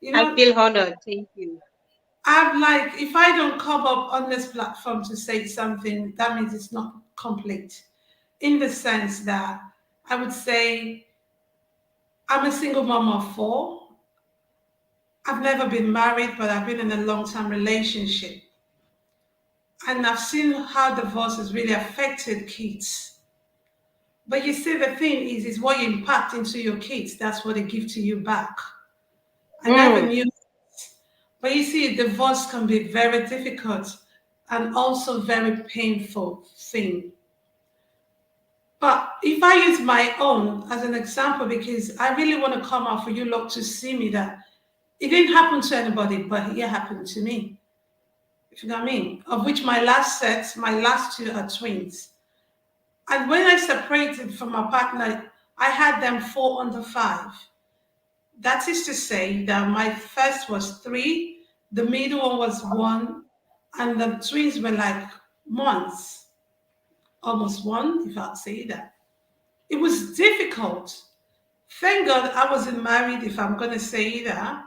You I know, feel honored. Thank you. I'm like, if I don't come up on this platform to say something, that means it's not complete. In the sense that I would say I'm a single mom of 4. I've never been married, but I've been in a long-term relationship. And I've seen how divorce has really affected kids. But you see, the thing is what you impact into your kids, that's what they give to you back. I never knew. But you see, divorce can be very difficult and also very painful thing. But if I use my own as an example, because I really want to come out for you lot to see me that it didn't happen to anybody, but it happened to me. If you know what I mean? Of which my last 2 are twins. And when I separated from my partner, I had them 4 under 5. That is to say that my first was 3, the middle one was 1, and the twins were like months, almost 1, if I'd say that. It was difficult. Thank God I wasn't married, if I'm going to say that.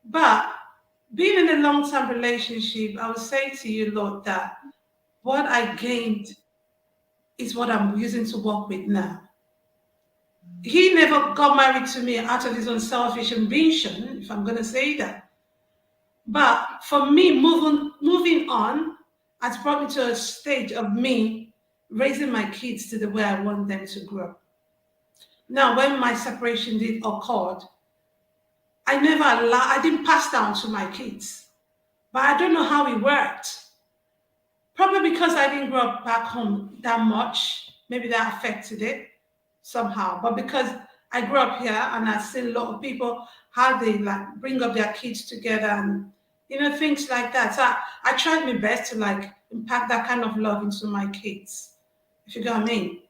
But being in a long-term relationship, I would say to you, Lord, that what I gained is what I'm using to work with now. He never got married to me out of his own selfish ambition, if I'm going to say that. But for me, moving on has brought me to a stage of me raising my kids to the way I want them to grow. Now, when my separation did occurred, I didn't pass down to my kids. But I don't know how it worked. Probably because I didn't grow up back home that much. Maybe that affected it somehow. But because I grew up here and I see a lot of people how they like bring up their kids together and things like that. So I tried my best to like impact that kind of love into my kids, if you get what I mean.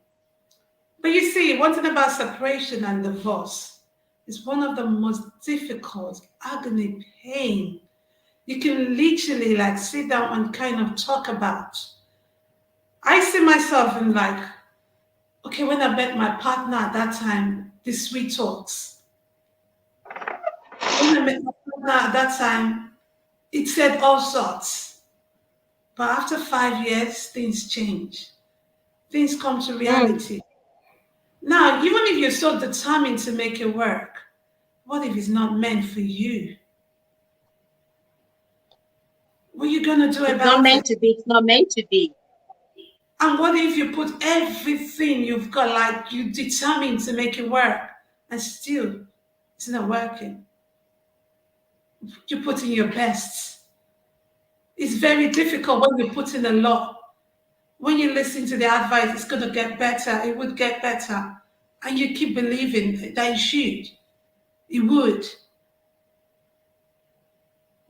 But you see, one thing about separation and divorce is one of the most difficult, agony, pain you can literally like sit down and kind of talk about. I see myself in like, okay, when I met my partner at that time, the sweet talks. When I met my partner at that time, it said all sorts. But after 5 years, things change. Things come to reality. Now, even if you're so determined to make it work, what if it's not meant for you? What are you going to do It's not about it? meant to be. It's not meant to be. And what if you put everything you've got, like you determined to make it work, and still it's not working? You put in your best. It's very difficult when you put in a lot. When you listen to the advice, it's going to get better. It would get better. And you keep believing that it should. It would.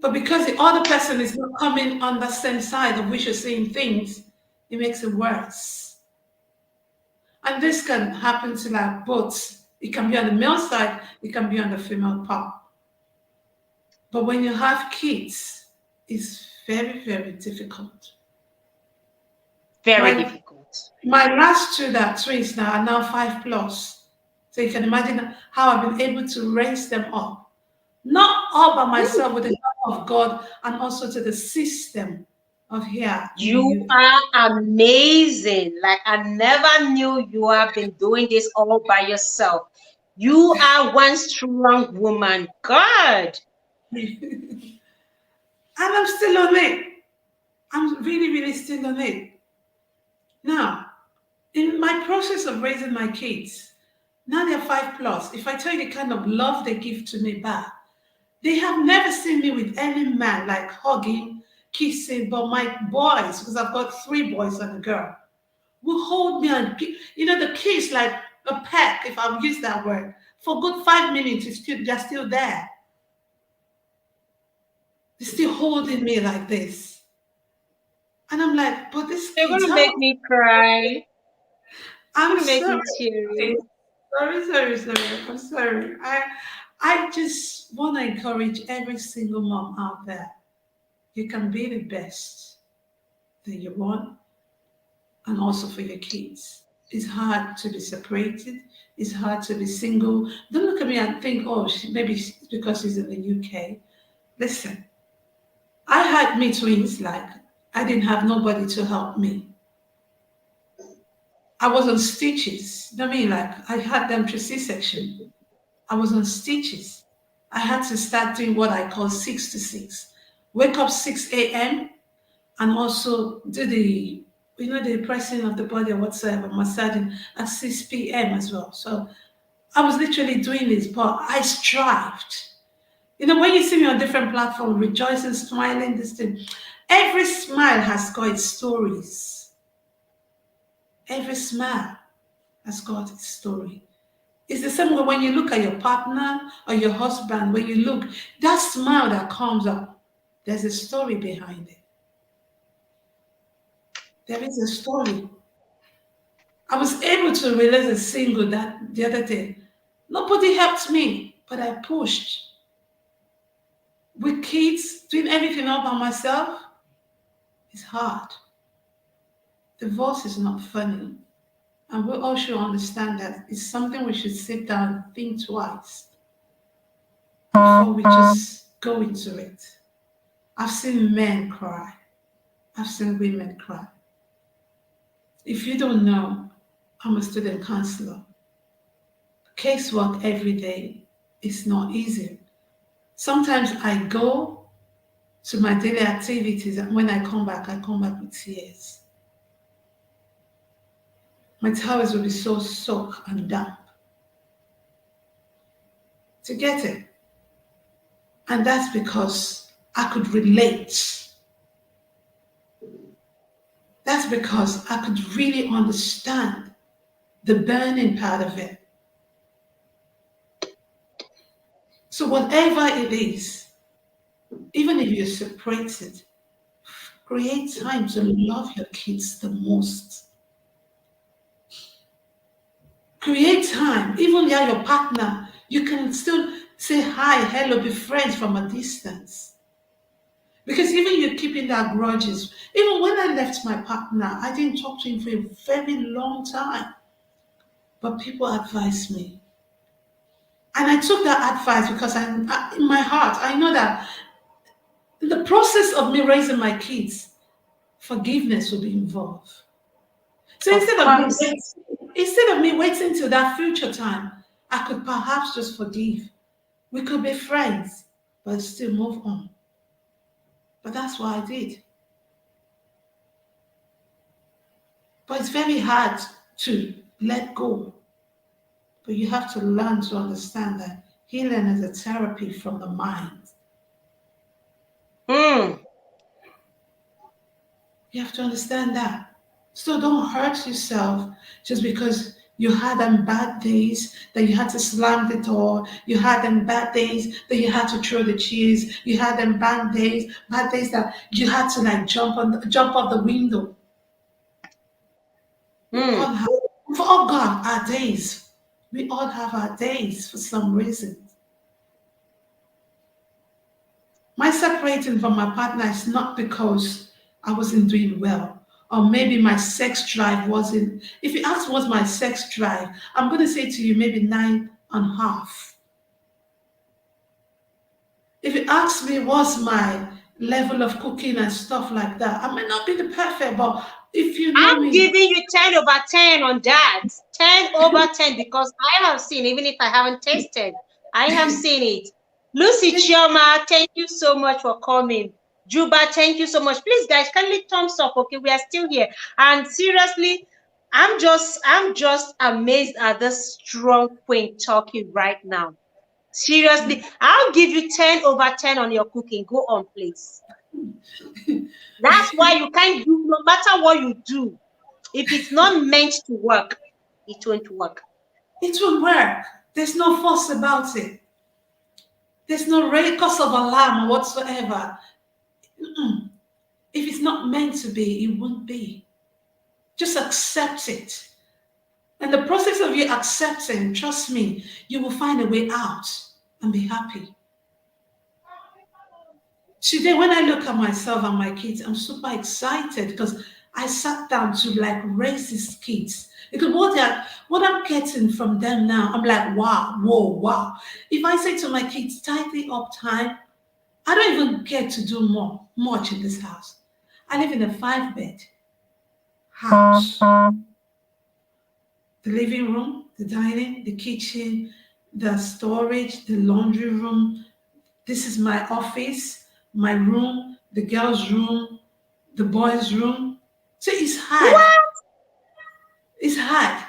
But because the other person is not coming on the same side of which you're saying things, it makes it worse. And this can happen to like both. It can be on the male side, it can be on the female part. But when you have kids, it's very, very difficult. Very My difficult. my last 2 that are twins now are now 5 plus. So you can imagine how I've been able to raise them up. Not all by myself, with the help of God and also to the system of here in the You UK. are amazing. Like I never knew you have been doing this all by yourself. You are one strong woman. God. And I'm still on it. I'm really, really still on it. Now, in my process of raising my kids, now they're 5 plus. If I tell you the kind of love they give to me back, they have never seen me with any man like hugging, kissing, but my boys, because I've got 3 boys and a girl, will hold me and the kiss like a peck, if I've used that word, for good 5 minutes. They're still there. They're still holding me like this. And I'm like, but these You're kids, gonna how? make me cry. I'm You're gonna make sorry. me teary. Sorry. I'm sorry. I just want to encourage every single mom out there. You can be the best that you want, and also for your kids. It's hard to be separated. It's hard to be single. Don't look at me and think, oh, maybe it's because she's in the UK. Listen, I had me twins, like, I didn't have nobody to help me. I was on stitches. You know what I mean? Like, I had them through C-section. I was on stitches. I had to start doing what I call 6 to 6. Wake up 6 a.m. and also do the pressing of the body or whatsoever, massaging at 6 p.m. as well. So I was literally doing this, but I strived. When you see me on different platforms, rejoicing, smiling, this thing, every smile has got its stories. Every smile has got its story. It's the same way when you look at your partner or your husband, when you look, that smile that comes up, there's a story behind it. There is a story. I was able to release a single that the other day. Nobody helped me, but I pushed. With kids, doing everything all by myself, it's hard. Divorce is not funny. And we all should understand that it's something we should sit down and think twice before we just go into it. I've seen men cry. I've seen women cry. If you don't know, I'm a student counselor. Casework every day is not easy. Sometimes I go to my daily activities, and when I come back with tears. My towels will be so soaked and damp to get it. And that's because I could relate. That's because I could really understand the burning part of it. So whatever it is, even if you're separated, create time to love your kids the most. Create time. Even if your partner, you can still say hi, hello, be friends from a distance. Because even you're keeping that grudges. Even when I left my partner, I didn't talk to him for a very long time. But people advised me. And I took that advice because in my heart, I know that in the process of me raising my kids, forgiveness will be involved. So instead of me waiting till that future time, I could perhaps just forgive. We could be friends, but still move on. But that's what I did. But it's very hard to let go. But you have to learn to understand that healing is a therapy from the mind. You have to understand that. So don't hurt yourself just because you had them bad days that you had to slam the door. You had them bad days that you had to throw the cheese. You had them bad days that you had to like jump off the window. For all God, our days. We all have our days for some reason. My separating from my partner is not because I wasn't doing well, or maybe my sex drive wasn't. If you ask what's my sex drive, I'm going to say to you maybe 9.5. If you ask me what's my level of cooking and stuff like that, I may not be the perfect, but if you know I'm me, giving you 10 over 10 on that. 10 over 10 because I have seen, even if I haven't tasted, I have seen it. Lucy Chioma, thank you so much for coming. Juba, thank you so much. Please, guys, kindly thumbs up, okay? We are still here. And seriously, I'm just amazed at this strong queen talking right now. Seriously, I'll give you 10 over 10 on your cooking. Go on, please. That's why you can't do, no matter what you do, if it's not meant to work, it won't work. It won't work. There's no fuss about it. There's no cause of alarm whatsoever. If it's not meant to be, it won't be. Just accept it. And the process of you accepting, trust me, you will find a way out and be happy. Today, when I look at myself and my kids, I'm super excited because I sat down to like raise these kids Because what I'm getting from them now, I'm like, wow, whoa, wow. If I say to my kids, tidy up time, I don't even get to do much in this house. I live in a 5-bed house. The living room, the dining, the kitchen, the storage, the laundry room. This is my office, my room, the girls' room, the boys' room. So it's hard. What? It's hard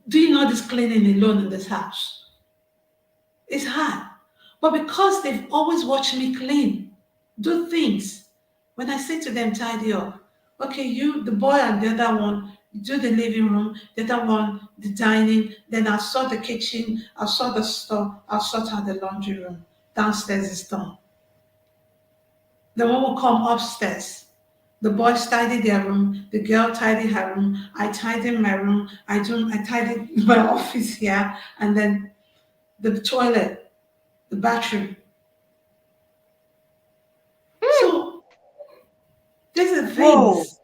doing all this cleaning alone in this house. It's hard. But because they've always watched me clean, do things, when I say to them, tidy up, okay, you, the boy and the other one, do the living room, the other one, the dining, then I'll sort the kitchen, I'll sort the store, I'll sort out the laundry room. Downstairs is done. The one will come upstairs. The boys tidy their room, the girl tidy her room, I tidy my room, I tidy my office here, and then the toilet, the bathroom. So these are Whoa. things.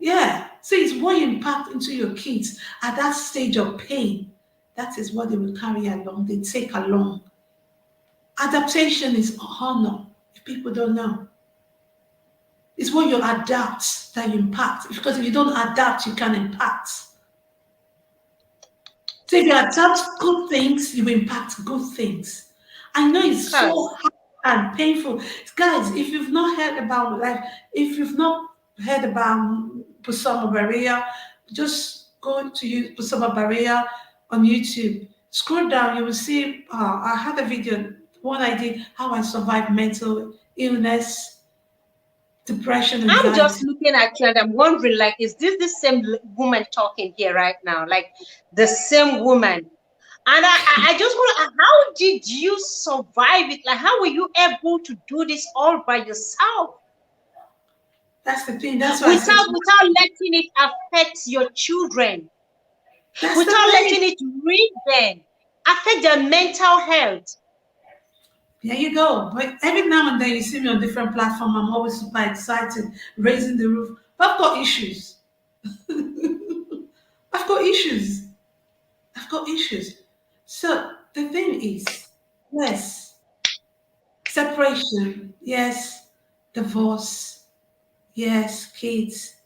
Yeah. So it's what you impact into your kids at that stage of pain. That is what they will carry along, they take along. Adaptation is honor, if people don't know. It's what you adapt that you impact. Because if you don't adapt, you can impact. So if you adapt good things, you impact good things. I know it's so Yes. hard and painful. Guys, if you've not heard about Busama Baria, just go to Busama Baria on YouTube. Scroll down, you will see I had a video, one I did, how I survived mental illness, depression, I'm just anxiety. looking at you and I'm wondering, like, is this the same woman talking here right now? Like, the same woman. And I just want to, how did you survive it? Like, how were you able to do this all by yourself That's the thing. That's why I said without letting it affect your children, that's the without thing. letting it read them, affect their mental health? There you go. But every now and then you see me on different platform. I'm always super excited, raising the roof. But I've got issues. I've got issues. I've got issues. So the thing is, yes, separation, yes, divorce, yes, kids,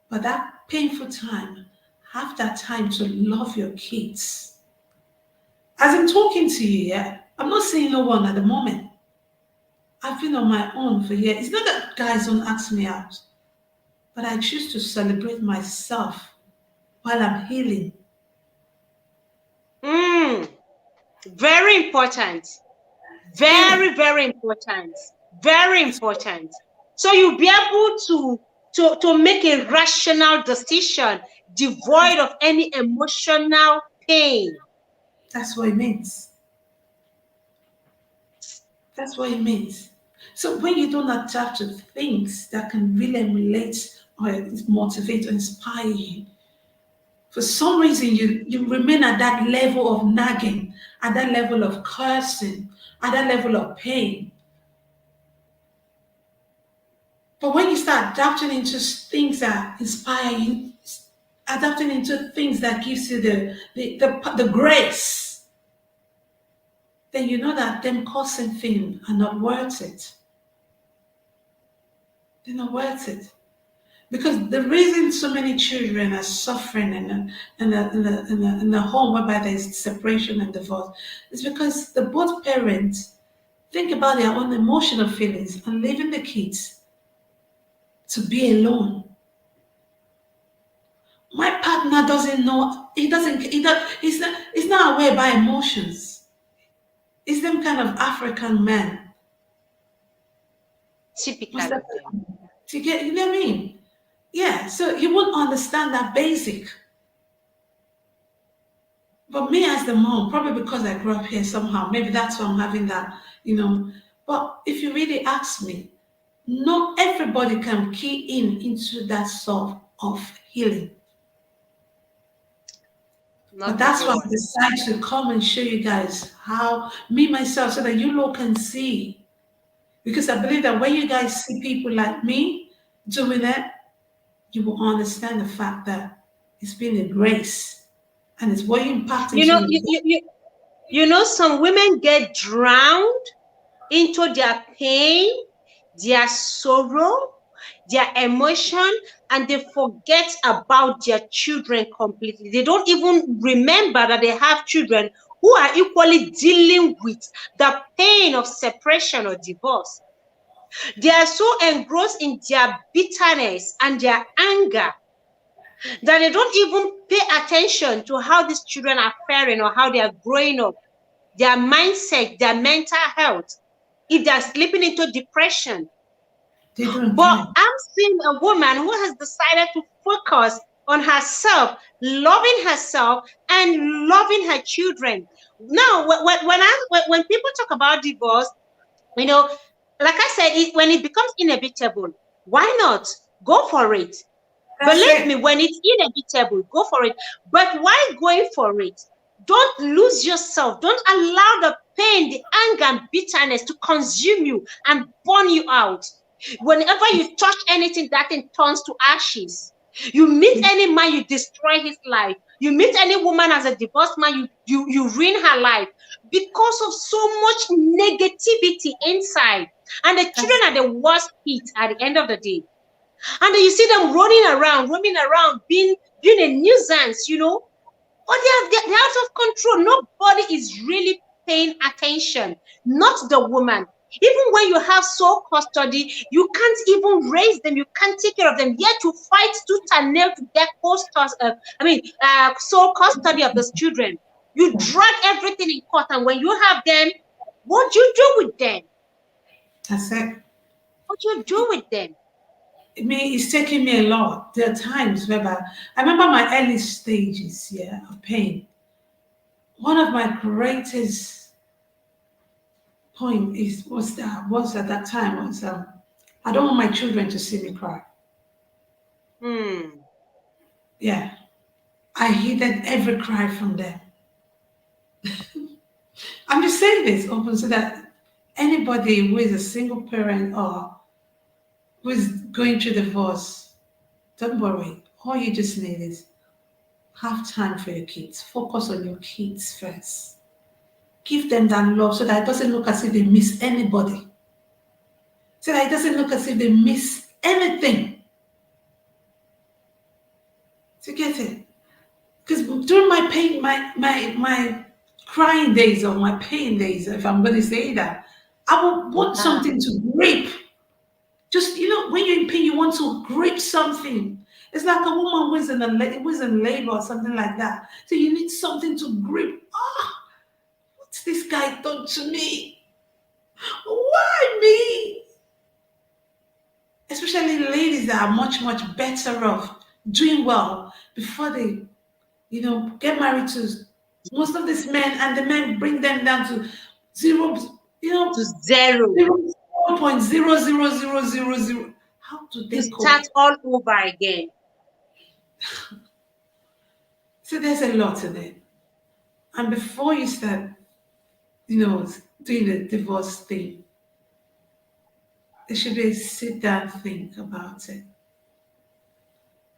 but that painful time, have that time to love your kids. As I'm talking to you, yeah, I'm not seeing no one at the moment. I've been on my own for years. It's not that guys don't ask me out, but I choose to celebrate myself while I'm healing. Mm, very important. Yeah, Very important. Very important. So you'll be able to make a rational decision devoid of any emotional pain. that's what it means. That's what it means. So when you don't adapt to things that can really relate or motivate or inspire you, for some reason you remain at that level of nagging, at that level of cursing, at that level of pain. But when you start adapting into things that inspire you, adapting into things that gives you the grace, then you know that them cursing things are not worth it. They're not worth it. Because the reason so many children are suffering in a home whereby there's separation and divorce is because the both parents think about their own emotional feelings and leaving the kids to be alone. My partner doesn't know, he's not aware by emotions. He's them kind of African man. What's Typical that? of them. You know what I mean? Yeah, so you won't understand that basic. But me as the mom, probably because I grew up here somehow, maybe that's why I'm having that. But if you really ask me, not everybody can key into that sort of healing. But Not that's why I everyone. decided to come and show you guys how me myself, so that you all can see. Because I believe that when you guys see people like me doing it, you will understand the fact that It's been a grace, and it's what impacting You know, you. some women get drowned into their pain, their sorrow, their emotion, and they forget about their children completely. They don't even remember that they have children who are equally dealing with the pain of separation or divorce. They are so engrossed in their bitterness and their anger that they don't even pay attention to how these children are faring or how they are growing up, their mindset, their mental health, if they're slipping into depression. They don't But care. I'm seeing a woman who has decided to focus on herself, loving herself, and loving her children. Now, when people talk about divorce, you know, like I said, when it becomes inevitable, why not go for it? That's Believe it. me, when it's inevitable, go for it. But why going for it? Don't lose yourself. Don't allow the pain, the anger, and bitterness to consume you and burn you out. Whenever you touch anything, that thing turns to ashes. You meet any man, you destroy his life. You meet any woman as a divorced man, you ruin her life because of so much negativity inside. And the children That's are the worst hit at the end of the day. And then you see them roaming around, being a nuisance, or they're out of control. Nobody is really paying attention, not the woman. Even when you have sole custody, you can't even raise them, you can't take care of them, yet you fight tooth and nail to get sole custody of those children. You drag everything in court, and when you have them, what do you do with them? that's it. What do you do with them? I mean, it's taken me a lot. There are times whereby I remember my early stages, yeah, of pain. One of my greatest point was at that time was I don't want my children to see me cry. Hmm. Yeah, I hated every cry from them. I'm just saying this open so that anybody who is a single parent or who is going through divorce, don't worry. All you just need is have time for your kids. Focus on your kids first. Give them that love so that it doesn't look as if they miss anybody. So that it doesn't look as if they miss anything. To get it. Because during my pain, my crying days or my pain days, if I'm going to say that, I would want Yeah. something to grip. Just when you're in pain, you want to grip something. It's like a woman who's in labor or something like that. So you need something to grip. What's this guy done to me? Why me? Especially ladies that are much, much better off doing well before they, get married to most of these men, and the men bring them down to zero, To zero. 0.00000. How do To they cope? start all over again. So there's a lot in it. And before you start, doing the divorce thing, there should be a sit down think about it.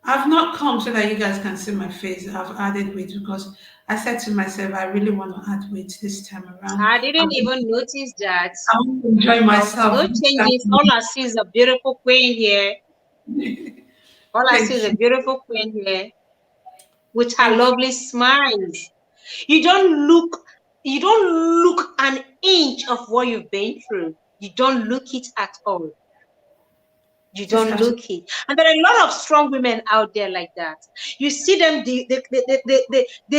I've not come so that you guys can see my face. I've added weight because I said to myself, I really want to add weight this time around. I didn't even notice that. I want to enjoy There was myself. no changes. All I see is a beautiful queen here. All I see is Thank a you. beautiful queen here with her Thank you. lovely smiles. You don't look an inch of what you've been through. You don't look it at all. You Just don't have to. look it. And there are a lot of strong women out there like that. You see them, they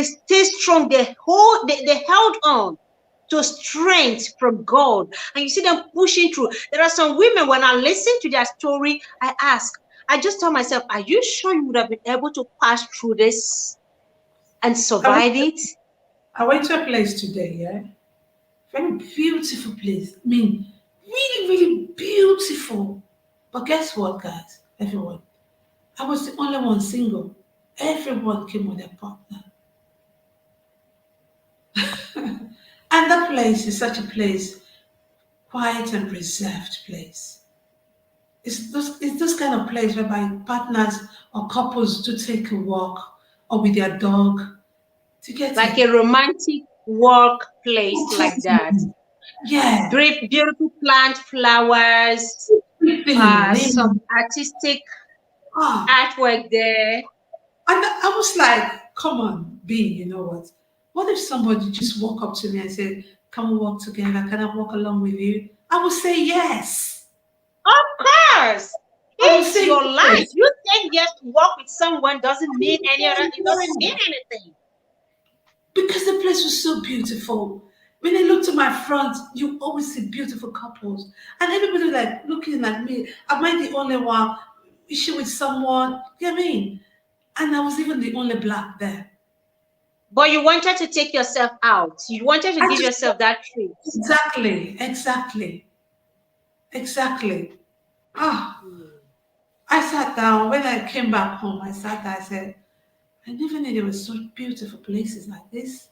stay strong, they held on to strength from God. And you see them pushing through. There are some women, when I listen to their story, I just tell myself, are you sure you would have been able to pass through this and I went, survive it? I went to a place today, yeah? Very beautiful place. I mean, really, really beautiful. But guess what, guys? Everyone. I was the only one single. Everyone came with their partner. And that place is such a place, quiet and preserved place. It's this kind of place whereby partners or couples do take a walk, or with their dog. To get Like it. a romantic workplace like that. Yeah. Beautiful plant, flowers, some artistic artwork there. And I was like, come on, B, you know what? What if somebody just walk up to me and said, can we walk together? Can I walk along with you? I would say yes. Of course. I would It's say your yes. life. You saying yes to walk with someone doesn't mean any other, it doesn't mean anything. Because the place was so beautiful. When I look to my front, you always see beautiful couples. And everybody like looking at me. Am I the only one? Is she with someone? You know what I mean? And I was even the only black there. But you wanted to take yourself out. You wanted to give yourself that treat. Exactly. I sat down. When I came back home, I sat there, I said, I never knew there were such beautiful places like this.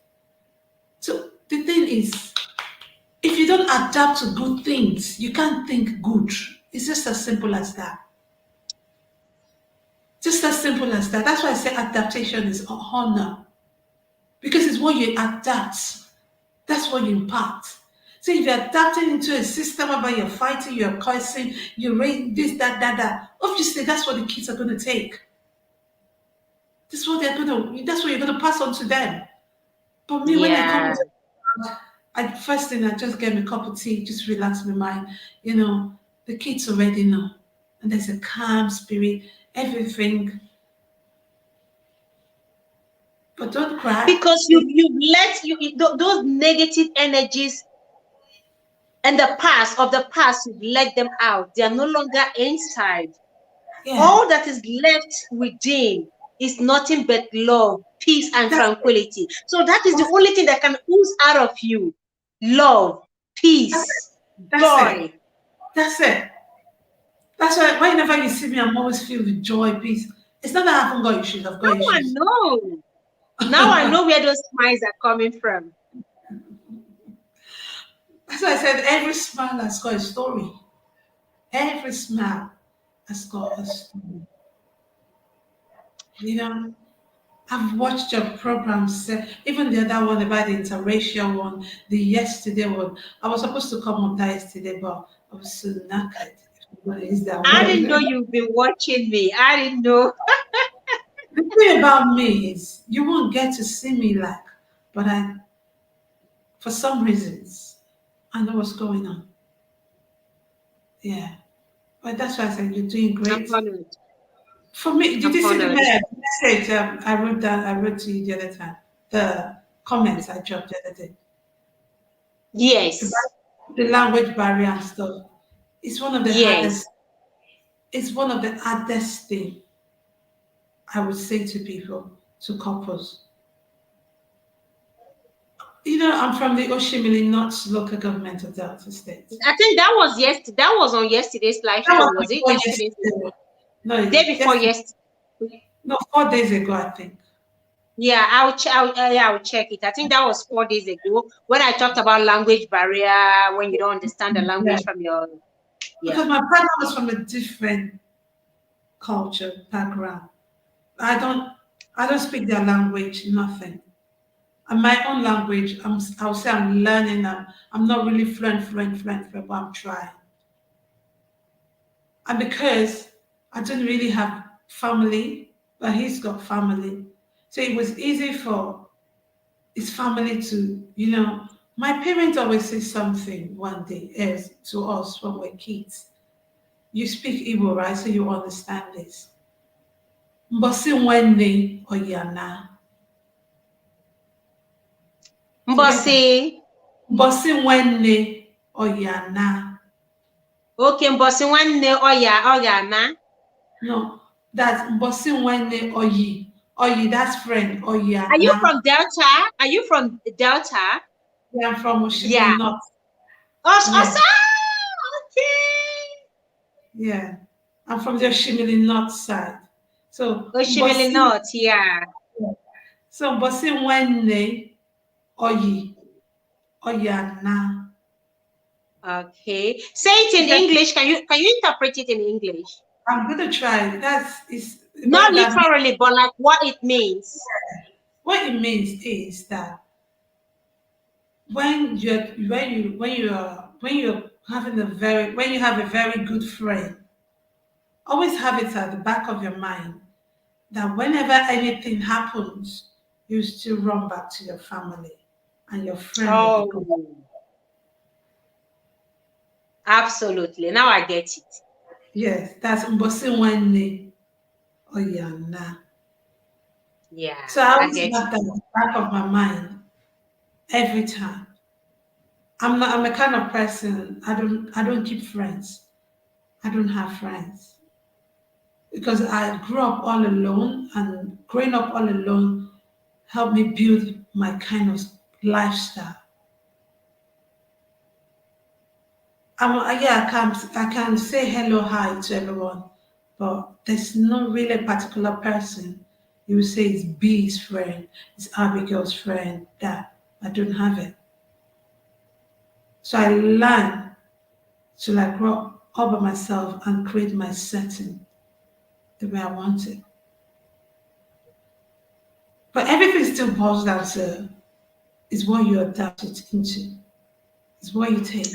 So the thing is, if you don't adapt to good things, you can't think good. It's just as simple as that. Just as simple as that. That's why I say adaptation is honor. Because it's what you adapt. That's what you impart. So if you're adapting into a system whereby you're fighting, you're cursing, you're raising this, that, obviously that's what the kids are going to take. That's what you're going to pass on to them. But me, when I come to first thing, I just get me a cup of tea, just relax my mind. You know, the kids already know. And there's a calm spirit, everything. But don't cry. Because you've let those negative energies and the past, you've let them out. They are no longer inside. Yeah. All that is left within is nothing but love, peace, and tranquility. So that is the only thing that can ooze out of you. Love, peace, joy. That's it. That's why whenever you see me, I'm always filled with joy, peace. It's not that I haven't got issues, I've got issues. I know. Now I know where those smiles are coming from. That's why I said every smile has got a story. Every smile has got a story. You know, I've watched your programs, even the other one about the interracial one, the yesterday one. I was supposed to come up there yesterday, but I was so knackered. I didn't know you've been watching me. I didn't know. The thing about me is you won't get to see me like, but for some reasons, I know what's going on. Yeah. But that's why I said you're doing great. For me, did you see the message I wrote to you the other time? The comments I dropped the other day. Yes. The language barrier and stuff. It's one of the hardest. It's one of the hardest things I would say to people, to couples. You know, I'm from the Oshimili North local government of Delta State. I think that was yesterday. That was on yesterday's live show. Was it yesterday? No, day before yesterday. No, 4 days ago, I think. Yeah, I'll check it. I think that was 4 days ago when I talked about language barrier, when you don't understand the language from your. Yeah. Because my partner was from a different culture background. I don't speak their language, nothing. And my own language, I'll say I'm learning. I'm not really fluent, but I'm trying. And because I didn't really have family, but he's got family, so it was easy for his family to, you know. My parents always say something one day as to us when we're kids. You speak Igbo, right? So you understand this. Mbosi wenne oyana. Mbosi wenne oyana. Okay, Mbosi wenne oyana. No, that's Mbosi wenne oyi. Oyi, that's friend. Oyana. Are you from Delta? Are you from Delta? Yeah, I'm from Oshimili North. Okay. Yeah, I'm from the Oshimili North side. So Oshimili North, yeah. So Mbosi wenne oyi oyana. Okay. Say it in English. Can you interpret it in English? I'm gonna try. Not literally, but like what it means. What it means is that when you have a very good friend, always have it at the back of your mind that whenever anything happens, you still run back to your family and your friend will become. Oh, absolutely. Now I get it. Yes, that's Mbosi Wenne Oyana. Yeah, So I I always get have it. that at the back of my mind every time. I'm a kind of person, I don't keep friends. I don't have friends. Because I grew up all alone, and growing up all alone helped me build my kind of lifestyle. Yeah, I can say hello, hi to everyone, but there's not really a particular person you would say is B's friend, is Abigail's friend. That I don't have it. So I learned to like grow up by myself and create my setting the way I want it. But everything still boils down to is what you adapt it into, is what you take.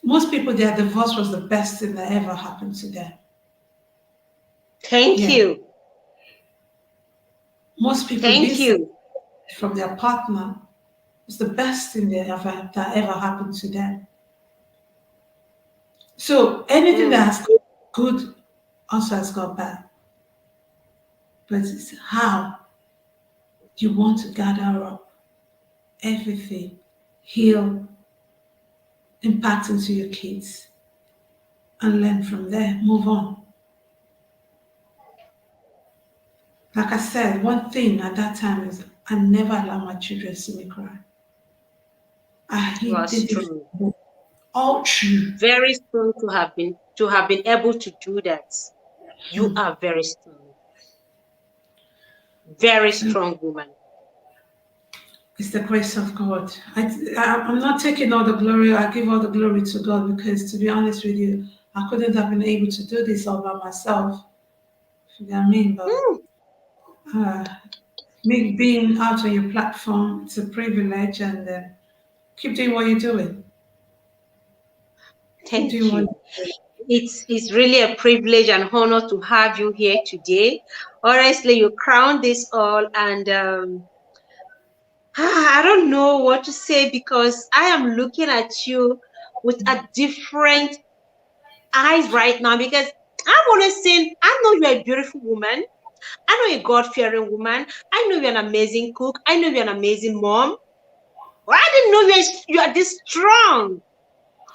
Most people, their divorce was the best thing that ever happened to them. Thank Yeah. you. Most people being Thank separated you. from their partner was the best thing that ever happened to them. So anything that Mm. has got good also has got bad. But it's how you want to gather up everything, heal, impact into your kids, and learn from there, move on. Like I said, one thing at that time is I never allow my children to see me cry. I Was hated it true. all through. Very strong to have been able to do that. You are very strong. Very So strong woman. it's the grace of God. I'm not taking all the glory. I give all the glory to God because, to be honest with you, I couldn't have been able to do this all by myself. You know what I mean? But Mm. uh, me being out on your platform, it's a privilege, and keep doing what you're doing. Keep Thank doing what you. It's really a privilege and honor to have you here today. Honestly, you crown this all, and I don't know what to say because I am looking at you with a different eyes right now because I'm only saying I know you're a beautiful woman. I know you're a God-fearing woman. I know you're an amazing cook. I know you're an amazing mom. But I didn't know you are this strong.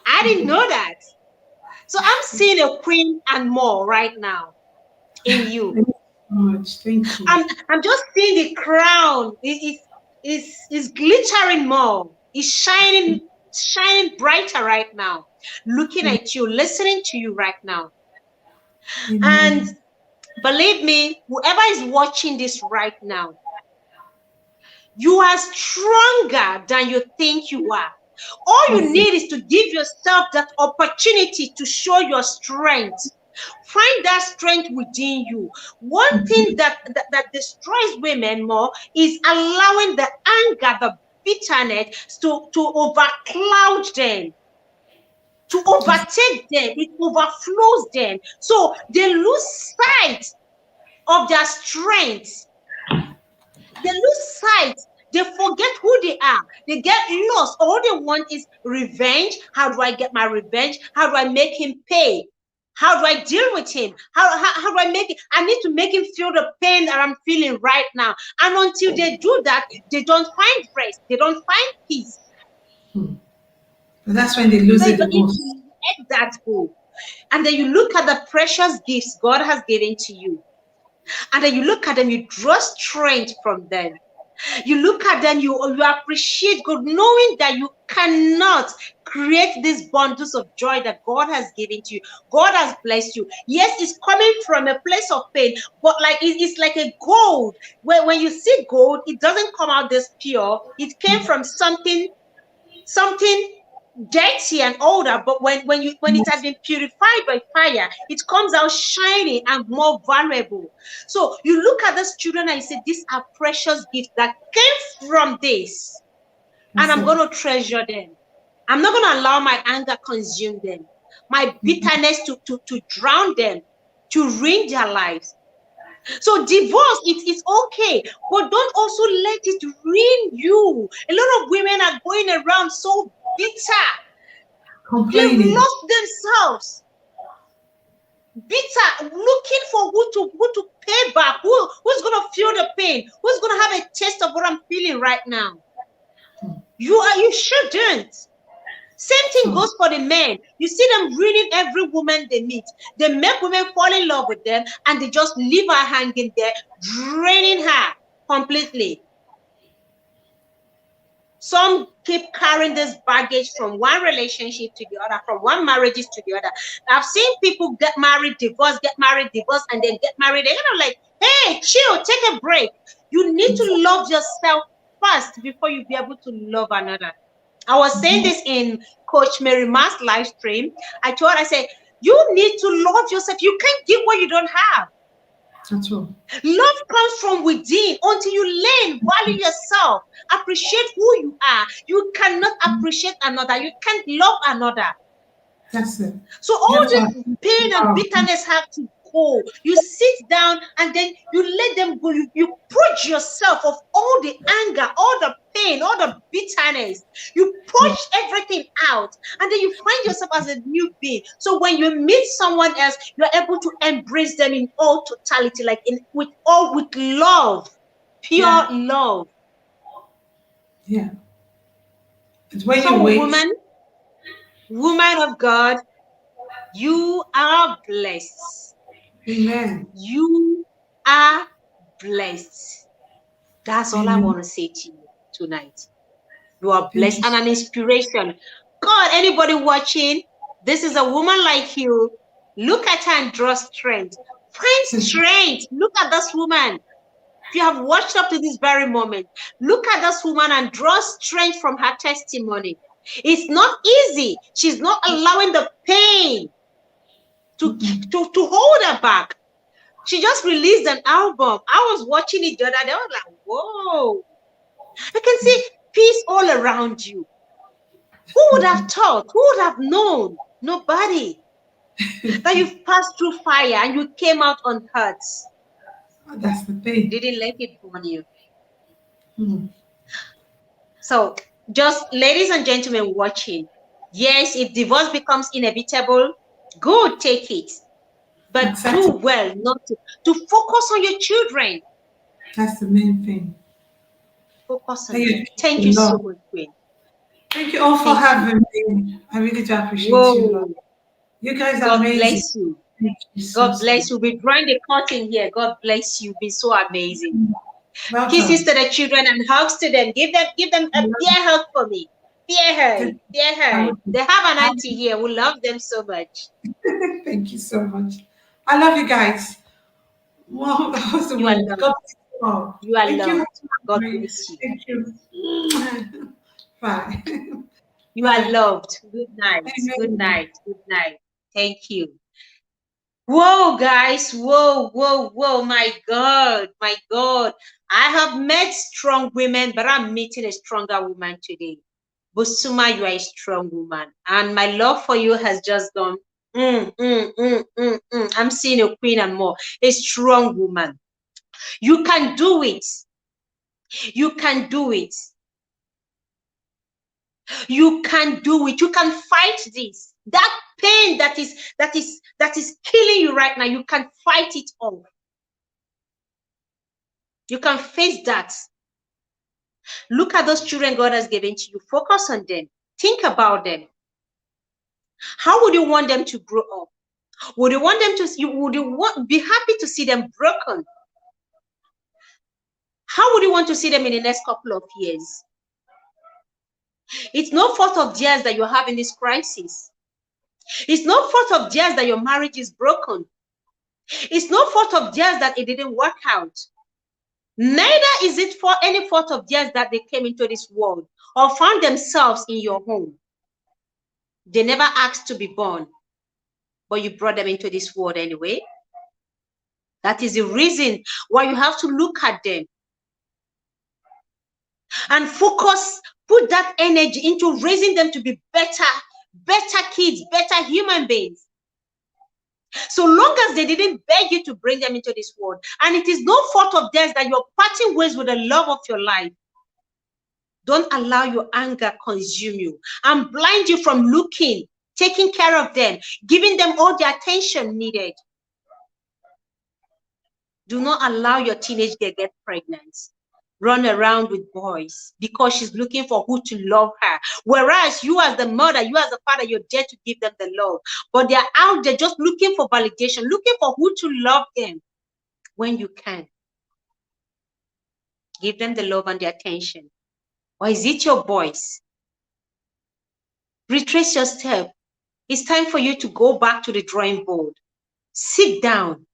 I didn't know that. So I'm seeing a queen and more right now in you. Thank you so much. Thank you. I'm just seeing the crown. It's glittering more. It's shining brighter right now. Looking at you, listening to you right now. And Amen. believe me, whoever is watching this right now, you are stronger than you think you are. All you Awesome. need is to give yourself that opportunity to show your strength. Find that strength within you. One thing that destroys women more is allowing the anger, the bitterness to overcloud them, to overtake them. It overflows them. So they lose sight of their strength. They lose sight. They forget who they are. They get lost. All they want is revenge. How do I get my revenge? How do I make him pay? How do I deal with him? How do I make it? I need to make him feel the pain that I'm feeling right now. And until they do that, they don't find rest. They don't find peace. But that's when they So lose it if the you most. let that go, and then you look at the precious gifts God has given to you, and then you look at them, you draw strength from them. You look at them, you appreciate God, knowing that you cannot create these bundles of joy that God has given to you. God has blessed you. Yes, it's coming from a place of pain, but like it's like a gold. When you see gold, it doesn't come out this pure. It came from something dirty and older, but when it has been purified by fire, it comes out shiny and more vulnerable. So you look at these children and you say, these are precious gifts that came from this, and I'm going to treasure them. I'm not going to allow my anger consume them, my bitterness to drown them, to ruin their lives. So divorce, it's okay, but don't also let it ruin you. A lot of women are going around so bitter. complaining. They've lost themselves. Bitter, looking for who to pay back, who's gonna feel the pain, who's gonna have a taste of what I'm feeling right now. You shouldn't. Same thing goes for the men. You see them ruining every woman they meet. They make women fall in love with them, and they just leave her hanging there, draining her completely. Some keep carrying this baggage from one relationship to the other, from one marriages to the other. I've seen people get married, divorce, and then get married. They're kind of like, hey, chill, take a break. You need to love yourself first before you be able to love another. I was saying this in Coach Mary Ma's live stream. I said, you need to love yourself. You can't give what you don't have. That's all. Love comes from within. Until you learn, value yourself, appreciate who you are, you cannot appreciate another. You can't love another. That's it. So all this pain and bitterness have to go. You sit down and then you let them go. You purge yourself of all the anger, all the pain, all the bitterness. You purge everything out, and then you find yourself as a new being. So when you meet someone else, you're able to embrace them in all totality, like with love, pure love. Yeah. It's when So you wait. woman of God, you are blessed. Amen. You are blessed. That's all I want to say to you tonight. You are blessed and an inspiration. God, anybody watching, this is a woman like you. Look at her and draw strength. Find strength. Look at this woman. If you have watched up to this very moment, look at this woman and draw strength from her testimony. It's not easy. She's not allowing the pain to hold her back. She just released an album. I was watching it the other day. I was like, whoa. I can see peace all around you. Who would have thought? Who would have known? Nobody. That you've passed through fire and you came out unhurt. That's the thing. Didn't let it burn you. So, just ladies and gentlemen watching, yes, if divorce becomes inevitable, go take it. But do well not to focus on your children. That's the main thing. Focus on them. Thank you so much, Queen. Thank you all for having me. I really do appreciate you. You guys are amazing. God bless you. God bless you. We're drawing the curtain here. God bless you. Be so amazing. Welcome. Kisses to the children and hugs to them. Give them a bear hug for me. Bear hug. Bear hug. They have an auntie here who loves them so much. Thank you so much. I love you guys. Wow, that was the one. You are loved. God bless you. Thank you. Bye. You are loved. Good night. Good night. Good night. Thank you. Whoa, guys. Whoa. My God. My God. I have met strong women, but I'm meeting a stronger woman today. Busuma, you are a strong woman. And my love for you has just gone, I'm seeing a queen and more. A strong woman. You can do it. You can do it. You can do it. You can fight this. That pain that is killing you right now, you can fight it off. You can face that. Look at those children God has given to you. Focus on them. Think about them. How would you want them to grow up? Would you want them to be happy to see them broken? How would you want to see them in the next couple of years? It's no fault of theirs that you're having this crisis. It's no fault of theirs that your marriage is broken. It's no fault of theirs that it didn't work out. Neither is it for any fault of theirs that they came into this world or found themselves in your home. They never asked to be born, but you brought them into this world anyway. That is the reason why you have to look at them and focus, put that energy into raising them to be better kids, better human beings. So long as they didn't beg you to bring them into this world, and it is no fault of theirs that you're parting ways with the love of your life, don't allow your anger consume you and blind you from looking, taking care of them, giving them all the attention needed. Do not allow your teenage girl get pregnant, run around with boys because she's looking for who to love her. Whereas you as the mother, you as the father, you're there to give them the love. But they're out there just looking for validation, looking for who to love them. When you can, give them the love and the attention. Or is it your boys? Retrace your step. It's time for you to go back to the drawing board. Sit down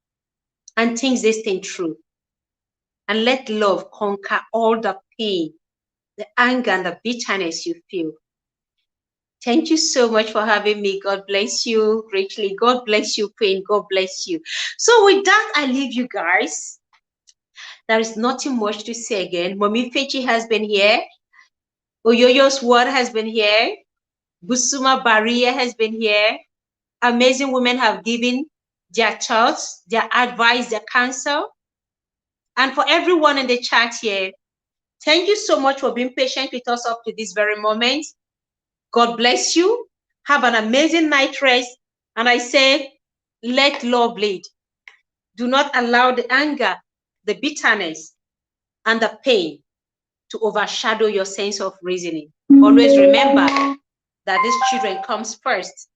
and think this thing through. And let love conquer all the pain, the anger, and the bitterness you feel. Thank you so much for having me. God bless you richly. God bless you, Queen. God bless you. So with that, I leave you guys. There is nothing much to say again. Mommy Fechi has been here. Oyoyo's word has been here. Busuma Baria has been here. Amazing women have given their thoughts, their advice, their counsel. And for everyone in the chat here, thank you so much for being patient with us up to this very moment. God bless you. Have an amazing night rest. And I say, let love lead. Do not allow the anger, the bitterness, and the pain to overshadow your sense of reasoning. Always remember that these children comes first.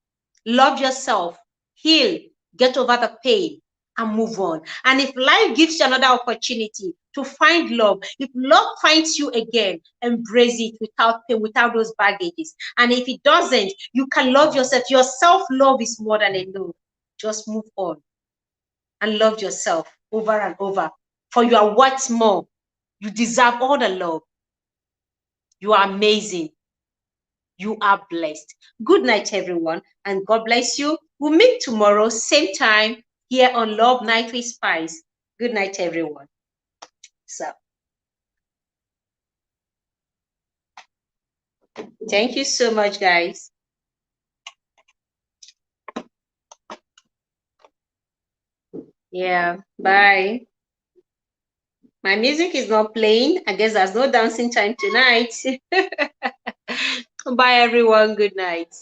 Love yourself, heal, get over the pain, and move on. And if life gives you another opportunity to find love, if love finds you again, embrace it without pain, without those baggages. And if it doesn't, you can love yourself. Your self-love is more than enough. Just move on and love yourself over and over. For you are worth more. You deserve all the love. You are amazing. You are blessed. Good night, everyone, and God bless you. We'll meet tomorrow, same time, here on Love Nightly Spice. Good night, everyone. So, thank you so much, guys. Yeah, bye. My music is not playing. I guess there's no dancing time tonight. Bye, everyone. Good night.